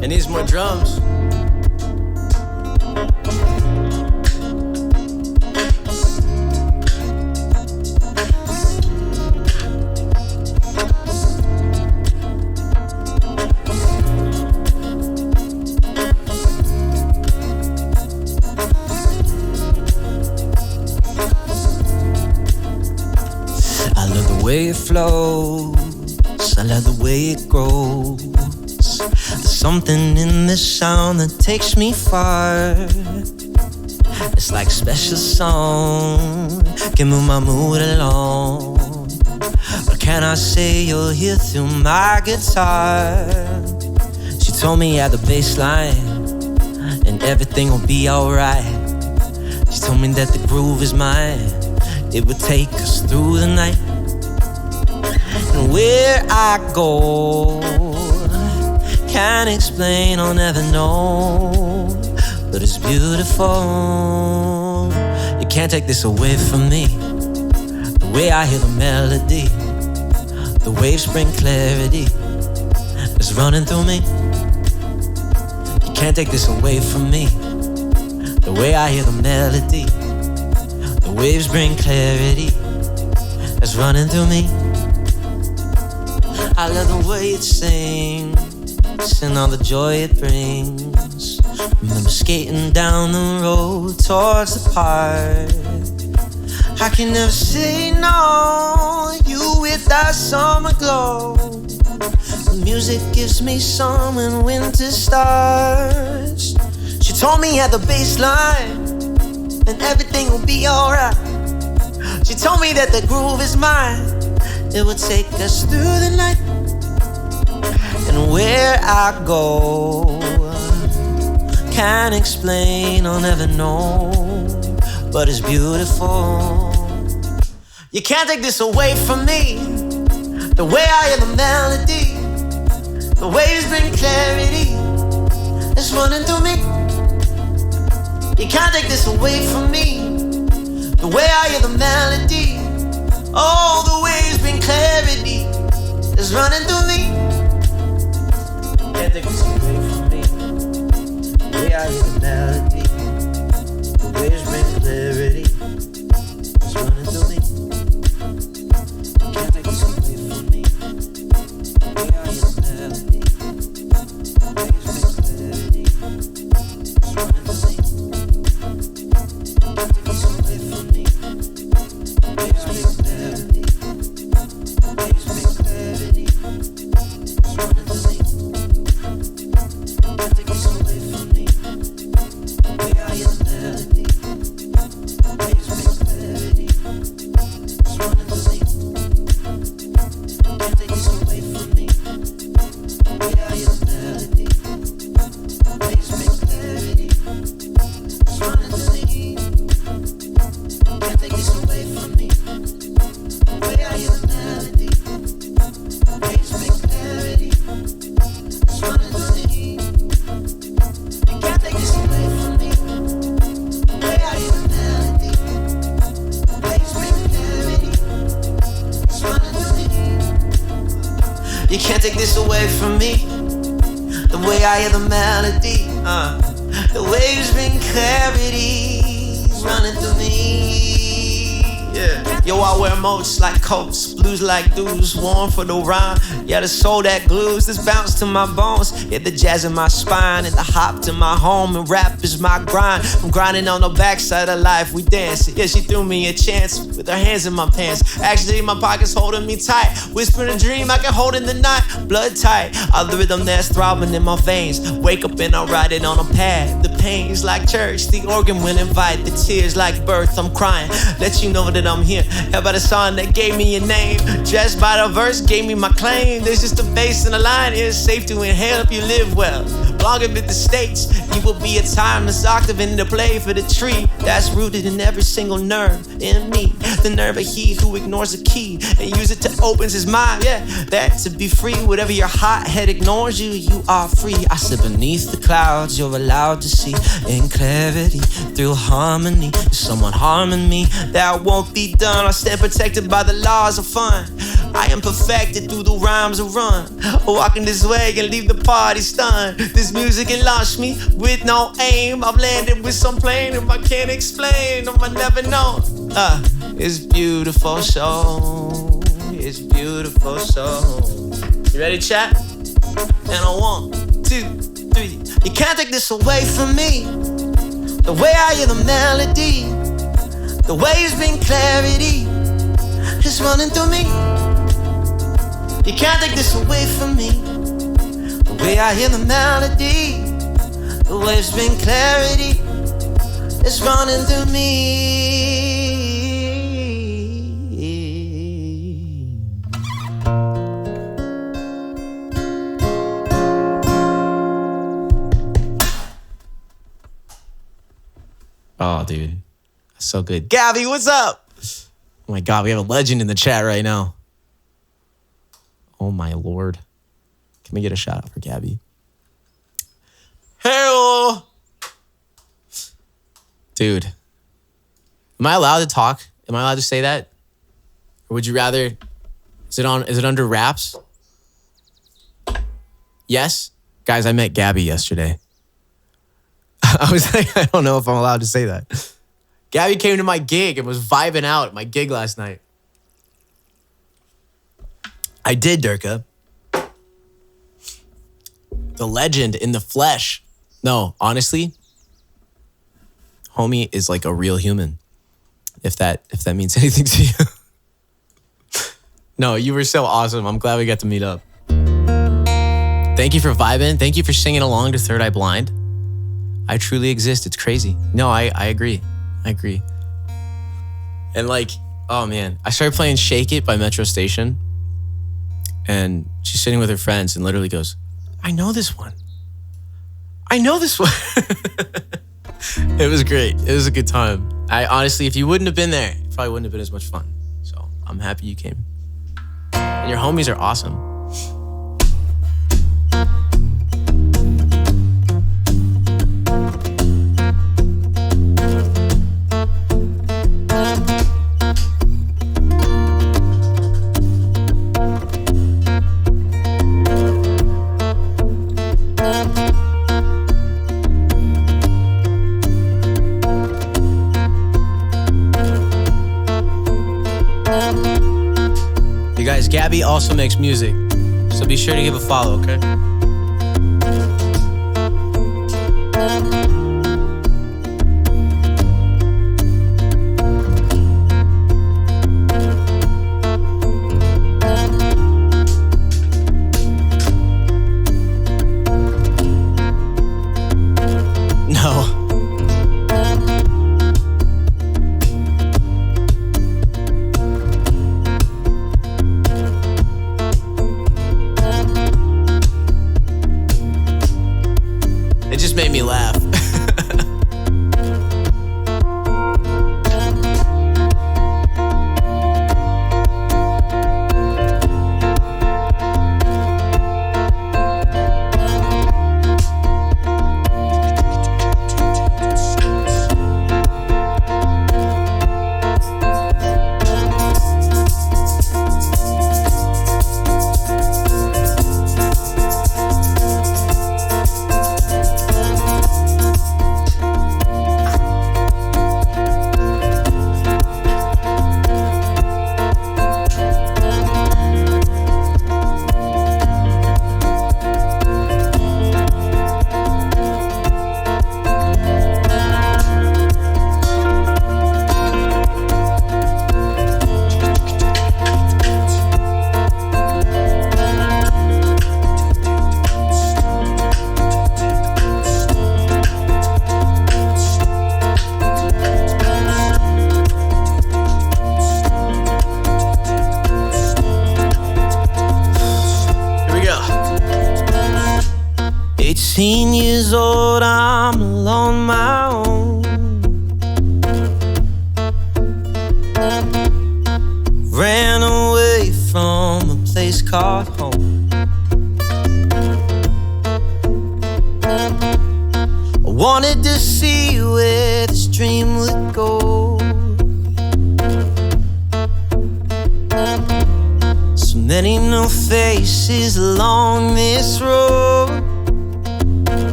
It needs more drums. Way it flows, I love the way it grows. There's something in this sound that takes me far. It's like a special song, can move my mood along. But can I say you're here through my guitar? She told me at the bass line, and everything will be alright. She told me that the groove is mine. It would take us through the night. And where I go, can't explain, I'll never know. But it's beautiful. You can't take this away from me. The way I hear the melody, the waves bring clarity. It's running through me. You can't take this away from me. The way I hear the melody, the waves bring clarity. It's running through me. I love the way it sings and all the joy it brings. Remember skating down the road towards the park. I can never say no, you with that summer glow. The music gives me some when winter starts. She told me at the baseline and everything will be alright. She told me that the groove is mine. It would take us through the night. And where I go, can't explain, I'll never know. But it's beautiful. You can't take this away from me. The way I hear the melody, the waves bring clarity. It's running through me. You can't take this away from me. The way I hear the melody, oh, the waves bring clarity. It's running through me. You can't take this away from me. The way I hear the melody, the waves bring clarity. It's running through me. You can't take this away from me. The way I hear the melody, the waves bring clarity. It's running through me. You can't take this away from me. The waves bring clarity. The waves bring clarity. It's running through me. You can't take this away from me. The way I hear the melody, the waves bring clarity. It's running through me. You can't take this away from me. The way I hear the melody, the waves bring clarity. It's running through me. You can't take this away from me. The way I hear the melody, the waves bring clarity. It's running through me. You can't take this away from me. The way I hear the melody, the waves bring clarity. It's running through me. You can't take this away from me. The way I hear the melody, the waves bring clarity. It's running through me. Yeah. Yo, I wear moats like coats, blues like dudes, warm for the rhyme. Yeah, the soul that glues, this bounce to my bones. Yeah, the jazz in my spine and the hop to my home. And rap is my grind. I'm grinding on the backside of life, we dancing. Yeah, she threw me a chance with her hands in my pants. Actually, my pockets holding me tight. Whispering a dream I can hold in the night. Blood tight, all the rhythm that's throbbing in my veins. Wake up and I ride it on a pad. The pain's like church, the organ will invite. The tears like birth, I'm crying. Let you know that I'm here. How about a song that gave me a name? Just by the verse gave me my claim. There's just a bass and a line. It's safe to inhale if you live well. Long as the states, you will be a timeless octave in the play for the tree that's rooted in every single nerve in me. The nerve of he who ignores a key and use it to open his mind. Yeah, that to be free. Whatever your hot head ignores you, you are free. I sit beneath the clouds, you're allowed to see in clarity through harmony. If someone harming me, that won't be done. I stand protected by the laws of fun. I am perfected through the rhymes of run. Walking this way and leave the party stunned. This music can launch me with no aim. I've landed with some plane and I can't explain. I never know. It's beautiful so. It's beautiful so. You ready, chat? And a 1, 2, 3. You can't take this away from me. The way I hear the melody, the waves bring clarity. It's running through me. You can't take this away from me. The way I hear the melody, the waves bring clarity. It's running through me. Oh, dude. So good. Gabby, what's up? Oh my God, we have a legend in the chat right now. Oh my Lord. Can we get a shout out for Gabby? Hello. Dude. Am I allowed to talk? Am I allowed to say that? Or would you rather, is it under wraps? Yes? Guys, I met Gabby yesterday. I was like, I don't know if I'm allowed to say that. Gabby came to my gig and was vibing out at my gig last night. I did, Durka. The legend in the flesh. No, honestly, homie is like a real human. If that means anything to you. No, you were so awesome. I'm glad we got to meet up. Thank you for vibing. Thank you for singing along to Third Eye Blind. I truly exist. It's crazy. No, I agree. I agree. And like, oh man, I started playing Shake It by Metro Station. And she's sitting with her friends and literally goes, I know this one. I know this one. It was great. It was a good time. I honestly, if you wouldn't have been there, it probably wouldn't have been as much fun. So I'm happy you came. And your homies are awesome. Gabby also makes music, so be sure to give a follow, okay? No. Made me laugh.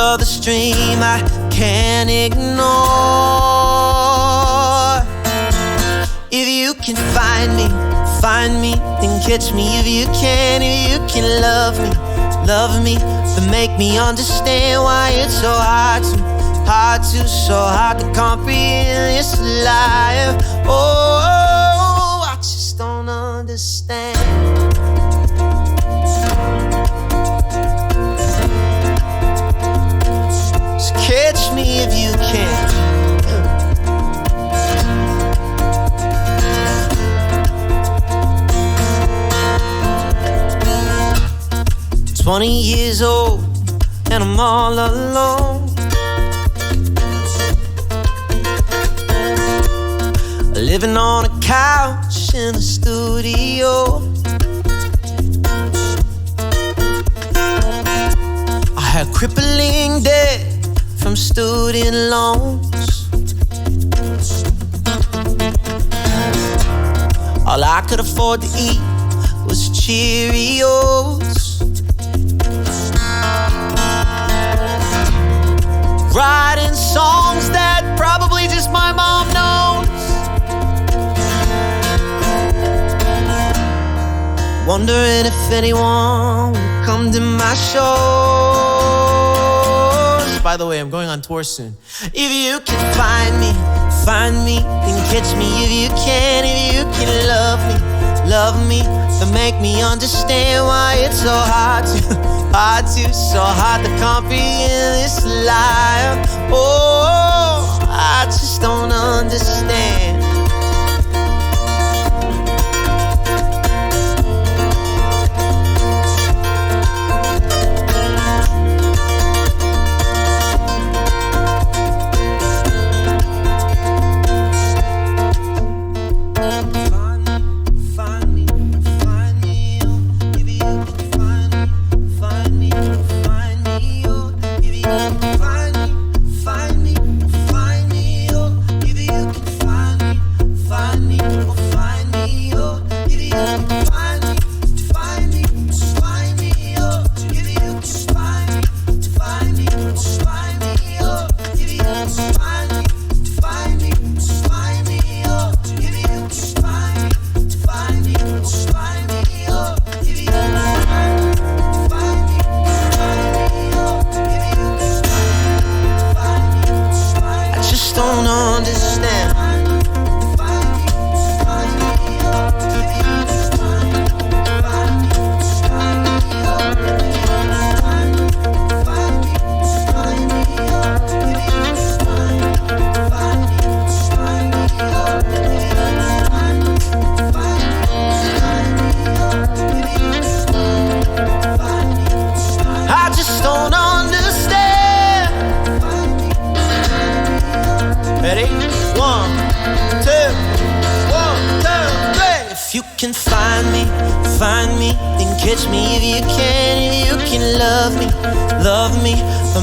Of the stream I can't ignore. If you can find me, then catch me. If you can love me, then make me understand why it's so hard to comprehend this life. Oh, I just don't understand. Catch me if you can. 20 years old and I'm all alone. Living on a couch in a studio. I had crippling debt from student loans. All I could afford to eat was Cheerios. Writing songs that probably just my mom knows. Wondering if anyone would come to my shows. By the way, I'm going on tour soon. If you can find me, then catch me if you can. If you can love me, then make me understand why it's so hard to comprehend this life. Oh, I just don't understand.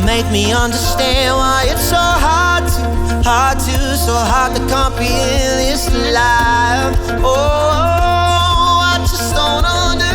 Make me understand why it's so hard to comprehend this life. Oh, I just don't understand.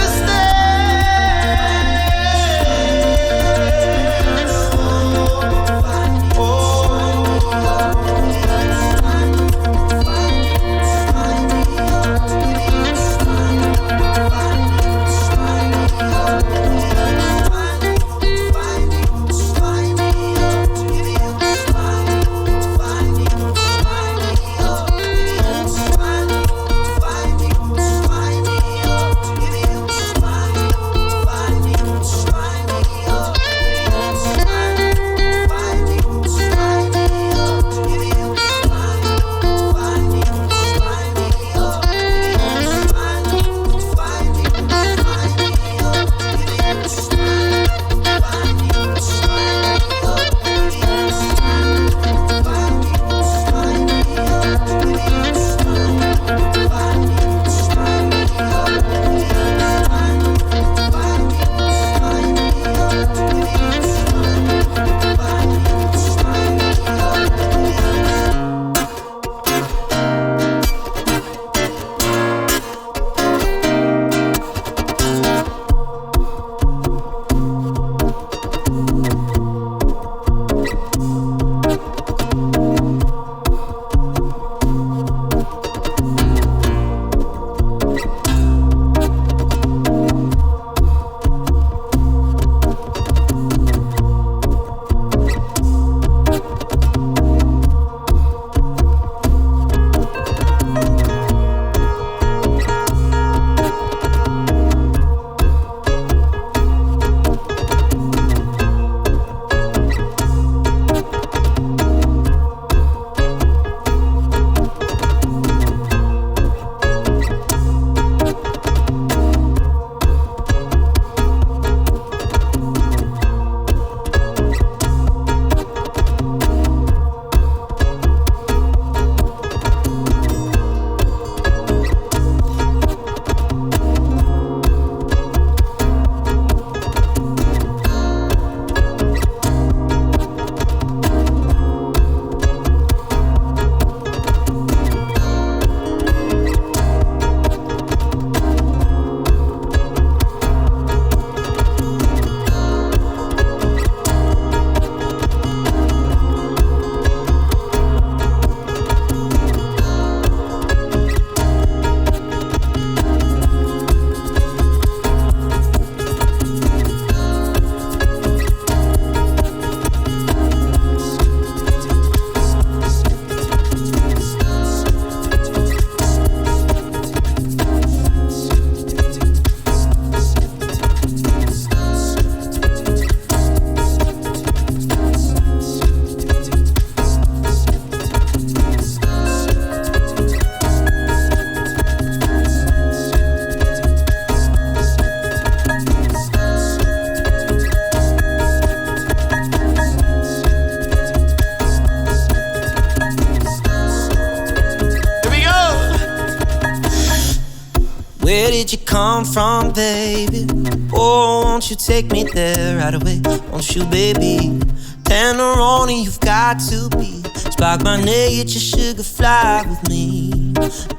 Where did you come from, baby? Oh, won't you take me there right away? Won't you, baby? Tenderoni, you've got to be. Spark my name, get your sugar fly with me.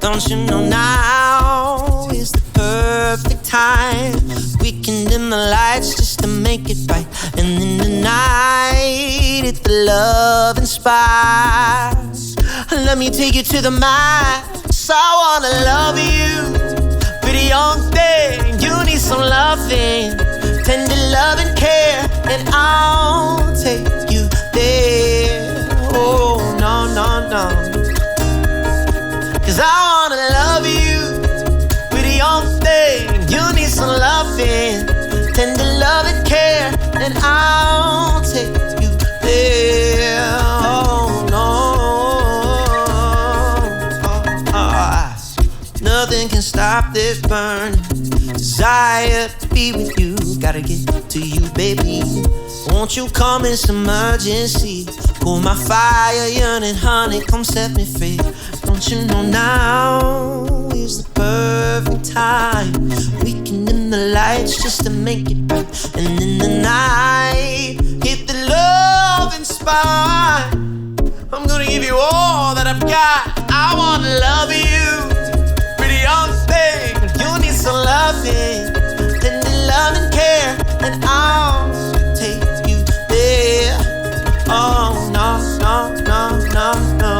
Don't you know now is the perfect time? We can dim the lights just to make it right. And in the night, it's the love inspires. Let me take you to the max. I wanna love you, pretty young thing. You need some loving, tender love and care, and I'll take you there. Oh, no, no, no. 'Cause I wanna love you, pretty young thing. You need some loving, tender love and care, and I'll take you there. Oh, no. Nothing can stop this burning desire to be with you. Gotta get to you, baby. Won't you come in some emergency? Cool my fire, yearning, honey, come set me free. Don't you know now is the perfect time? We can dim the lights just to make it right. And in the night, hit the love inspire. I'm gonna give you all that I've got. I wanna love you, pretty young thing. You need some loving, tender love and care, and I'll take you there. Oh, no, no, no, no, no.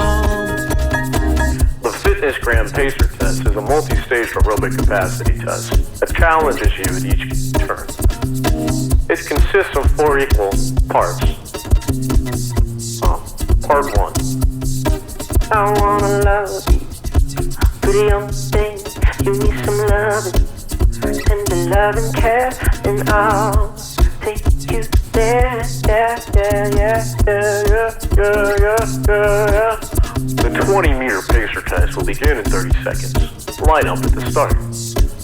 The Fitness Gram Pacer Test is a multi-stage aerobic capacity test that challenges you at each turn. It consists of 4 equal parts. Part 1. I wanna love you, pretty young thing. You need some loving, tender love and care, and I'll take you there. Yeah, yeah, yeah, yeah, yeah, yeah, yeah, yeah. The 20-meter pacer test will begin in 30 seconds. Line up at the start.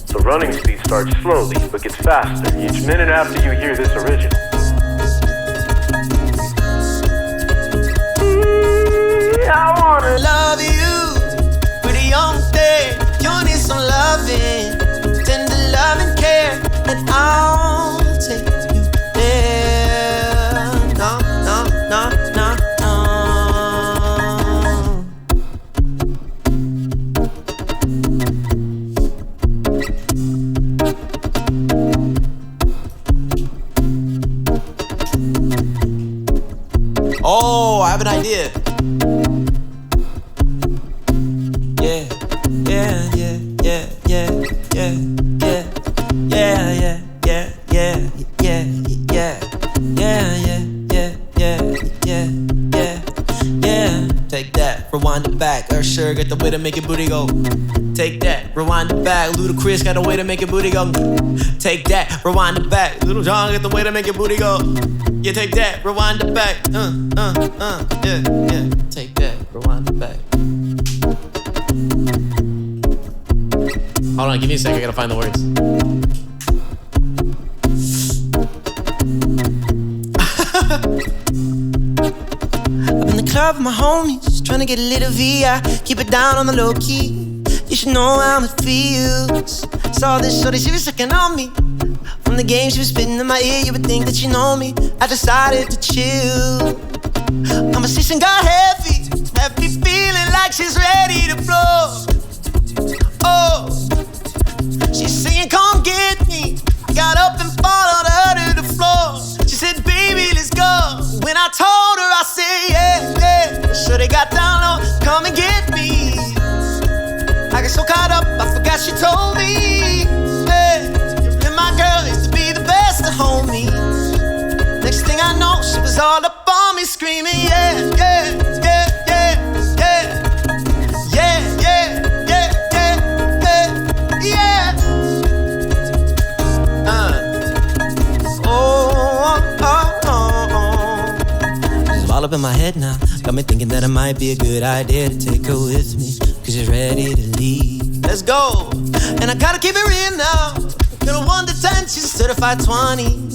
The running speed starts slowly but gets faster each minute after you hear this original. I wanna love you, pretty young thing. You need some loving, tender love and care, and I'll take you there. No, no, no, no, no. Oh, I have an idea. Sure, got the way to make your booty go. Take that, rewind it back. Ludacris got a way to make your booty go. Take that, rewind it back. Little John got the way to make your booty go. Yeah, take that, rewind it back. Yeah, yeah. Take that, rewind it back. Hold on, give me a second. I gotta find the words. I'm in the club with my homies, trying to get a little VI. Keep it down on the low key. You should know how it feels. Saw this shorty, she was sucking on me. From the game, she was spitting in my ear. You would think that you know me. I decided to chill. Conversation got heavy, left me feeling like she's ready to blow. Oh, she's singing, come get me. I got up and followed her to the floor. She said, baby, let's go. When I told her, I said, yeah, yeah. So they got down low, come and get me. I got so caught up, I forgot she told me, hey, and my girl is to be the best of homies. Next thing I know, she was all up on me screaming, yeah, yeah, yeah, yeah, yeah, yeah, yeah, yeah, yeah, yeah. She's all up in my head now, got me thinking that it might be a good idea to take her with me. Cause she's ready to leave. Let's go. And I gotta keep it real now. From 1 to 10, she's certified 20.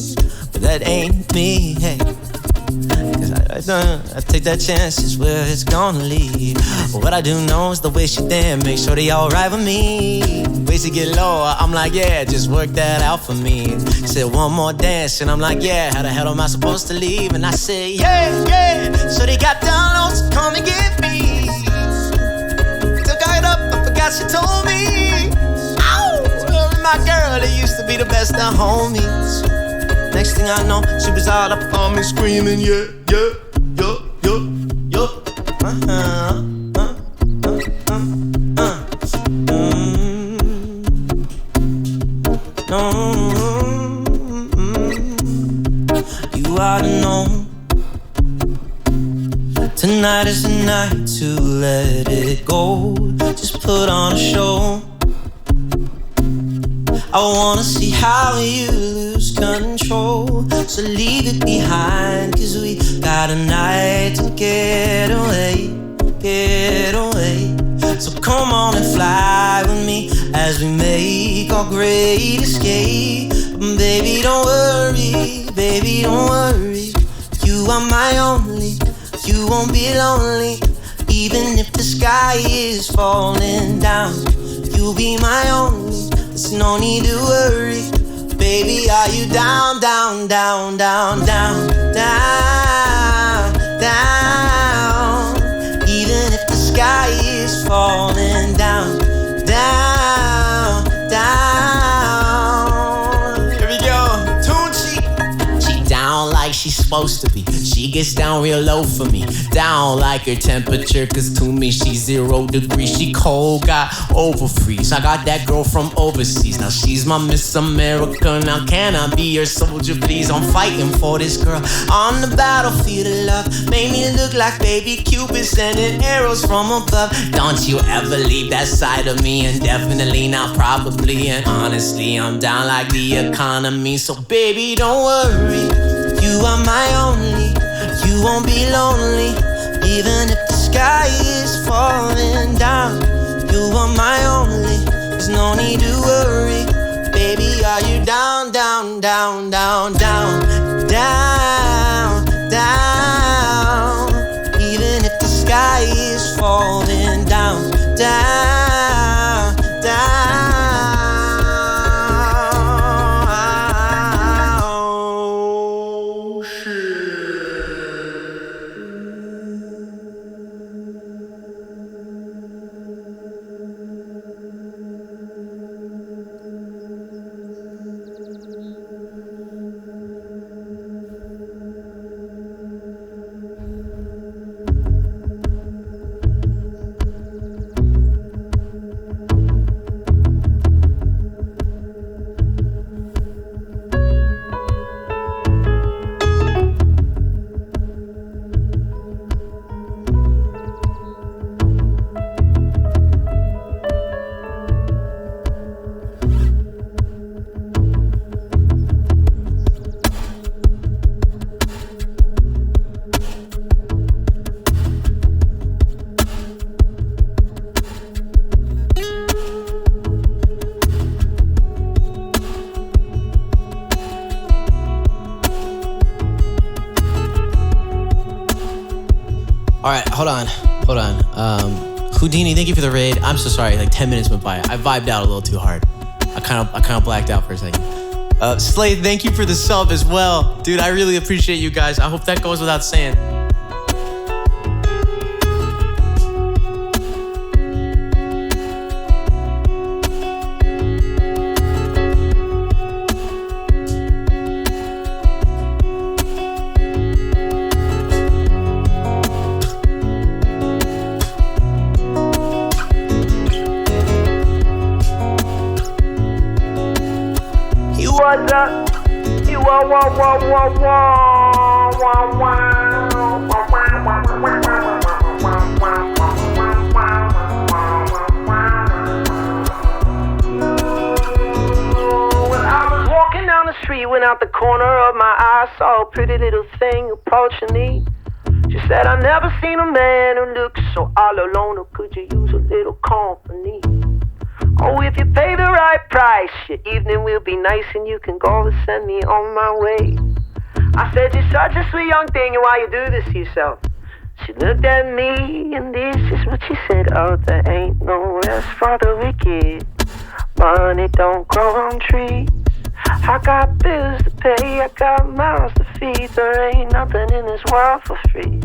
But that ain't me, hey. Cause I take that chance, it's where it's gonna lead. But what I do know is the way she dance, make sure they alright with me. ways to get lower. I'm like, yeah, just work that out for me. She said, one more dance, and I'm like, yeah, how the hell am I supposed to leave? And I said, yeah. So they got down low, so come and get me. Took it up, I forgot she told me. Ow, my girl, they used to be the best of homies. Next thing I know, she was all up on me screaming, yeah. You ought to know, tonight is the night to let it go. Just put on a show. I wanna see how you lose control. So leave it behind, 'cause we got a night to get away. So come on and fly with me as we make our great escape. Baby, don't worry, you are my only, you won't be lonely. Even if the sky is falling down, you'll be my only, there's no need to worry. Baby, are you down? Even if the sky is falling down. Here we go, Tune she down like she's supposed to be. She gets down real low for me, down like her temperature, 'cause to me she's 0 degrees. She cold, got over freeze. I got that girl from overseas, now she's my Miss America. Now can I be your soldier, please? I'm fighting for this girl on the battlefield of love. Made me look like baby Cupid sending arrows from above. Don't you ever leave that side of me, and definitely not probably. And honestly, I'm down like the economy. So baby, don't worry, you are my only, you won't be lonely. Even if the sky is falling down, you are my only, there's no need to worry. Baby, are you down? Even if the sky is falling down. All right, hold on. Houdini, thank you for the raid. I'm so sorry, like 10 minutes went by. I vibed out a little too hard. I kind of blacked out for a second. Slade, thank you for the sub as well. Dude, I really appreciate you guys. I hope that goes without saying. Went out the corner of my eye, saw a pretty little thing approaching me. She said, I never seen a man who looks so all alone, or could you use a little company? Oh, if you pay the right price, your evening will be nice, and you can go and send me on my way. I said, you're such a sweet young thing, and why you do this to yourself? She looked at me, and this is what she said. Oh, there ain't no rest for the wicked. Money don't grow on trees. I got bills to pay, I got mouths to feed. There ain't nothing in this world for free.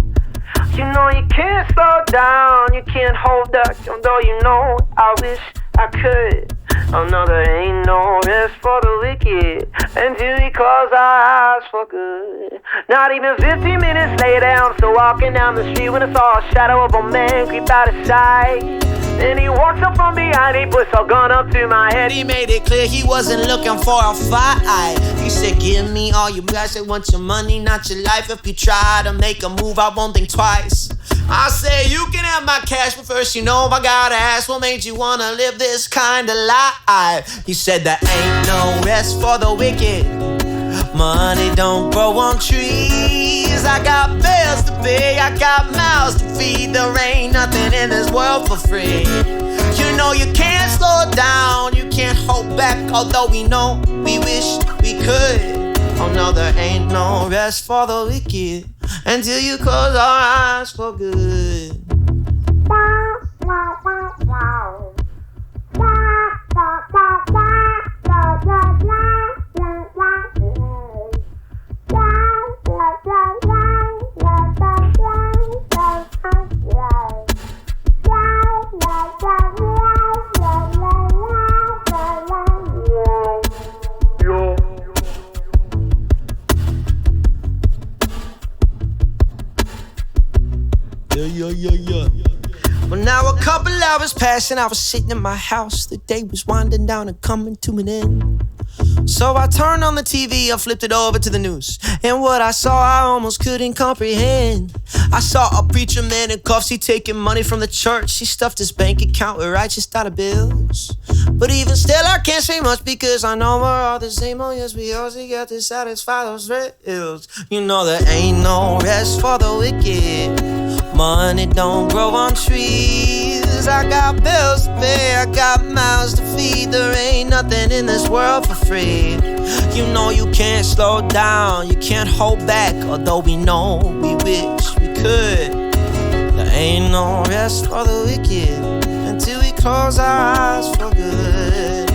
You know you can't slow down, you can't hold back. Although you know I wish I could. Oh no, there ain't no rest for the wicked until we close our eyes for good. Not even 15 minutes later, I'm still walking down the street when I saw a shadow of a man creep out of sight. Then he walks up from behind, he puts a gun up to my head. He made it clear he wasn't looking for a fight. He said, give me all you guys that want your money, not your life. If you try to make a move, I won't think twice. I say, you can have my cash, but first you know I gotta ask, what made you wanna live this kind of life? He said, there ain't no rest for the wicked. Money don't grow on trees. I got bills to pay, I got mouths to feed. There ain't nothing in this world for free. You know you can't slow down, you can't hold back. Although we know we wish we could. Oh no, there ain't no rest for the wicked until you close our eyes for good. Well, now a couple hours passed and I was sitting in my house. The day was winding down and coming to an end. So I turned on the TV, I flipped it over to the news. And what I saw, I almost couldn't comprehend. I saw a preacher man in cuffs, he taking money from the church. He stuffed his bank account with righteous dollar bills. But even still, I can't say much because I know we're all the same. Oh yes, we also got to satisfy those bills. You know there ain't no rest for the wicked. Money don't grow on trees. I got bills to pay, I got mouths to feed. There ain't nothing in this world for free. You know you can't slow down, you can't hold back. Although we know we wish we could. There ain't no rest for the wicked until we close our eyes for good.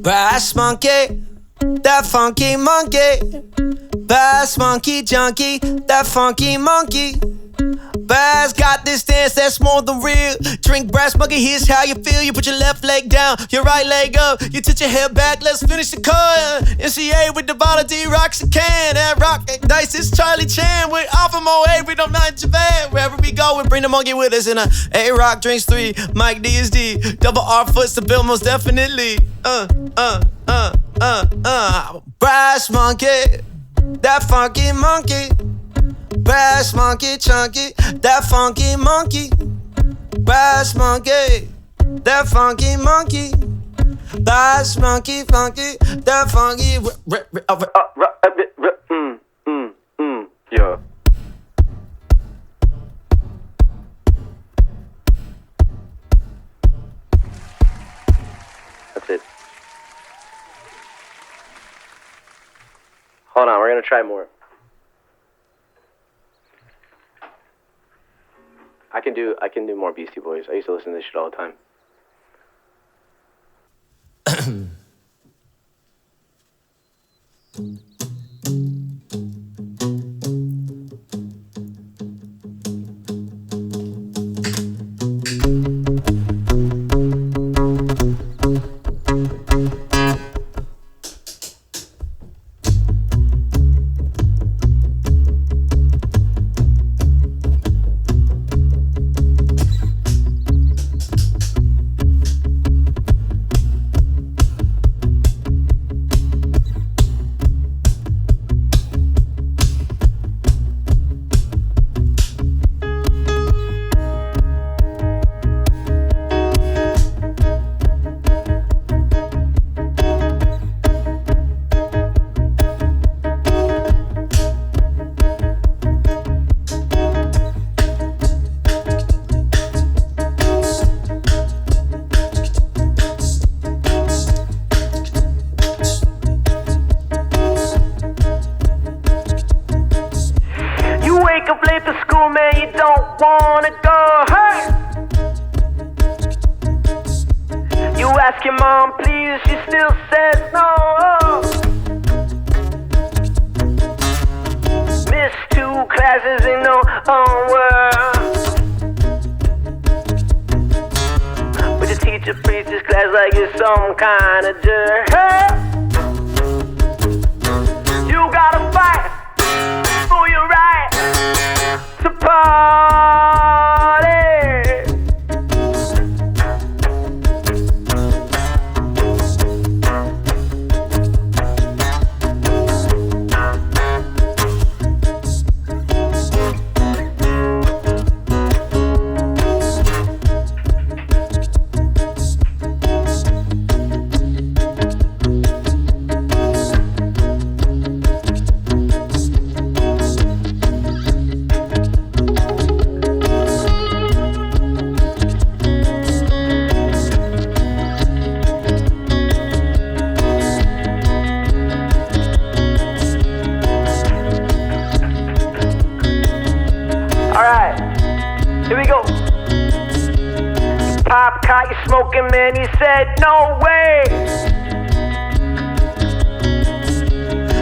Brass monkey, that funky monkey. Brass monkey junkie, that funky monkey. Brass got this dance that's more than real. Drink brass monkey, here's how you feel. You put your left leg down, your right leg up. You tilt your head back, let's finish the car. M.I.A. with the Vida, D rocks the can. That rock and dice is Charlie Chan. We're off from M.I.A, we don't mind Japan. Wherever we go, we bring the monkey with us. And A-Rock drinks 3, Mike D is D. Double R foots the bill most definitely. Brass monkey, that funky monkey. Brass monkey chunky, that funky monkey. Brass monkey, that funky monkey. Brass monkey funky, that funky. Yeah. That's it. Hold on, we're gonna try more. I can do more Beastie Boys. I used to listen to this shit all the time.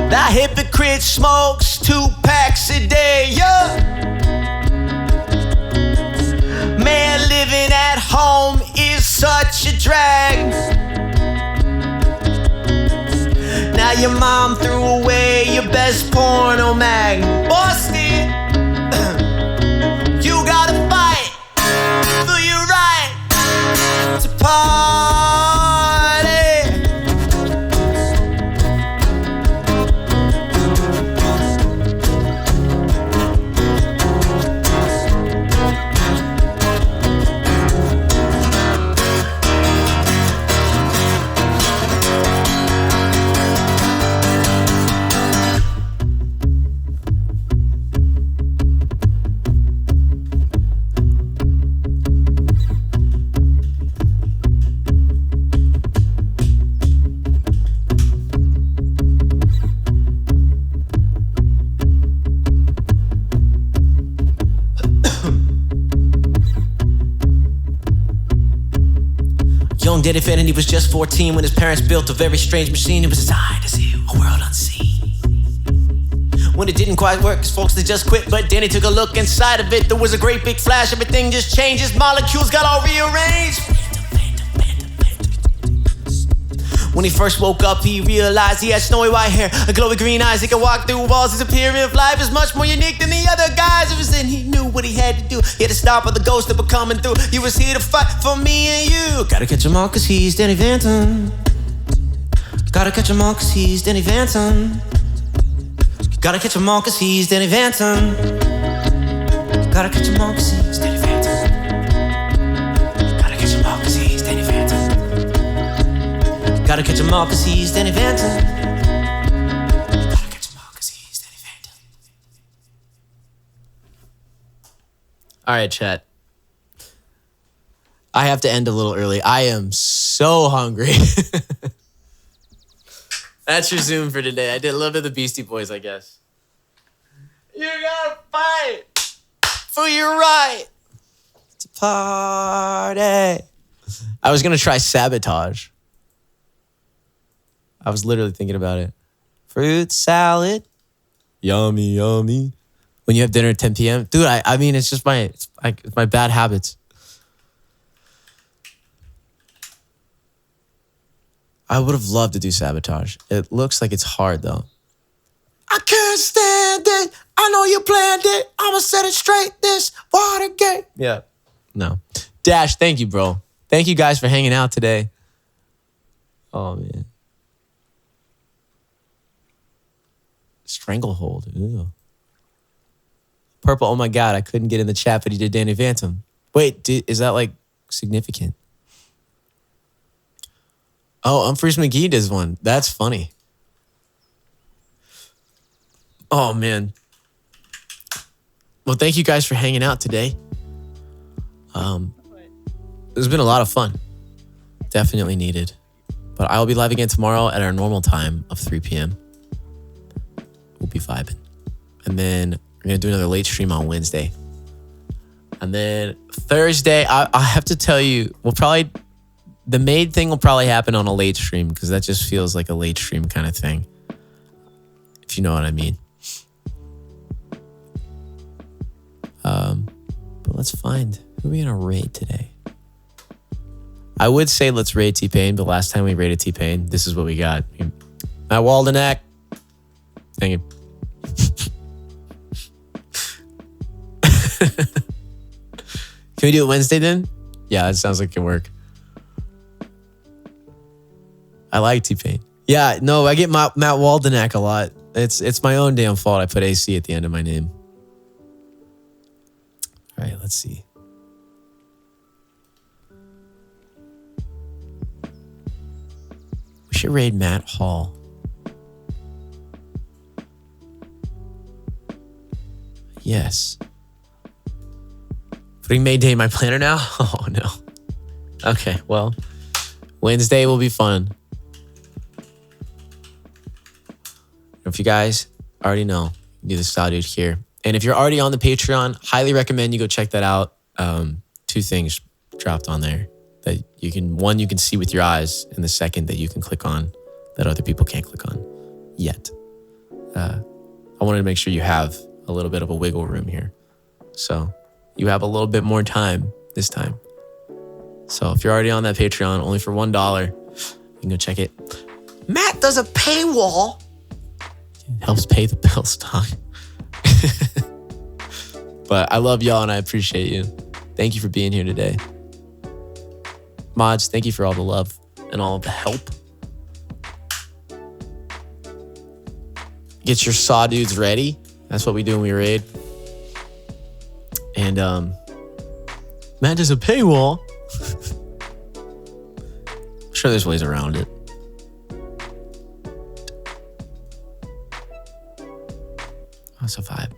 That hypocrite smokes 2 packs a day, yeah. Man, living at home is such a drag. Now your mom threw away your best porno mag. Busted. You gotta fight for your right to party. Young Dead Infinity was just 14 when his parents built a very strange machine. It was his eye to see a world unseen. When it didn't quite work, his folks they just quit. But then he took a look inside of it. There was a great big flash, everything just changed. His molecules got all rearranged. When he first woke up, he realized he had snowy white hair, a glowy green eyes. He could walk through walls. His appearance of life is much more unique than the other guys. It was then he knew what he had to do. He had to stop all the ghosts that were coming through. He was here to fight for me and you. Gotta catch him all cause he's Danny Phantom. Gotta catch him all cause he's Danny Phantom. Gotta catch him all cause he's Danny Phantom. Gotta catch him all cause he's Danny Phantom. Gotta catch him all cause he's Danny Phantom. Gotta catch him all cause he's Danny Phantom. Gotta catch him all cause he's Danny Phantom. All right, chat. I have to end a little early. I am so hungry. That's your Zoom for today. I did a little bit of the Beastie Boys, I guess. You gotta fight for your right party. I was going to try Sabotage. I was literally thinking about it. Fruit salad. Yummy, yummy. When you have dinner at 10 p.m. Dude, I mean, it's just it's my bad habits. I would have loved to do Sabotage. It looks like it's hard, though. I can't stand it. I know you planned it. I'ma set it straight. This Watergate. Yeah. No. Dash, thank you, bro. Thank you guys for hanging out today. Oh, man. Stranglehold. Ew. Purple, oh my God, I couldn't get in the chat, but he did Danny Phantom. Wait, is that like significant? Oh, Humphreys McGee does one. That's funny. Oh, man. Well, thank you guys for hanging out today. It's been a lot of fun. Definitely needed. But I will be live again tomorrow at our normal time of 3 p.m. We'll be vibing. And then we're going to do another late stream on Wednesday. And then Thursday, I have to tell you, the Maid thing will probably happen on a late stream because that just feels like a late stream kind of thing. If you know what I mean. But let's find, who are we going to raid today? I would say let's raid T-Pain, but last time we raided T-Pain, this is what we got. Matt Walden act. Thank you. Can we do it Wednesday then? Yeah, that sounds like it can work. I like T-Pain. Yeah, no, I get Matt Waldenack a lot. It's my own damn fault I put AC at the end of my name. All right, let's see. We should raid Matt Hall. Yes. Putting May Day in my planner now? Oh, no. Okay, well, Wednesday will be fun. If you guys already know, do the style dude here. And if you're already on the Patreon, highly recommend you go check that out. 2 things dropped on there that you can see with your eyes, and the second that you can click on that other people can't click on yet. I wanted to make sure you have a little bit of a wiggle room here. So you have a little bit more time this time. So if you're already on that Patreon, only for $1, you can go check it. Matt does a paywall. It helps pay the bills, dog. But I love y'all and I appreciate you. Thank you for being here today. Mods, thank you for all the love and all of the help. Get your saw dudes ready. That's what we do when we raid. And Matt does a paywall. I'm sure there's ways around it. That's a vibe.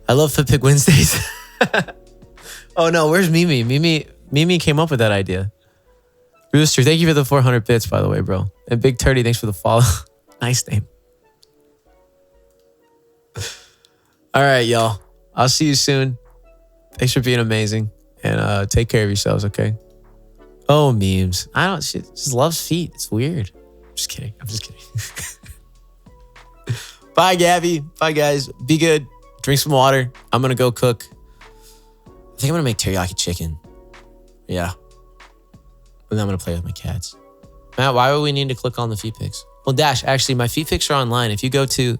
I love Fit Wednesdays. Oh no, where's Mimi? Mimi came up with that idea. Rooster, thank you for the 400 bits, by the way, bro. And Big Turdy, thanks for the follow. Nice name. All right, y'all. I'll see you soon. Thanks for being amazing. And take care of yourselves, okay? Oh, memes. She just loves feet. It's weird. I'm just kidding. Bye, Gabby. Bye, guys. Be good. Drink some water. I'm going to go cook. I think I'm going to make teriyaki chicken. Yeah. And then I'm going to play with my cats. Matt, why would we need to click on the feet pics? Well, Dash, actually, my feet pics are online. If you go to